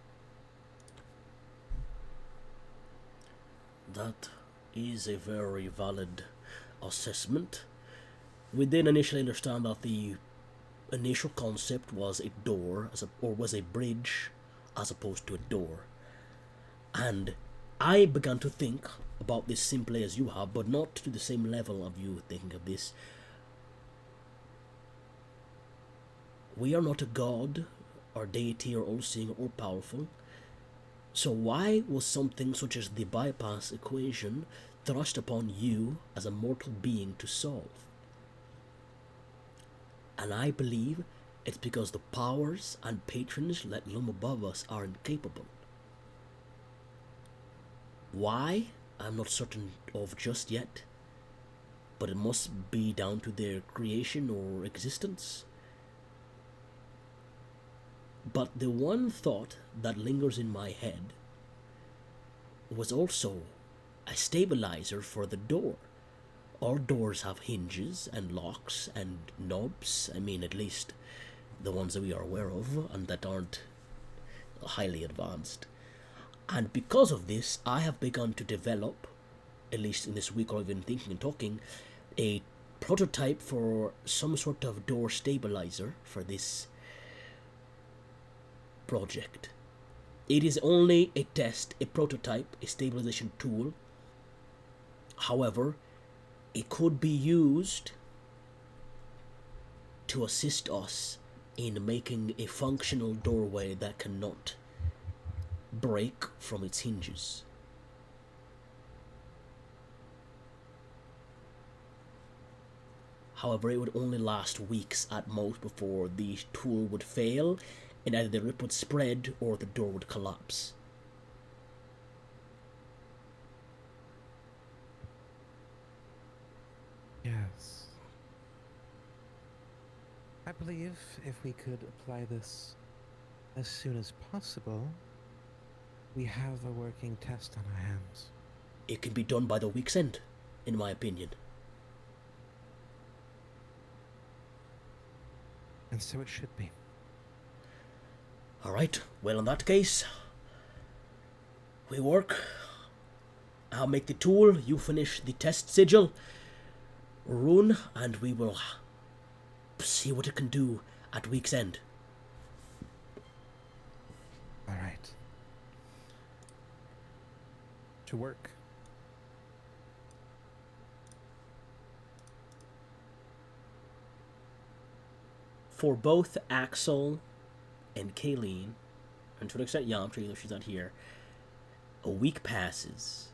That is a very valid assessment. We did initially understand that the initial concept was a door, was a bridge, as opposed to a door. And I began to think about this simply as you have, but not to the same level of you thinking of this. We are not a god, or deity, or all-seeing, or powerful. So why was something such as the bypass equation thrust upon you as a mortal being to solve? And I believe it's because the powers and patrons that loom above us are incapable. Why? I'm not certain of just yet, but it must be down to their creation or existence. But the one thought that lingers in my head was also a stabilizer for the door. All doors have hinges and locks and knobs. I mean, at least the ones that we are aware of and that aren't highly advanced. And because of this, I have begun to develop, at least in this week I've been thinking and talking, a prototype for some sort of door stabilizer for this project. It is only a test, a prototype, a stabilization tool. However, it could be used to assist us in making a functional doorway that cannot break from its hinges. However, it would only last weeks at most before the tool would fail, and either the rip would spread or the door would collapse. Yes. I believe if we could apply this as soon as possible, we have a working test on our hands. It can be done by the week's end, in my opinion. And so it should be. Alright, well in that case, we work. I'll make the tool, you finish the test sigil, rune, and we will see what it can do at week's end. Alright. To work. For both Axel and Kayleen, and to an extent Yamcha, though she's not here, a week passes.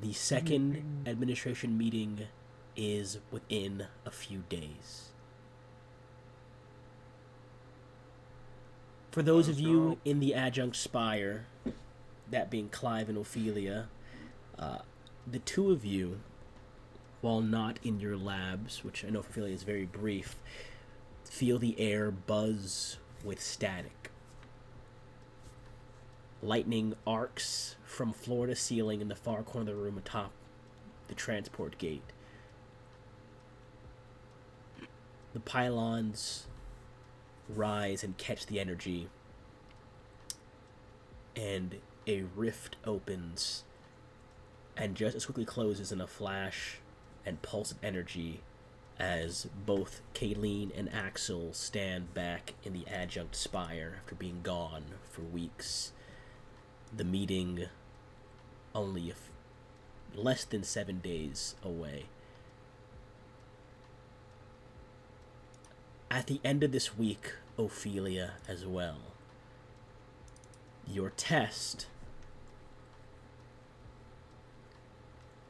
The second administration meeting is within a few days. For those of you in the adjunct spire, that being Clive and Ophelia, the two of you, while not in your labs, which I know for Philly is very brief, feel the air buzz with static. Lightning arcs from floor to ceiling in the far corner of the room atop the transport gate. The pylons rise and catch the energy, and a rift opens and just as quickly closes in a flash and pulse of energy as both Kayleen and Axel stand back in the adjunct spire after being gone for weeks. The meeting only less than 7 days away. At the end of this week, Ophelia, as well, your test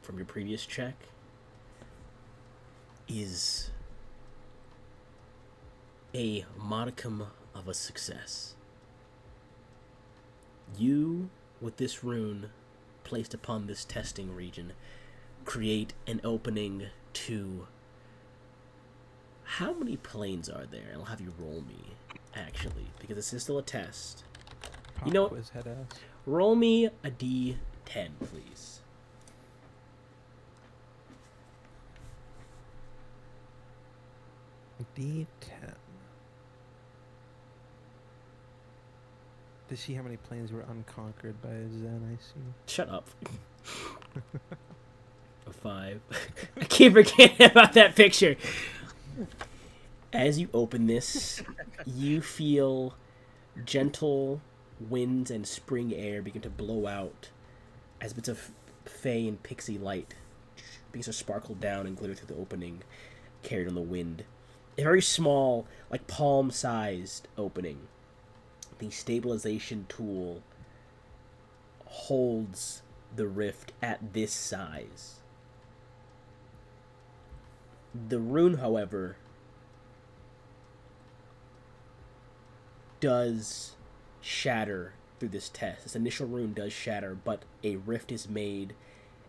from your previous check is a modicum of a success. You, with this rune placed upon this testing region, create an opening to... How many planes are there? I'll have you roll me, actually, because this is still a test. Pop You know, quiz head ass. roll me a D10, please. D10. To see how many planes were unconquered by Zen, I see. Shut up. A 5. I keep forgetting about that picture. As you open this, you feel gentle winds and spring air begin to blow out as bits of fey and pixie light begins to sparkle down and glitter through the opening carried on the wind. A very small, like palm-sized opening. The stabilization tool holds the rift at this size. The rune, however, does shatter through this test. This initial rune does shatter, but a rift is made,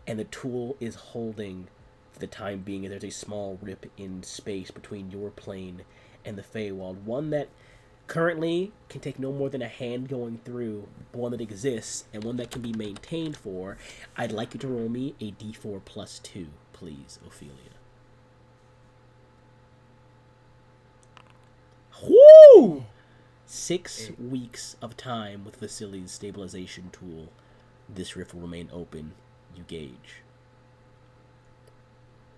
and the tool is holding for the time being. There's a small rip in space between your plane and the Feywild, one that currently can take no more than a hand going through, but one that exists, and one that can be maintained for. I'd like you to roll me a d4 plus 2, please, Ophelia. Whoo! 6 weeks of time with Vasily's stabilization tool. This rift will remain open, you gauge.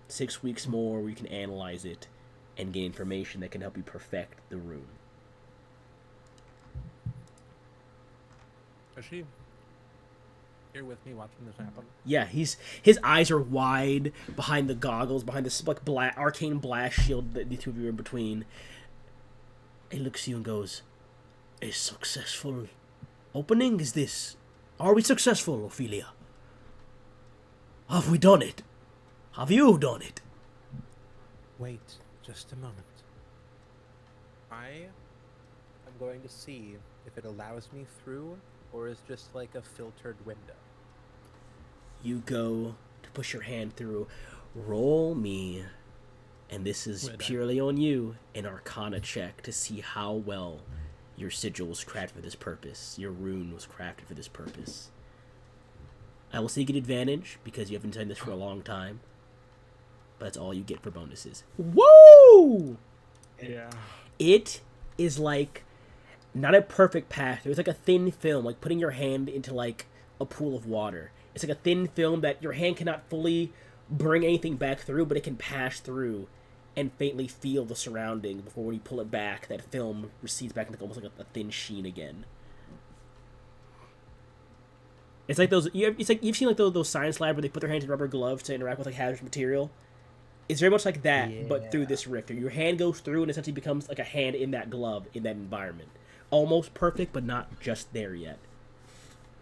6 weeks more where you can analyze it and gain information that can help you perfect the rune. Is she here with me watching this happen? Yeah, his eyes are wide behind the goggles, behind this like arcane blast shield that the two of you are in between. He looks at you and goes, "A successful opening is this? Are we successful, Ophelia? Have we done it? Have you done it?" Wait just a moment. I am going to see if it allows me through or is just like a filtered window. You go to push your hand through. Roll me, and this is purely on you, an Arcana check to see how well your sigil was crafted for this purpose. Your rune was crafted for this purpose. I will say you get advantage because you haven't done this for a long time, but that's all you get for bonuses. Woo! Yeah. It is like not a perfect path. There's like a thin film, like putting your hand into like a pool of water. It's like a thin film that your hand cannot fully bring anything back through, but it can pass through and faintly feel the surrounding before when you pull it back, that film recedes back into almost like a thin sheen again. It's like those. It's like you've seen like those science labs where they put their hands in rubber gloves to interact with like hazardous material. It's very much like that, but through this rift. Your hand goes through and essentially becomes like a hand in that glove in that environment. Almost perfect, but not just there yet.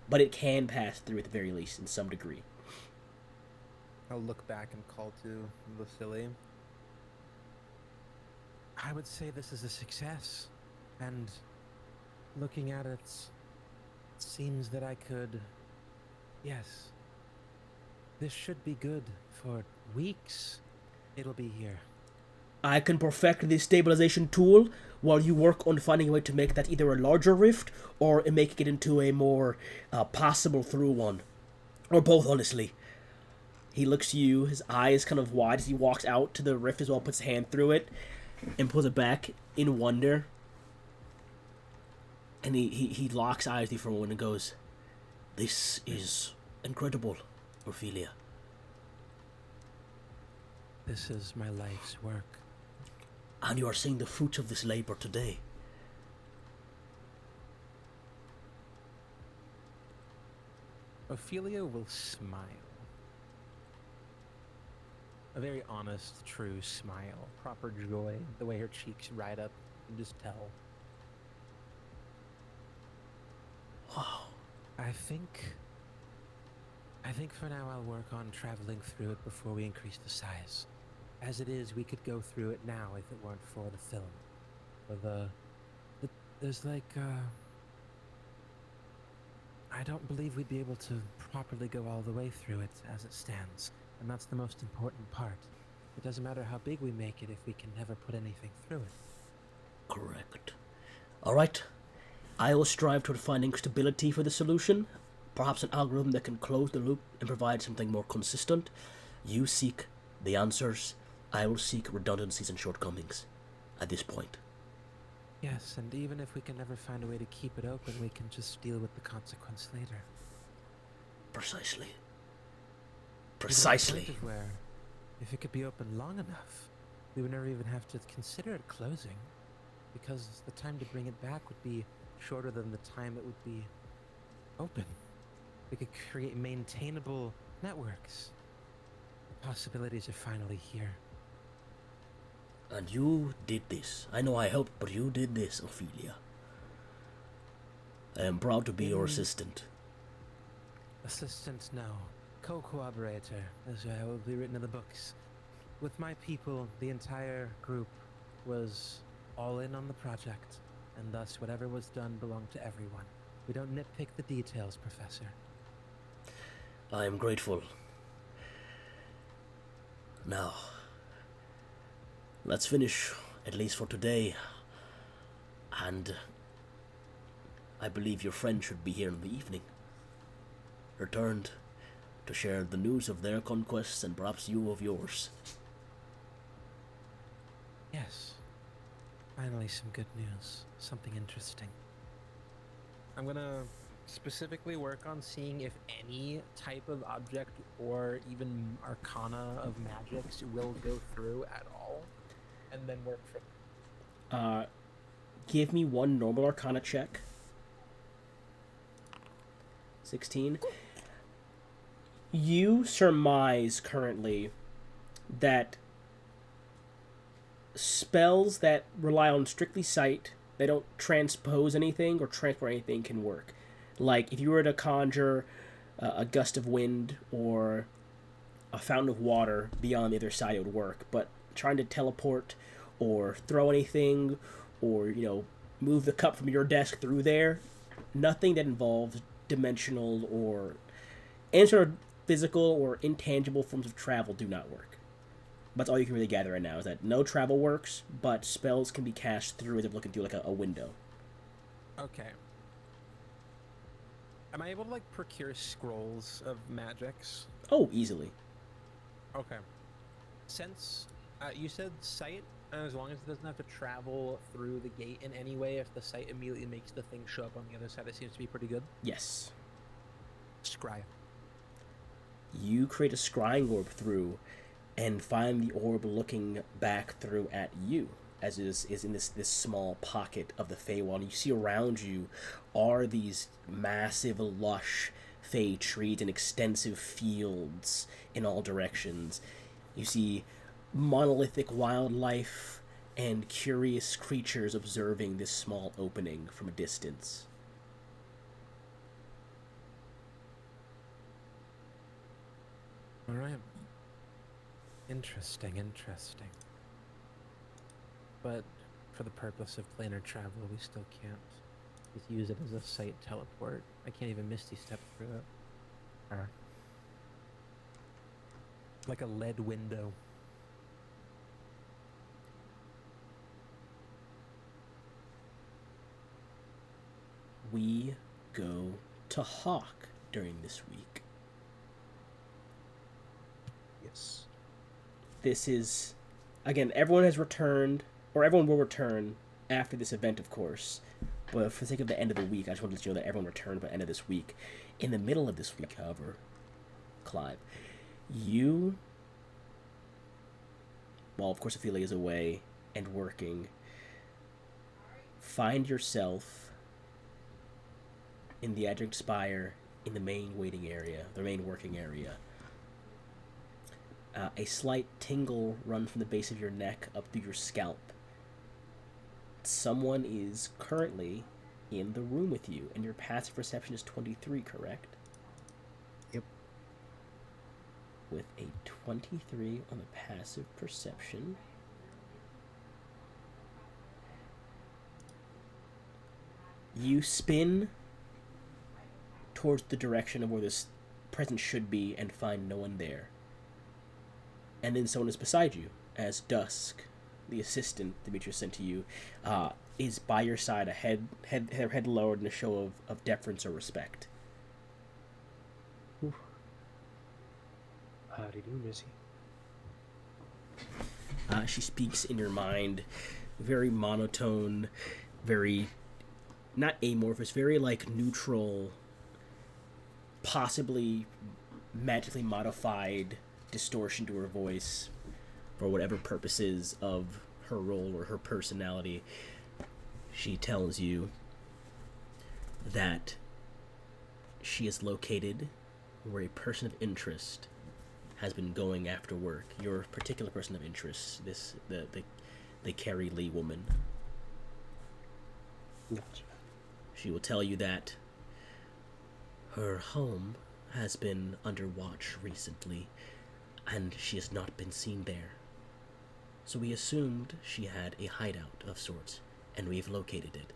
But it can pass through at the very least in some degree. I'll look back and call to Vasily. I would say this is a success, and looking at it seems that I could... Yes. This should be good for weeks. It'll be here. I can perfect the stabilization tool while you work on finding a way to make that either a larger rift or making it into a more passable through one. Or both, honestly. He looks at you, his eyes kind of wide as he walks out to the rift as well, puts his hand through it, and pulls it back in wonder. And he locks eyes with you for a moment and goes, "This is incredible, Ophelia." This is my life's work. And you are seeing the fruits of this labor today. Ophelia will smile. A very honest, true smile. Proper joy, the way her cheeks ride up, you can just tell. Wow. I think for now I'll work on traveling through it before we increase the size. As it is, we could go through it now if it weren't for the film. Or there's like, I don't believe we'd be able to properly go all the way through it as it stands. And that's the most important part. It doesn't matter how big we make it if we can never put anything through it. Correct. Alright. I will strive toward finding stability for the solution. Perhaps an algorithm that can close the loop and provide something more consistent. You seek the answers. I will seek redundancies and shortcomings at this point. Yes, and even if we can never find a way to keep it open, we can just deal with the consequence later. Precisely. Even to the Precisely. point of where, if it could be open long enough, we would never even have to consider it closing, because the time to bring it back would be shorter than the time it would be open. We could create maintainable networks. The possibilities are finally here. And you did this. I know I helped, but you did this, Ophelia. I am proud to be your assistant. Assistant, no. Co-cooperator, as I will be written in the books. With my people, the entire group was all in on the project, and thus whatever was done belonged to everyone. We don't nitpick the details, Professor. I am grateful. Now, let's finish, at least for today. And I believe your friend should be here in the evening. Returned to share the news of their conquests and perhaps you of yours. Yes. Finally some good news. Something interesting. I'm gonna specifically work on seeing if any type of object or even arcana of magics will go through at all, and then work from. Give me one normal arcana check. 16. You surmise currently that spells that rely on strictly sight, they don't transpose anything or transport anything, can work. Like, if you were to conjure a gust of wind or a fountain of water beyond the other side, it would work. But trying to teleport or throw anything or, move the cup from your desk through there, nothing that involves dimensional or any sort of physical or intangible forms of travel do not work. That's all you can really gather right now, is that no travel works, but spells can be cast through as if looking through like a window. Okay. Am I able to, procure scrolls of magics? Oh, easily. Okay. Since you said sight, and as long as it doesn't have to travel through the gate in any way, if the sight immediately makes the thing show up on the other side, it seems to be pretty good. Yes. Scry. You create a scrying orb through and find the orb looking back through at you, as it is in this small pocket of the Feywild. You see around you are these massive, lush Fey trees and extensive fields in all directions. You see monolithic wildlife and curious creatures observing this small opening from a distance. All right. Interesting. But for the purpose of planar travel, we still can't just use it as a sight teleport. I can't even Misty Step through it. Like a lead window. We go to Hawk during this week. Yes. This is, again, everyone has returned, or everyone will return after this event, of course. But for the sake of the end of the week, I just wanted to let you know that everyone returned by the end of this week. In the middle of this week, however, Clive, you, while of course Ophelia is away and working, find yourself in the adjunct spire in the main waiting area, the main working area. A slight tingle runs from the base of your neck up through your scalp. Someone is currently in the room with you, and your passive perception is 23, correct? Yep. With a 23 on the passive perception, you spin towards the direction of where this presence should be and find no one there. And then someone is beside you, as Dusk, the assistant Demetrius sent to you, is by your side, her head lowered in a show of deference or respect. How do you do, Missy? She speaks in your mind, very monotone, very, not amorphous, very like neutral, possibly magically modified distortion to her voice for whatever purposes of her role or her personality. She tells you that she is located where a person of interest has been going after work. Your particular person of interest, the Carrie Lee woman. Gotcha. She will tell you that her home has been under watch recently, and she has not been seen there. So we assumed she had a hideout of sorts, and we've located it.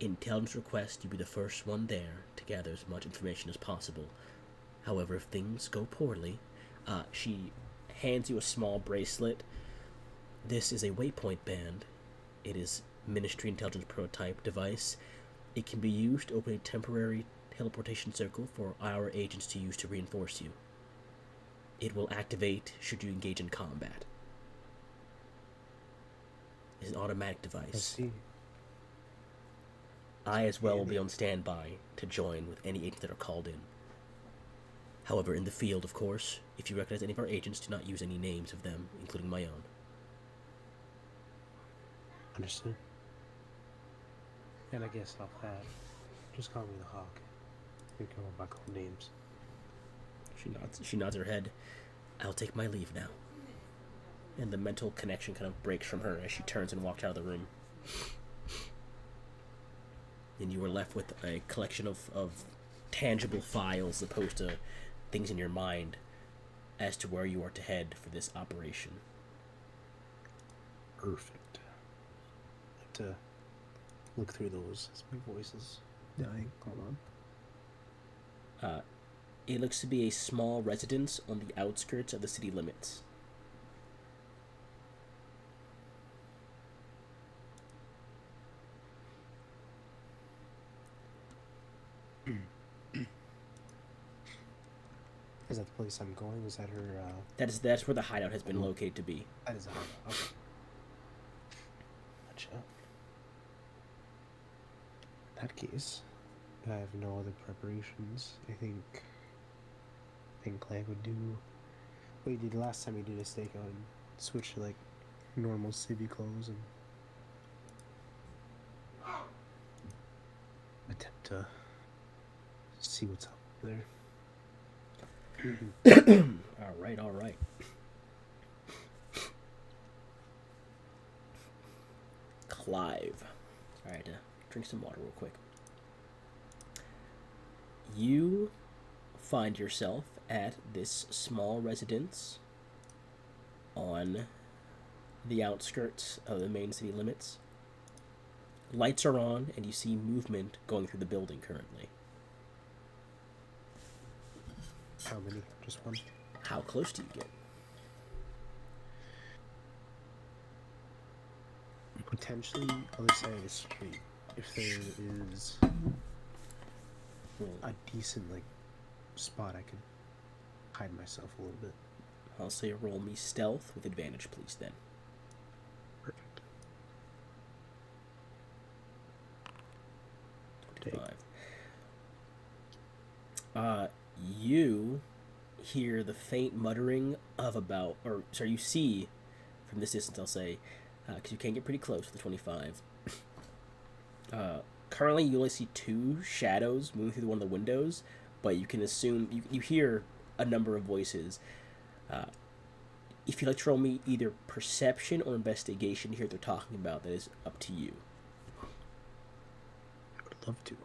Intelligence requests you be the first one there to gather as much information as possible. However, if things go poorly, she hands you a small bracelet. This is a waypoint band. It is Ministry Intelligence prototype device. It can be used to open a temporary teleportation circle for our agents to use to reinforce you. It will activate should you engage in combat. It's an automatic I device. see. I as well will be on standby to join with any agents that are called in. However, in the field, of course, if you recognize any of our agents, do not use any names of them, including my own. Understood. And I guess off that, just call me the Hawk. You come up by cool names. She nods her head. I'll take my leave now. And the mental connection kind of breaks from her as she turns and walks out of the room. And you are left with a collection of tangible files as opposed to things in your mind as to where you are to head for this operation. Perfect. I have to look through those as my voice is dying. Hold on. It looks to be a small residence on the outskirts of the city limits. Is that the place I'm going? Is that her, That's where the hideout has been located to be. that is a hideout. Okay. Gotcha. In that case, I have no other preparations. I think Clank would do what he did last time he did a stakeout and switch to like normal civvy clothes and attempt to see what's up there. All right. Clive. Alright, drink some water real quick. You find yourself at this small residence on the outskirts of the main city limits. Lights are on, and you see movement going through the building currently. How many? Just one? How close do you get? Potentially other side of the street. If there is Roll. a decent like spot, I could hide myself a little bit. I'll say roll me stealth with advantage, please, then. Perfect. 25. You hear the faint muttering of you see from this distance, I'll say, because you can get pretty close to the 25. Currently, you only see two shadows moving through one of the windows, but you can assume you hear a number of voices. If you'd like to roll me either perception or investigation to hear what they're talking about, that is up to you. I would love to.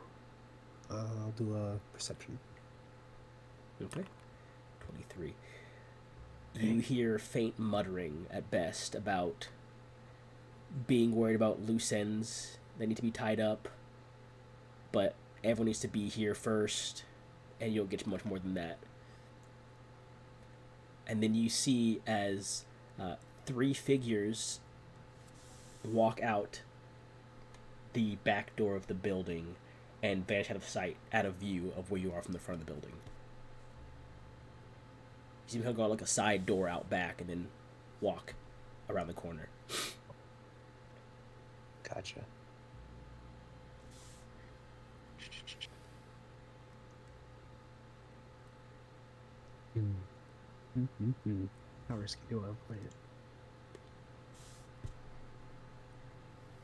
I'll do a perception. Okay. 23. You hear faint muttering at best about being worried about loose ends that need to be tied up, but everyone needs to be here first, and you don't get much more than that. And then you see as 3 figures walk out the back door of the building and vanish out of sight, out of view of where you are from the front of the building. You see them go like a side door out back and then walk around the corner. Gotcha. How risky do I play it?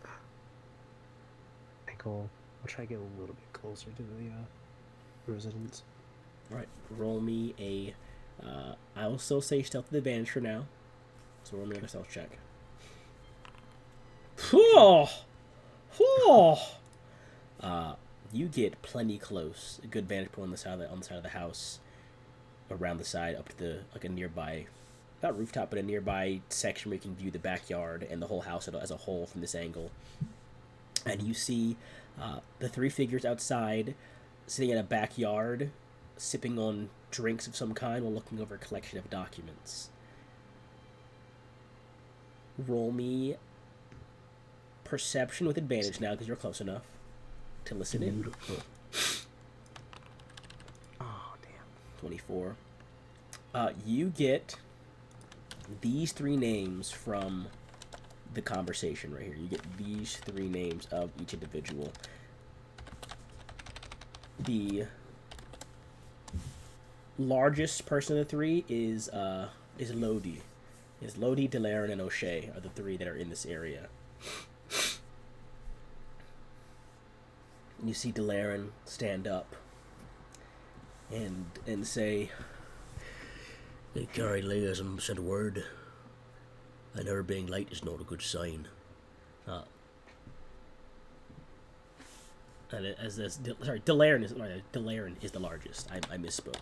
I think I'll try to get a little bit closer to the residents. Alright, roll me a... I will still say stealth with advantage for now. So roll me another stealth check. You get plenty close. A good vantage point on the side of the house, around the side, up to the a nearby, not rooftop, but a nearby section where you can view the backyard and the whole house as a whole from this angle. And you see the 3 figures outside, sitting in a backyard, sipping on drinks of some kind while looking over a collection of documents. Roll me perception with advantage now because you're close enough to listen in. Beautiful. Oh, damn. 24. You get these 3 names from the conversation right here. You get these 3 names of each individual. The largest person of the 3 is Lodi. It's Lodi, Delarin, and O'Shea are the 3 that are in this area. You see Delarin stand up and say, "Hey, Carrie Lee hasn't sent a word, and her being late is not a good sign." And Delarin is the largest. I misspoke.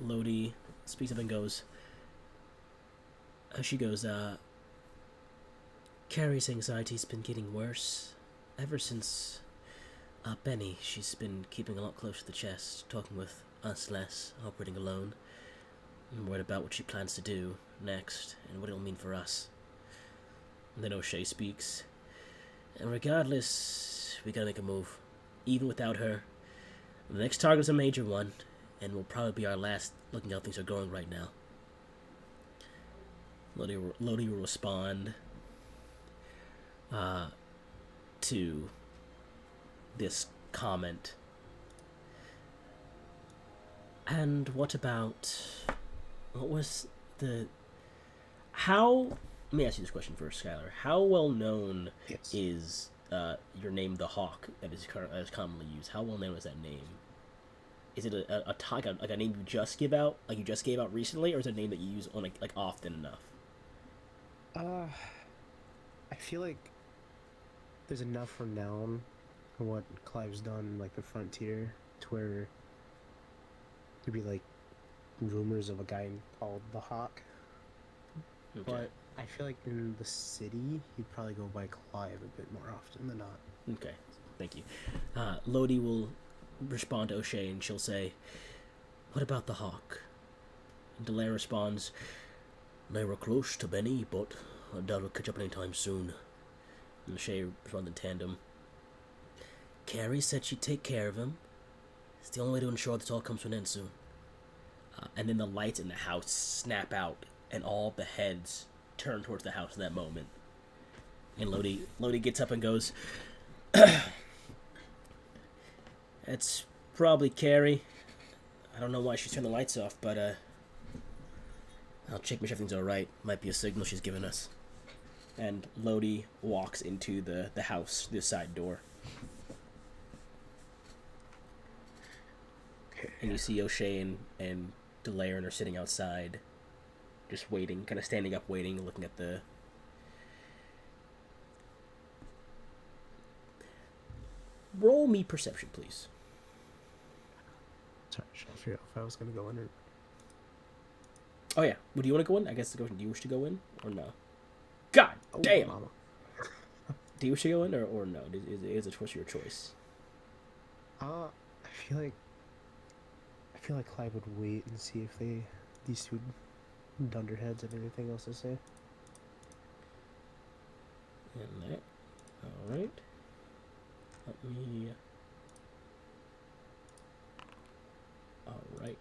Lodi speaks up and goes. She goes, Carrie's anxiety's been getting worse. Ever since Benny, she's been keeping a lot closer to the chest, talking with us less, operating alone. I'm worried about what she plans to do next, and what it'll mean for us. And then O'Shea speaks. And regardless, we gotta make a move. Even without her. The next target's a major one, and will probably be our last, looking how things are going right now. Lodi will respond to this comment. And what was the... Let me ask you this question first, Skylar. How well known is your name, the Hawk, that is commonly used? How well known is that name? Is it a name you just give out, like you just gave out recently, or is it a name that you use on like often enough? I feel like there's enough renown for what Clive's done, like the frontier, to where there'd be like rumors of a guy called the Hawk. Okay. But I feel like in the city, he'd probably go by Clive a bit more often than not. Okay, thank you. Lodi will respond to O'Shea, and she'll say, What about the hawk? And Delaire responds, they were close to Benny, but I doubt we'll catch up anytime soon. And Shay responds in tandem. Carrie said she'd take care of him. It's the only way to ensure this all comes to an end soon. And then the lights in the house snap out, and all the heads turn towards the house in that moment. And Lodi gets up and goes, it's probably Carrie. I don't know why she's turned the lights off, but I'll check make sure everything's alright. Might be a signal she's given us. And Lodi walks into the house, the side door. Okay. And you see O'Shea and Delaire are sitting outside, just waiting, kind of standing up waiting, looking at the... Roll me perception, please. Sorry, should I figure out if I was gonna go in or... Oh yeah, would you want to go in? I guess the question, do you wish to go in or no? God Oh, damn! mama. Do you wish to go in or no? Is it your choice? I feel like Clive would wait and see if these two dunderheads have anything else to say. And that, all right. Let me. All right.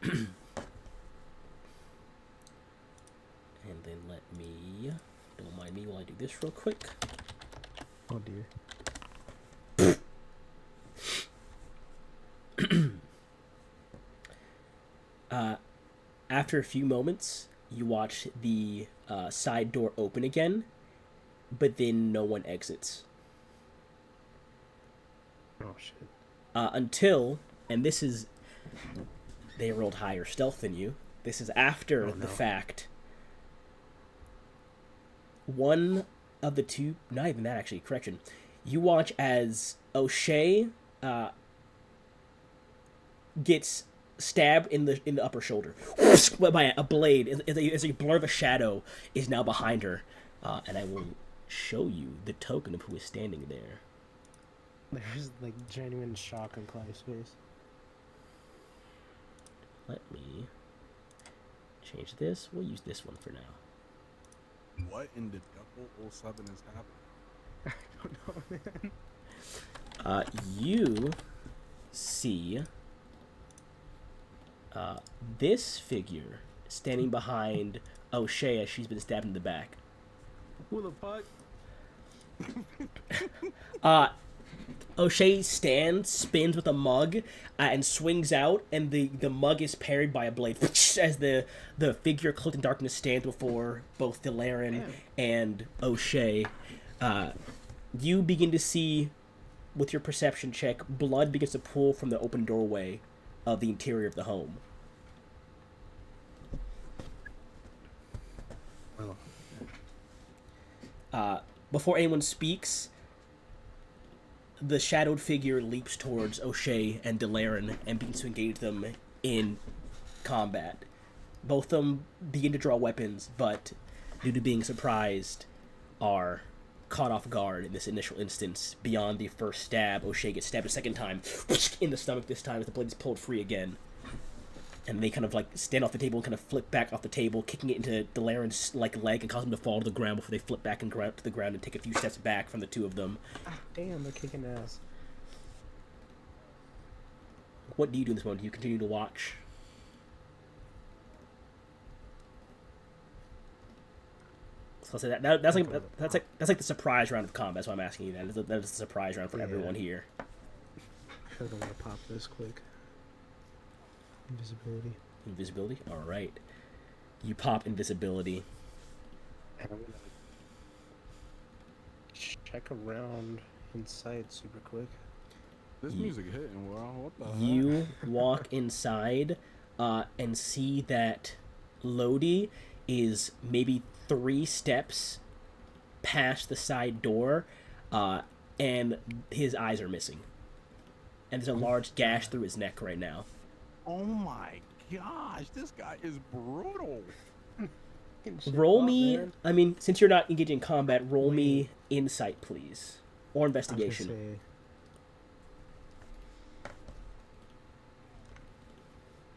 And then let me. Don't mind me while I do this real quick. Oh dear. After a few moments, you watch the side door open again, but then no one exits. Oh shit. Until, and this is, they rolled higher stealth than you. This is after the fact. One of the two, not even that actually, correction. You watch as O'Shea gets stabbed in the upper shoulder by a blade as a blur of a shadow is now behind her, and I will show you the token of who is standing there. There's like genuine shock on Clive's face. Let me change this. We'll use this one for now. What in the double 07 is happening? I don't know, man. You see this figure standing behind O'Shea as she's been stabbed in the back. Who the fuck? O'Shea stands, spins with a mug, and swings out, and the mug is parried by a blade as the figure cloaked in darkness stands before both Delarin and O'Shea. You begin to see, with your perception check, blood begins to pool from the open doorway of the interior of the home. Before anyone speaks, the shadowed figure leaps towards O'Shea and Delarin and begins to engage them in combat. Both of them begin to draw weapons, but due to being surprised, are caught off guard in this initial instance. Beyond the first stab, O'Shea gets stabbed a second time in the stomach this time as the blade is pulled free again. And they kind of like stand off the table and kind of flip back off the table, kicking it into Delarin's like leg and cause him to fall to the ground before they flip back and to the ground and take a few steps back from the two of them. Ah, damn, they're kicking ass. What do you do in this moment? Do you continue to watch? So I'll say that's like the surprise round of combat. That's why I'm asking you that. That is the surprise round for everyone here. I feel like I'm gonna pop this quick. Invisibility. Invisibility? Alright. You pop invisibility. And I'm gonna check around inside super quick. This music hitting well. What the heck? You walk inside and see that Lodi is maybe 3 steps past the side door, and his eyes are missing. And there's a large gash through his neck right now. Oh my gosh, this guy is brutal. Roll me, I mean, since you're not engaging in combat, roll me insight, please. Or investigation.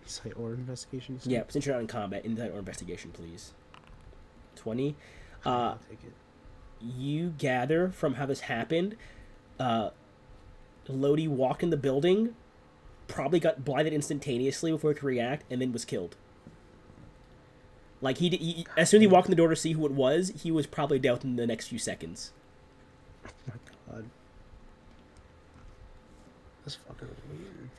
Insight or investigation? You said? Yeah, since you're not in combat, insight or investigation, please. 20. I'll take it. You gather from how this happened, Lodi walked in the building, probably got blinded instantaneously before he could react, and then was killed. Like, he as soon as he walked in the door to see who it was, he was probably dead within the next few seconds. Oh my god. That's fucking weird.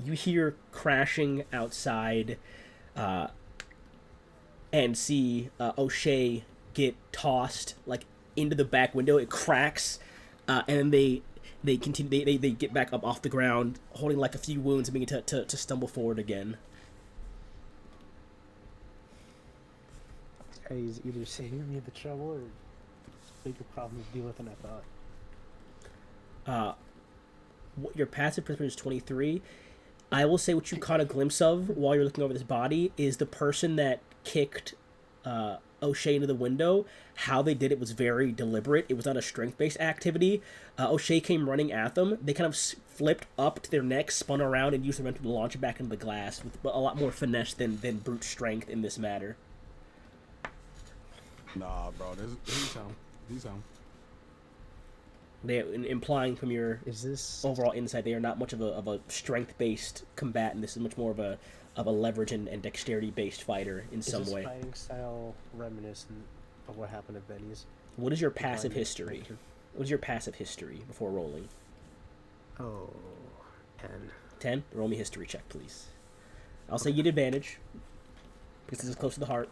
You hear crashing outside, and see O'Shea get tossed like into the back window. It cracks, and then they continue. They get back up off the ground, holding like a few wounds, and beginning to stumble forward again. He's either saving me the trouble or bigger problem to deal with than I thought. Your passive perception is 23. I will say what you caught a glimpse of while you're looking over this body is the person that kicked O'Shea into the window. How they did it was very deliberate. It was not a strength-based activity. O'Shea came running at them. They kind of flipped up to their necks, spun around, and used the momentum to launch it back into the glass with a lot more finesse than brute strength in this matter. Nah, bro, he's home. They implying from your Is this overall insight, they are not much of a strength-based combatant. This is much more of a leverage and dexterity-based fighter in some this way. fighting style reminiscent of what happened at Benny's? What is your passive Blinded history? Spectre. What is your passive history before rolling? Oh, 10. 10? Roll me a history check, please. I'll say you get advantage because this is close to the heart.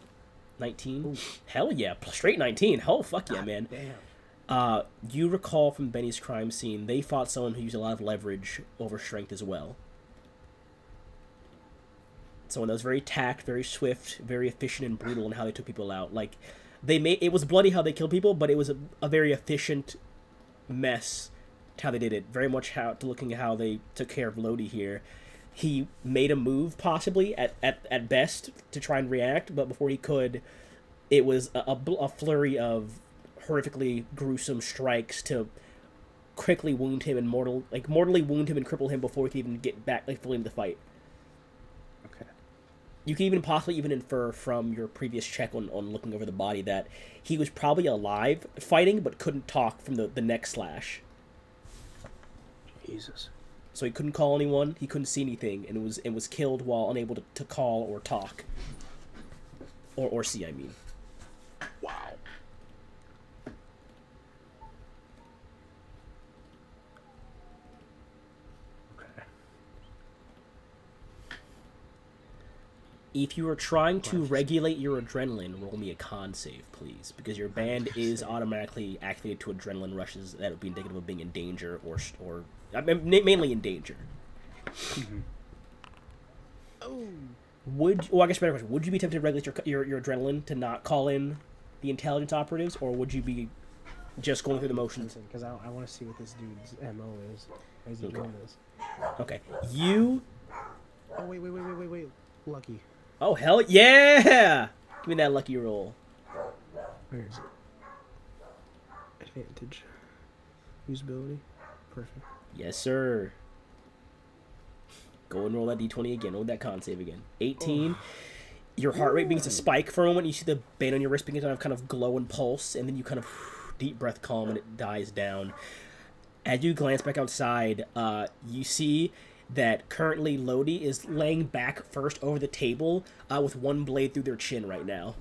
19. Ooh. Hell yeah, straight 19. Oh fuck yeah, man. Damn. You recall from Benny's crime scene, they fought someone who used a lot of leverage over strength as well. Someone that was very tact, very swift, very efficient and brutal in how they took people out. Like, it was bloody how they killed people, but it was a very efficient mess to how they did it. Very much looking at how they took care of Lodi here. He made a move, possibly, at best, to try and react, but before he could, it was a flurry of horrifically gruesome strikes to quickly wound him and mortally wound him and cripple him before he could even get back fully into the fight. Okay. You can possibly infer from your previous check on looking over the body that he was probably alive fighting but couldn't talk from the neck slash. Jesus. So he couldn't call anyone, he couldn't see anything, and was killed while unable to call or talk. Or see, I mean. Wow. Okay. If you are trying to regulate your adrenaline, roll me a con save, please, because your band is automatically activated to adrenaline rushes that would be indicative of being in danger or mainly in danger. Mm-hmm. Oh. I guess better question. Would you be tempted to regulate your adrenaline to not call in the intelligence operatives, or would you be just going through the motions? Because I want to see what this dude's MO is. Why is he doing this? Okay. Oh, wait. Lucky. Oh, hell yeah! Give me that lucky roll. Where is it? Advantage. Usability. Perfect. Yes, sir. Go and roll that d20 again. Roll that con save again. 18. Your heart rate begins to spike for a moment. You see the band on your wrist begin to kind of glow and pulse, and then you kind of deep breath calm, and it dies down. As you glance back outside, you see that currently Lodi is laying back first over the table with one blade through their chin right now.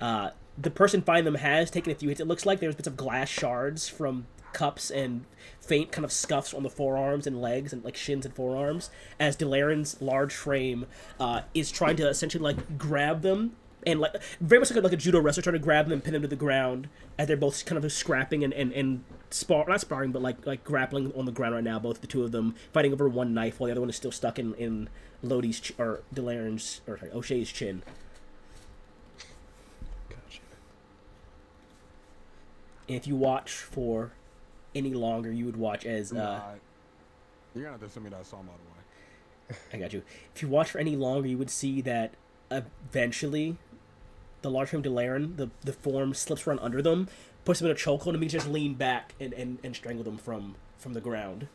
The person finding them has taken a few hits. It looks like there's bits of glass shards from cups and faint kind of scuffs on the forearms and legs and like shins and forearms as Delaren's large frame is trying to essentially like grab them and like very much like a judo wrestler trying to grab them and pin them to the ground as they're both kind of scrapping and not sparring but like grappling on the ground right now, both the two of them fighting over one knife while the other one is still stuck in Lodi's or Delaren's or sorry, O'Shea's chin. Gotcha. And if you watch for any longer, you would watch as You're gonna have to send me that song, by the way. I got you. If you watch for any longer, you would see that eventually the large frame Delaren, the form slips around under them, puts them in a chokehold, and we just lean back and strangle them from the ground.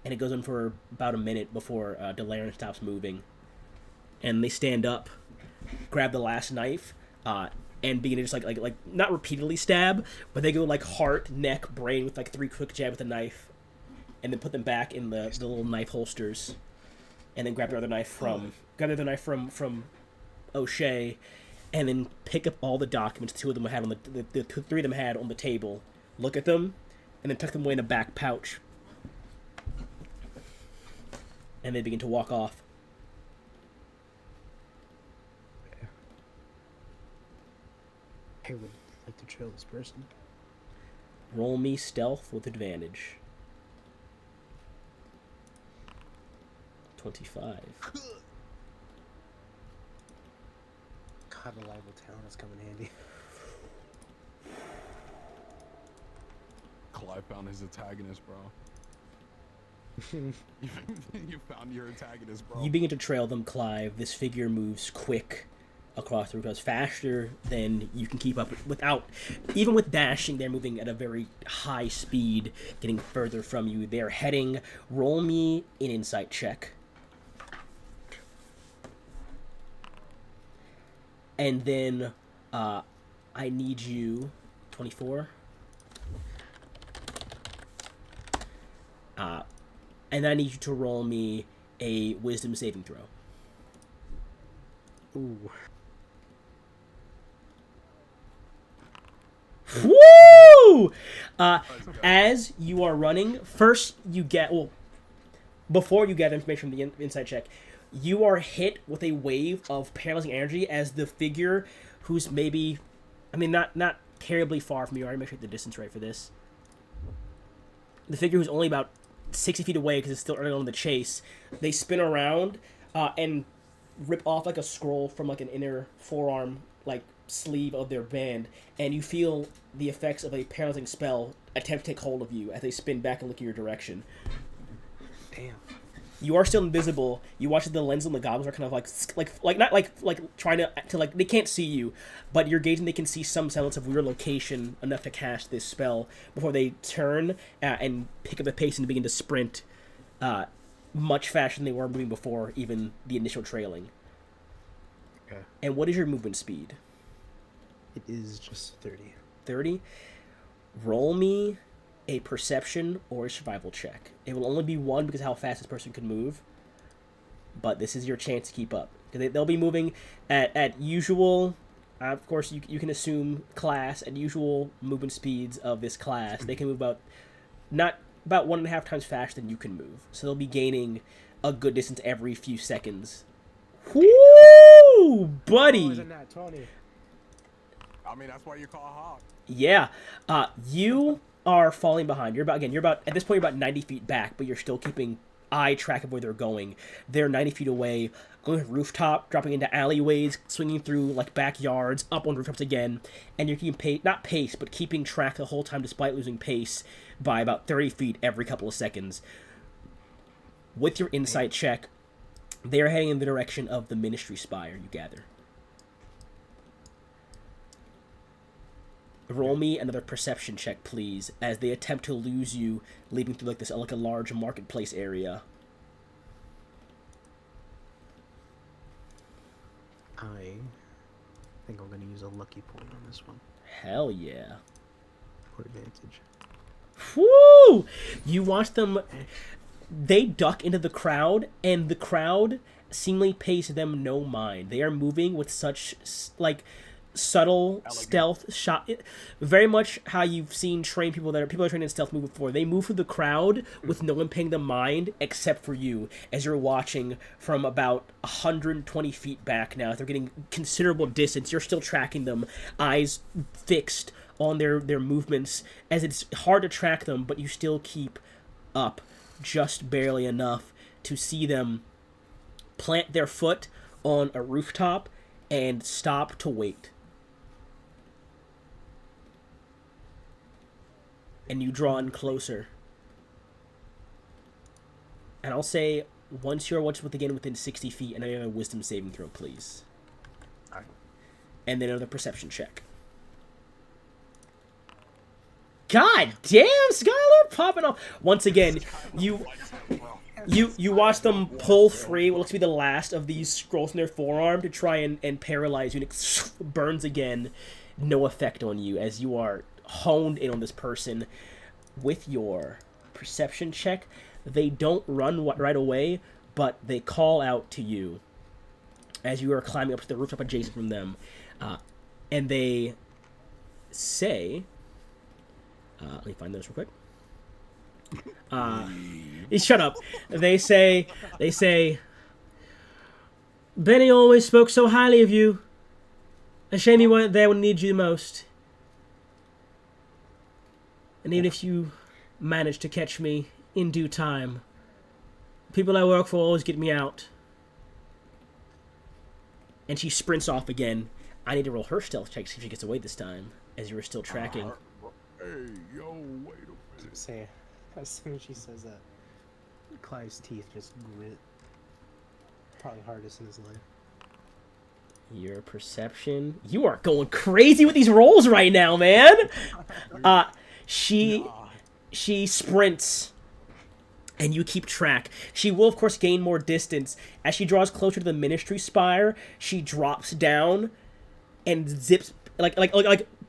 and it goes on for about a minute before Delaran stops moving. And they stand up, grab the last knife, and begin to just like not repeatedly stab, but they go like heart, neck, brain with like 3 quick jabs with a knife, and then put them back in the little knife holsters, and then grab the other knife from O'Shea, and then pick up all the documents the 3 of them had on the table, look at them, and then tuck them away in a back pouch. And they begin to walk off. I would like to trail this person. Roll me stealth with advantage. 25. God, reliable talent is coming handy. Clive found his antagonist, bro. You found your antagonist, bro. You begin to trail them, Clive. This figure moves quick across the road, faster than you can keep up without. Even with dashing, they're moving at a very high speed, getting further from you. They're heading. Roll me an insight check. And then I need you 24. And I need you to roll me a wisdom saving throw. Ooh. Woo! As you are running, first you get, well, before you get information from the inside check, you are hit with a wave of paralyzing energy as the figure who's maybe, I mean, not terribly far from you. I already measured the distance right for this. The figure who's only about 60 feet away because it's still early on in the chase, they spin around and rip off like a scroll from like an inner forearm like sleeve of their band, and you feel the effects of a paralyzing spell attempt to take hold of you as they spin back and look in your direction. Damn. You are still invisible. You watch the lens on the goblins are kind of like not like trying to like, they can't see you, but you're gauging they can see some semblance of your location enough to cast this spell before they turn and pick up the pace and begin to sprint much faster than they were moving before even the initial trailing. Okay. And what is your movement speed? It is just 30. 30? Roll me a perception or a survival check. It will only be one because of how fast this person can move, but this is your chance to keep up. They'll be moving at usual, of course you can assume class, at usual movement speeds of this class. They can move about 1.5 times faster than you can move, so they'll be gaining a good distance every few seconds. Woo, buddy! Isn't that 20? I mean, that's why you call a hawk. Yeah, you are falling behind. You're about at this point you're about 90 feet back, but you're still keeping eye track of where they're going. They're 90 feet away, going to rooftop, dropping into alleyways, swinging through like backyards, up on rooftops again, and you're keeping not pace, but keeping track the whole time despite losing pace by about 30 feet every couple of seconds. With your insight check, they are heading in the direction of the Ministry Spire, you gather. Roll me another perception check, please, as they attempt to lose you, leaving through like a large marketplace area. I think I'm gonna use a lucky point on this one. Hell yeah. For advantage. Woo! You watch them. They duck into the crowd, and the crowd seemingly pays them no mind. They are moving with such like subtle stealth shot, very much how you've seen people are trained in stealth move before. They move through the crowd with no one paying them mind except for you, as you're watching from about 120 feet back. Now they're getting considerable distance. You're still tracking them, eyes fixed on their movements, as it's hard to track them, but you still keep up just barely enough to see them plant their foot on a rooftop and stop to wait. And you draw in closer. And I'll say, once you're within 60 feet, and I have a wisdom saving throw, please. Alright. And then another perception check. God damn, Skylar popping off. Once again, you watch them pull free what looks to be the last of these scrolls in their forearm to try and paralyze you, and it burns again. No effect on you as you are honed in on this person. With your perception check, they don't run right away, but they call out to you as you are climbing up to the rooftop adjacent from them. And they say... let me find those real quick. Shut up. They say, Benny always spoke so highly of you. A shame you weren't there when he needed you the most. And even if you manage to catch me in due time, people I work for always get me out. And she sprints off again. I need to roll her stealth check to see if she gets away this time, as you were still tracking. Hey, yo, wait a minute. Say, as soon as she says that, Clive's teeth just grit. Probably hardest in his life. Your perception. You are going crazy with these rolls right now, man. She sprints, and you keep track. She will, of course, gain more distance. As she draws closer to the ministry spire, she drops down and zips, like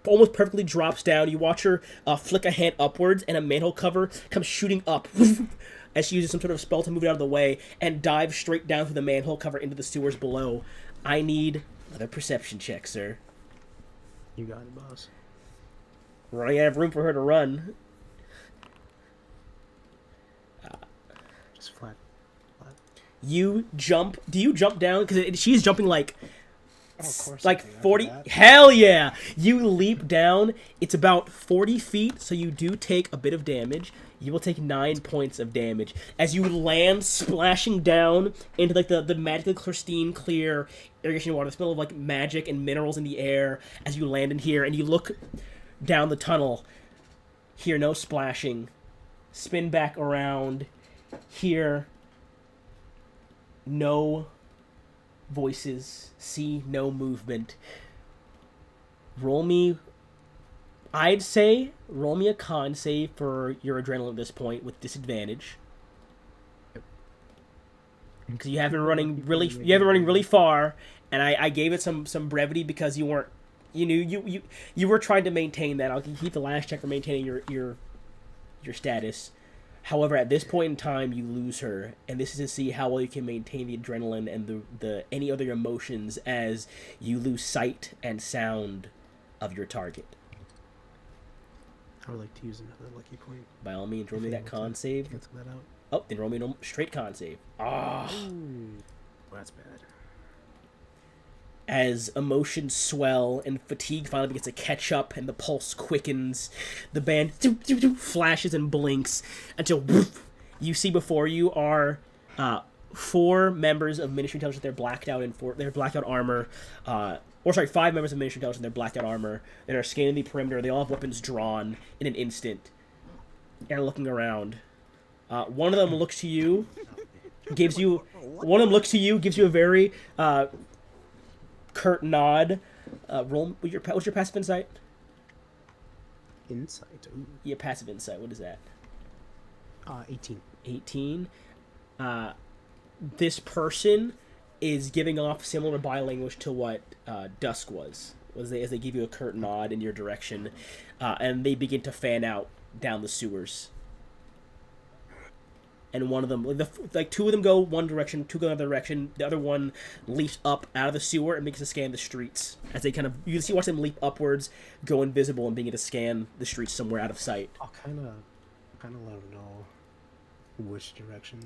almost perfectly drops down. You watch her flick a hand upwards, and a manhole cover comes shooting up as she uses some sort of spell to move it out of the way and dive straight down through the manhole cover into the sewers below. I need another perception check, sir. You got it, boss. We're running out of room for her to run. Just flat. You jump. Do you jump down? Because she's jumping like... Oh, of course. Like 40. Hell yeah! You leap down. It's about 40 feet, so you do take a bit of damage. You will take 9 points of damage as you land splashing down into like the magically pristine, clear irrigation water. The smell of like magic and minerals in the air as you land in here, and you look down the tunnel. Hear no splashing. Spin back around. Hear no voices. See no movement. Roll me a con save for your adrenaline at this point with disadvantage. Because you have been running really far, and I gave it some brevity because you weren't, you were trying to maintain that. I'll keep the last check for maintaining your status. However, at this point in time, you lose her, and this is to see how well you can maintain the adrenaline and the any other emotions as you lose sight and sound of your target. I would like to use another lucky point. By all means, roll me that con save. Cancel that out. Oh, then roll me a straight con save. Ah. Ooh, that's bad. As emotions swell and fatigue finally begins to catch up and the pulse quickens, the band flashes and blinks until you see before you are 4 members of Ministry Intelligence. They're blacked out in their blackout armor. 5 members of Ministry Intelligence in their blackout armor that are scanning the perimeter. They all have weapons drawn in an instant and are looking around. One of them looks to you, gives you a very curt nod. Roll what's your passive insight? Insight. Ooh. Yeah, passive insight. What is that? 18. 18. This person is giving off similar body language to what Dusk was. As they give you a curt nod in your direction, and they begin to fan out down the sewers. And one of them, like 2 of them go one direction, 2 go another direction. The other one leaps up out of the sewer and begins to scan the streets. As they you watch them leap upwards, go invisible, and begin to scan the streets somewhere out of sight. I'll kind of let them know which direction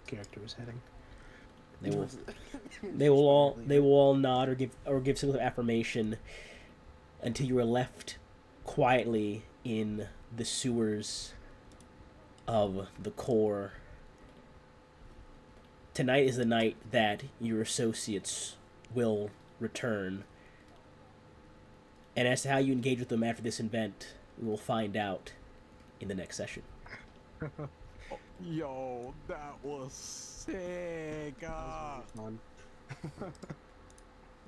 character is heading. They will all nod or give some sort of affirmation until you are left quietly in the sewers of the core. Tonight is the night that your associates will return. And as to how you engage with them after this event, we will find out in the next session. Yo, that was sick. Fun.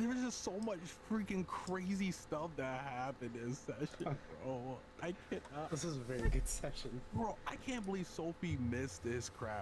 There's just so much freaking crazy stuff that happened in session, bro. I cannot. This is a very good session. Bro, I can't believe Sophie missed this crap.